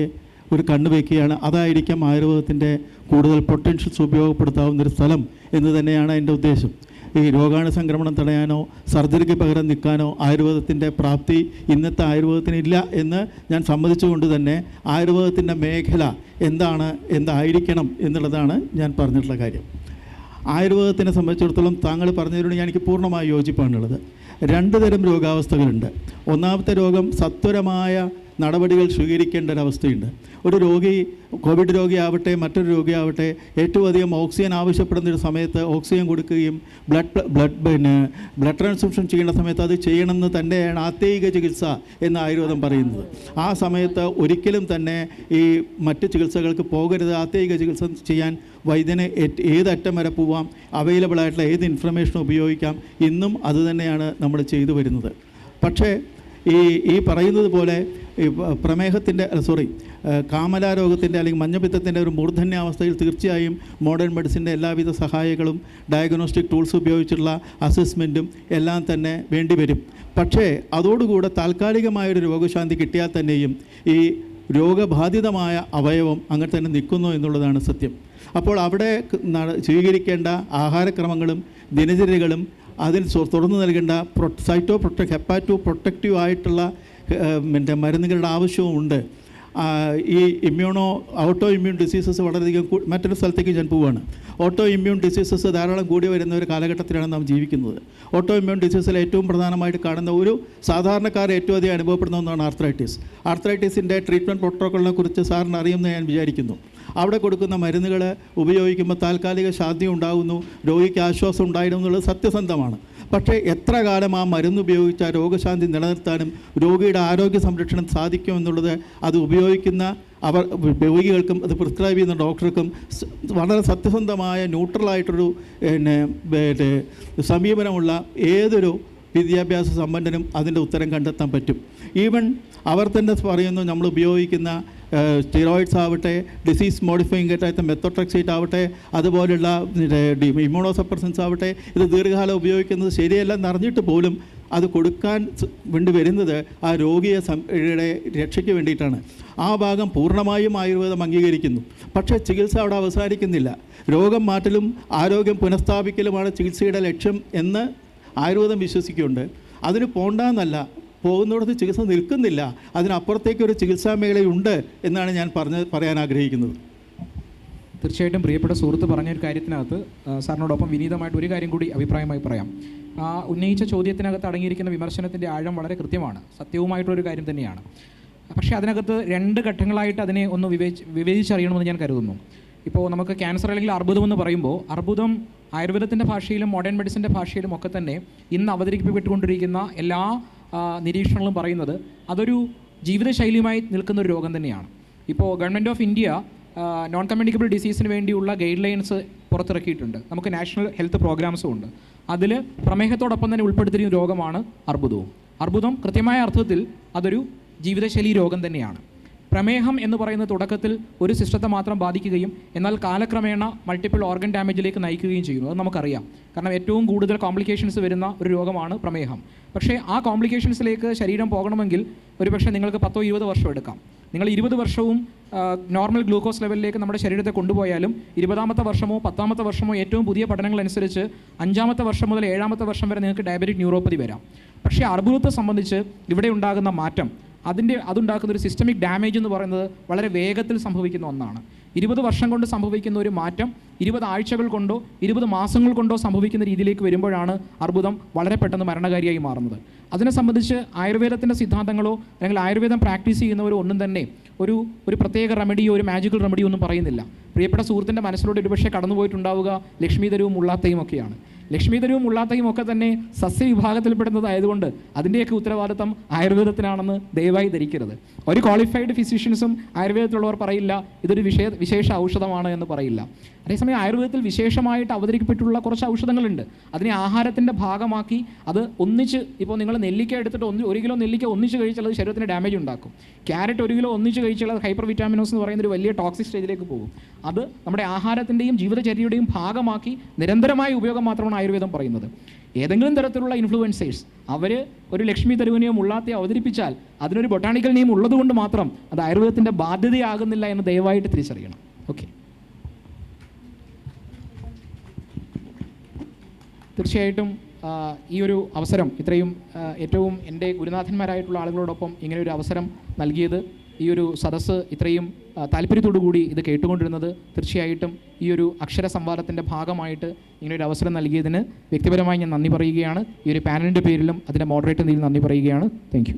ഒരു കണ്ണ് വയ്ക്കുകയാണ്. അതായിരിക്കാം ആയുർവേദത്തിൻ്റെ കൂടുതൽ പൊട്ടൻഷ്യൽസ് ഉപയോഗപ്പെടുത്താവുന്നൊരു സ്ഥലം എന്ന് തന്നെയാണ് എൻ്റെ ഉദ്ദേശം. ഈ രോഗാണു സംക്രമണം തടയാനോ സർജറിക്ക് പകരം നിൽക്കാനോ ആയുർവേദത്തിൻ്റെ പ്രാപ്തി ഇന്നത്തെ ആയുർവേദത്തിനില്ല എന്ന് ഞാൻ സമ്മതിച്ചുകൊണ്ട് തന്നെ ആയുർവേദത്തിൻ്റെ മേഖല എന്തായിരിക്കണം എന്നുള്ളതാണ് ഞാൻ പറഞ്ഞിട്ടുള്ള കാര്യം. ആയുർവേദത്തിനെ സംബന്ധിച്ചിടത്തോളം താങ്കൾ പറഞ്ഞതിനോട് എനിക്ക് പൂർണ്ണമായി യോജിപ്പാണുള്ളത്. 2 തരം രോഗാവസ്ഥകളുണ്ട്. ഒന്നാമത്തെ രോഗം സത്വരമായ നടപടികൾ സ്വീകരിക്കേണ്ട ഒരവസ്ഥയുണ്ട്. ഒരു രോഗി, കോവിഡ് രോഗിയാവട്ടെ മറ്റൊരു രോഗിയാവട്ടെ, ഏറ്റവും അധികം ഓക്സിജൻ ആവശ്യപ്പെടുന്നൊരു സമയത്ത് ഓക്സിജൻ കൊടുക്കുകയും ബ്ലഡ് ട്രാൻസ്ഫ്യൂഷൻ ചെയ്യേണ്ട സമയത്ത് അത് ചെയ്യണമെന്ന് തന്നെയാണ് ആത്യയിക ചികിത്സ എന്ന് ആയുർവേദം പറയുന്നത്. ആ സമയത്ത് ഒരിക്കലും തന്നെ ഈ മറ്റ് ചികിത്സകൾക്ക് പോകരുത്. ആത്യയിക ചികിത്സ ചെയ്യാൻ വൈദ്യന് ഏതറ്റം വരെ പോവാം, അവൈലബിൾ ആയിട്ടുള്ള ഏത് ഇൻഫർമേഷനും ഉപയോഗിക്കാം. ഇന്നും അതുതന്നെയാണ് നമ്മൾ ചെയ്തു വരുന്നത്. പക്ഷേ ഈ പറയുന്നത് പോലെ പ്രമേഹത്തിൻ്റെ കാമലാരോഗത്തിൻ്റെ അല്ലെങ്കിൽ മഞ്ഞപ്പിത്തത്തിൻ്റെ ഒരു മൂർധന്യാവസ്ഥയിൽ തീർച്ചയായും മോഡേൺ മെഡിസിൻ്റെ എല്ലാവിധ സഹായങ്ങളും ഡയഗ്നോസ്റ്റിക് ടൂൾസ് ഉപയോഗിച്ചുള്ള അസസ്മെൻറ്റും എല്ലാം തന്നെ വേണ്ടിവരും. പക്ഷേ അതോടുകൂടെ താൽക്കാലികമായൊരു രോഗശാന്തി കിട്ടിയാൽ തന്നെയും ഈ രോഗബാധിതമായ അവയവം അങ്ങനെ തന്നെ നിൽക്കുന്നു എന്നുള്ളതാണ് സത്യം. അപ്പോൾ അവിടെ സ്വീകരിക്കേണ്ട ആഹാരക്രമങ്ങളും ദിനചര്യകളും അതിൽ തുറന്നു നൽകേണ്ട ഹെപ്പാറ്റോ പ്രൊട്ടക്റ്റീവ് ആയിട്ടുള്ള മരുന്നുകളുടെ ആവശ്യവുമുണ്ട്. ഈ ഓട്ടോ ഇമ്മ്യൂൺ ഡിസീസസ് വളരെയധികം മറ്റൊരു സ്ഥലത്തേക്ക് ഞാൻ പോവുകയാണ്. ഓട്ടോ ഇമ്മ്യൂൺ ഡിസീസസ് ധാരാളം കൂടി വരുന്ന ഒരു കാലഘട്ടത്തിലാണ് നാം ജീവിക്കുന്നത്. ഓട്ടോ ഇമ്മ്യൂൺ ഡിസീസിൽ ഏറ്റവും പ്രധാനമായിട്ട് കാണുന്ന ഒരു സാധാരണക്കാർ ഏറ്റവും അധികം അനുഭവപ്പെടുന്ന ഒന്നാണ് ആർത്രൈറ്റിസ്. ആർത്രൈറ്റിസിൻ്റെ ട്രീറ്റ്മെൻറ്റ് പ്രോട്ടോക്കോളിനെ കുറിച്ച് സാറിന് അറിയുമെന്ന് ഞാൻ വിചാരിക്കുന്നു. അവിടെ കൊടുക്കുന്ന മരുന്നുകൾ ഉപയോഗിക്കുമ്പോൾ താൽക്കാലിക ശാന്തി ഉണ്ടാകുന്നു, രോഗിക്ക് ആശ്വാസം ഉണ്ടായിരുന്നു എന്നുള്ളത് സത്യസന്ധമാണ്. പക്ഷേ എത്ര കാലം ആ മരുന്ന് ഉപയോഗിച്ച് ആ രോഗശാന്തി നിലനിർത്താനും രോഗിയുടെ ആരോഗ്യ സംരക്ഷണം സാധിക്കുമെന്നുള്ളത് അത് ഉപയോഗിക്കുന്ന രോഗികൾക്കും അത് പ്രിസ്ക്രൈബ് ചെയ്യുന്ന ഡോക്ടർക്കും വളരെ സത്യസന്ധമായ ന്യൂട്രലായിട്ടൊരു സമീപനമുള്ള ഏതൊരു വിദ്യാഭ്യാസ സമ്പന്നനും അതിൻ്റെ ഉത്തരം കണ്ടെത്താൻ പറ്റും. ഈവൻ അവർ തന്നെ പറയുന്നു, നമ്മൾ ഉപയോഗിക്കുന്ന സ്റ്റിറോയിഡ്സ് ആവട്ടെ, ഡിസീസ് മോഡിഫയിങ് ആയിട്ട് മെത്തോട്രെക്സേറ്റ് ആവട്ടെ, അതുപോലുള്ള ഇമ്മ്യൂണോസപ്രസൻസ് ആവട്ടെ, ഇത് ദീർഘകാലം ഉപയോഗിക്കുന്നത് ശരിയല്ലെന്ന് അറിഞ്ഞിട്ട് പോലും അത് കൊടുക്കാൻ വേണ്ടി വരുന്നത് ആ രോഗിയെ രക്ഷയ്ക്ക് വേണ്ടിയിട്ടാണ്. ആ ഭാഗം പൂർണ്ണമായും ആയുർവേദം അംഗീകരിക്കുന്നു. പക്ഷേ ചികിത്സ അവിടെ അവസാനിക്കുന്നില്ല. രോഗം മാറ്റലും ആരോഗ്യം പുനഃസ്ഥാപിക്കലുമാണ് ചികിത്സയുടെ ലക്ഷ്യം എന്ന് ആയുർവേദം വിശ്വസിക്കുന്നുണ്ട്. അതിന് പോണ്ടെന്നല്ല, പോകുന്നിടത്ത് ചികിത്സ നിൽക്കുന്നില്ല, അതിനപ്പുറത്തേക്കൊരു ചികിത്സാ മേഖലയുണ്ട് എന്നാണ് ഞാൻ പറയാൻ ആഗ്രഹിക്കുന്നത്. തീർച്ചയായിട്ടും പ്രിയപ്പെട്ട സുഹൃത്ത് പറഞ്ഞൊരു കാര്യത്തിനകത്ത് സാറിനോടൊപ്പം വിനീതമായിട്ട് ഒരു കാര്യം കൂടി അഭിപ്രായമായി പറയാം. ഉന്നയിച്ച ചോദ്യത്തിനകത്ത് അടങ്ങിയിരിക്കുന്ന വിമർശനത്തിൻ്റെ ആഴം വളരെ കൃത്യമാണ്, സത്യവുമായിട്ടുള്ളൊരു കാര്യം തന്നെയാണ്. പക്ഷേ അതിനകത്ത് 2 ഘട്ടങ്ങളായിട്ട് അതിനെ ഒന്ന് വിവേചിച്ചറിയണമെന്ന് ഞാൻ കരുതുന്നു. ഇപ്പോൾ നമുക്ക് ക്യാൻസർ അല്ലെങ്കിൽ അർബുദം എന്ന് പറയുമ്പോൾ, അർബുദം ആയുർവേദത്തിൻ്റെ ഭാഷയിലും മോഡേൺ മെഡിസിൻ്റെ ഭാഷയിലും ഒക്കെ തന്നെ ഇന്ന് അവതരിപ്പിക്കപ്പെട്ടുകൊണ്ടിരിക്കുന്ന എല്ലാ നിരീക്ഷണങ്ങളും പറയുന്നത് അതൊരു ജീവിതശൈലിയുമായി നിൽക്കുന്ന ഒരു രോഗം തന്നെയാണ്. ഇപ്പോൾ government of India non communicable ഡിസീസിന് വേണ്ടിയുള്ള ഗൈഡ് ലൈൻസ് പുറത്തിറക്കിയിട്ടുണ്ട്. നമുക്ക് നാഷണൽ ഹെൽത്ത് പ്രോഗ്രാംസും ഉണ്ട്. അതിൽ പ്രമേഹത്തോടൊപ്പം തന്നെ ഉൾപ്പെടുത്തിയിരിക്കുന്ന രോഗമാണ് അർബുദവും. അർബുദം കൃത്യമായ അർത്ഥത്തിൽ അതൊരു ജീവിതശൈലി രോഗം തന്നെയാണ്. പ്രമേഹം എന്ന് പറയുന്ന തുടക്കത്തിൽ ഒരു സിസ്റ്റത്തെ മാത്രം ബാധിക്കുകയും എന്നാൽ കാലക്രമേണ മൾട്ടിപ്പിൾ ഓർഗൻ ഡാമേജിലേക്ക് നയിക്കുകയും ചെയ്യുന്നു. അത് നമുക്കറിയാം. കാരണം ഏറ്റവും കൂടുതൽ കോംപ്ലിക്കേഷൻസ് വരുന്ന ഒരു രോഗമാണ് പ്രമേഹം. പക്ഷേ ആ കോംപ്ലിക്കേഷൻസിലേക്ക് ശരീരം പോകണമെങ്കിൽ ഒരുപക്ഷെ നിങ്ങൾക്ക് 10-20 വർഷം എടുക്കാം. നിങ്ങൾ 20 വർഷവും നോർമൽ ഗ്ലൂക്കോസ് ലെവലിലേക്ക് നമ്മുടെ ശരീരത്തെ കൊണ്ടുപോയാലും 20ാമത്തെ വർഷമോ 10ാമത്തെ വർഷമോ ഏറ്റവും പുതിയ പഠനങ്ങളനുസരിച്ച് 5ാമത്തെ വർഷം മുതൽ 7ാമത്തെ വർഷം വരെ നിങ്ങൾക്ക് ഡയബറ്റിക് ന്യൂറോപ്പതി വരാം. പക്ഷേ അർബുദത്തെ സംബന്ധിച്ച് ഇവിടെ ഉണ്ടാകുന്ന മാറ്റം അതുണ്ടാക്കുന്ന ഒരു സിസ്റ്റമിക് ഡാമേജ് എന്ന് പറയുന്നത് വളരെ വേഗത്തിൽ സംഭവിക്കുന്ന ഒന്നാണ്. 20 വർഷം കൊണ്ട് സംഭവിക്കുന്ന ഒരു മാറ്റം 20 ആഴ്ചകൾ കൊണ്ടോ 20 മാസങ്ങൾ കൊണ്ടോ സംഭവിക്കുന്ന രീതിയിലേക്ക് വരുമ്പോഴാണ് അർബുദം വളരെ പെട്ടെന്ന് മരണകാരിയായി മാറുന്നത്. അതിനെ സംബന്ധിച്ച് ആയുർവേദത്തിൻ്റെ സിദ്ധാന്തങ്ങളോ അല്ലെങ്കിൽ ആയുർവേദം പ്രാക്ടീസ് ചെയ്യുന്നവരോ ഒന്നും തന്നെ ഒരു പ്രത്യേക റെമഡിയോ ഒരു മാജിക്കൽ റെമഡിയോ ഒന്നും പറയുന്നില്ല. പ്രിയപ്പെട്ട സുഹൃത്തിൻ്റെ മനസ്സിലൂടെ ഒരുപക്ഷെ കടന്നുപോയിട്ടുണ്ടാവുക ലക്ഷ്മീധരവും ഉള്ളാത്തയും ഒക്കെയാണ്. ലക്ഷ്മീധരവും ഉള്ളാത്തയും ഒക്കെ തന്നെ സസ്യവിഭാഗത്തിൽപ്പെടുന്നതായതുകൊണ്ട് അതിൻ്റെയൊക്കെ ഉത്തരവാദിത്തം ആയുർവേദത്തിനാണെന്ന് ദയവായി ധരിക്കരുത്. ഒരു ക്വാളിഫൈഡ് ഫിസിഷ്യൻസും ആയുർവേദത്തിലുള്ളവർ പറയില്ല ഇതൊരു വിശേഷ ഔഷധമാണ് എന്ന് പറയില്ല. അതേസമയം ആയുർവേദത്തിൽ വിശേഷമായിട്ട് അവതരിക്കപ്പെട്ടുള്ള കുറച്ച് ഔഷധങ്ങളുണ്ട്. അതിനെ ആഹാരത്തിൻ്റെ ഭാഗമാക്കി അത് ഒന്നിച്ച്, ഇപ്പോൾ നിങ്ങൾ നെല്ലിക്ക എടുത്തിട്ട് 1 കിലോ നെല്ലിക്ക ഒന്നിച്ച് കഴിച്ചാൽ അത് ശരീരത്തിന് ഡാമേജ് ഉണ്ടാക്കും. ക്യാരറ്റ് 1 കിലോ ഒന്നിച്ച് കഴിച്ചാൽ അത് ഹൈപ്പർ വിറ്റാമിനോസ് എന്ന് പറയുന്ന ഒരു വലിയ ടോക്സിക് സ്റ്റേജിലേക്ക് പോകും. അത് നമ്മുടെ ആഹാരത്തിൻ്റെയും ജീവിതചര്യയുടെയും ഭാഗമാക്കി നിരന്തരമായ ഉപയോഗം മാത്രമാണ് ആയുർവേദം പറയുന്നത്. ഏതെങ്കിലും തരത്തിലുള്ള ഇൻഫ്ലുവൻസേഴ്സ് അവർ ഒരു ലക്ഷ്മി തരുവിനെയോ മുള്ളാത്തയോ അവതരിപ്പിച്ചാൽ അതിനൊരു ബൊട്ടാണിക്കൽ നെയിം ഉള്ളതുകൊണ്ട് മാത്രം അത് ആയുർവേദത്തിൻ്റെ ബാധ്യതയാകുന്നില്ല എന്ന് ദയവായിട്ട് തിരിച്ചറിയണം. ഓക്കെ, തീർച്ചയായിട്ടും ഈ ഒരു അവസരം ഇത്രയും ഏറ്റവും എൻ്റെ ഗുരുനാഥന്മാരായിട്ടുള്ള ആളുകളോടൊപ്പം ഇങ്ങനെ ഒരു അവസരം നൽകിയത്, ഈ ഒരു സദസ്സ് ഇത്രയും താല്പര്യത്തോടു കൂടി ഇത് കേട്ടുകൊണ്ടിരുന്നത്, തീർച്ചയായിട്ടും ഈ ഒരു അക്ഷര സംവാദത്തിൻ്റെ ഭാഗമായിട്ട് ഇങ്ങനൊരു അവസരം നൽകിയതിന് വ്യക്തിപരമായി ഞാൻ നന്ദി പറയുകയാണ്. ഈ ഒരു പാനലിൻ്റെ പേരിലും അതിൻ്റെ മോഡറേറ്റർ നന്ദി പറയുകയാണ്. Thank you.